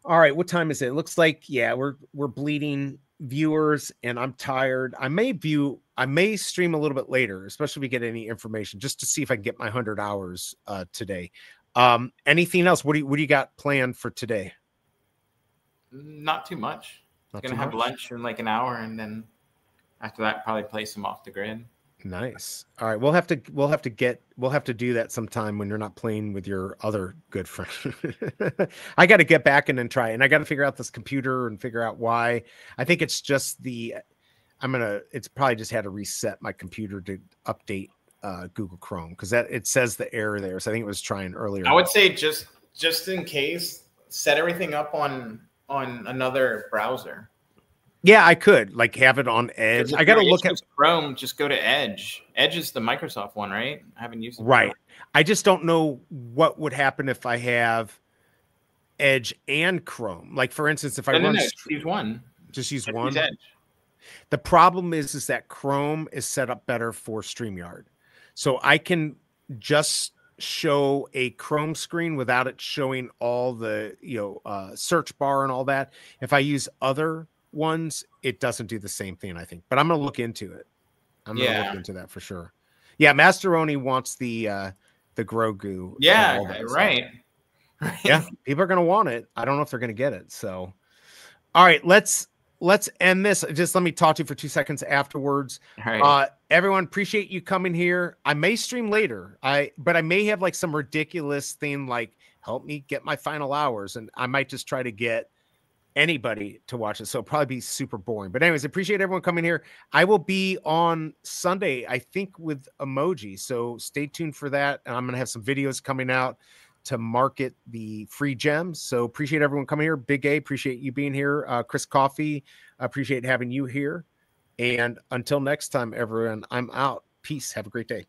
All right, what time is it? It looks like, yeah, we're bleeding viewers, and I'm tired. I may stream a little bit later, especially if we get any information, just to see if I can get my 100 hours today. Anything else? What do you got planned for today? Not too much. Not Gonna too have much? lunch in like an hour, and then after that, probably play some off the grid. Nice. All right, we'll have to do that sometime when you're not playing with your other good friend. I got to get back in and try, and I got to figure out this computer and figure out why. I think it's just it's probably just had to reset my computer to update Google Chrome, because it says the error there. So I think it was trying earlier. I would say just in case, set everything up on another browser. Yeah, I could like have it on Edge. I got to look at Chrome. Just go to Edge. Edge is the Microsoft one, right? I haven't used it. Right. I just don't know what would happen if I have Edge and Chrome. Like, for instance, if I use one. Just use Just one. use Edge. The problem is that Chrome is set up better for StreamYard, so I can just show a Chrome screen without it showing all the search bar and all that. If I use other ones, it doesn't do the same thing, I think, but I'm gonna look into it. I'm gonna look into that for sure. Yeah, Masteroni wants the Grogu. Yeah, right. Yeah, people are gonna want it. I don't know if they're gonna get it. So, all right, let's end this. Just let me talk to you for 2 seconds afterwards. All right. Everyone, appreciate you coming here. I may stream later. But I may have like some ridiculous thing like help me get my final hours, and I might just try to get anybody to watch it. So it'll probably be super boring. But anyways, appreciate everyone coming here. I will be on Sunday, I think, with emoji. So stay tuned for that. And I'm going to have some videos coming out to market the free gems. So appreciate everyone coming here. Big A, appreciate you being here. Chris Coffee, appreciate having you here. And until next time, everyone, I'm out. Peace. Have a great day.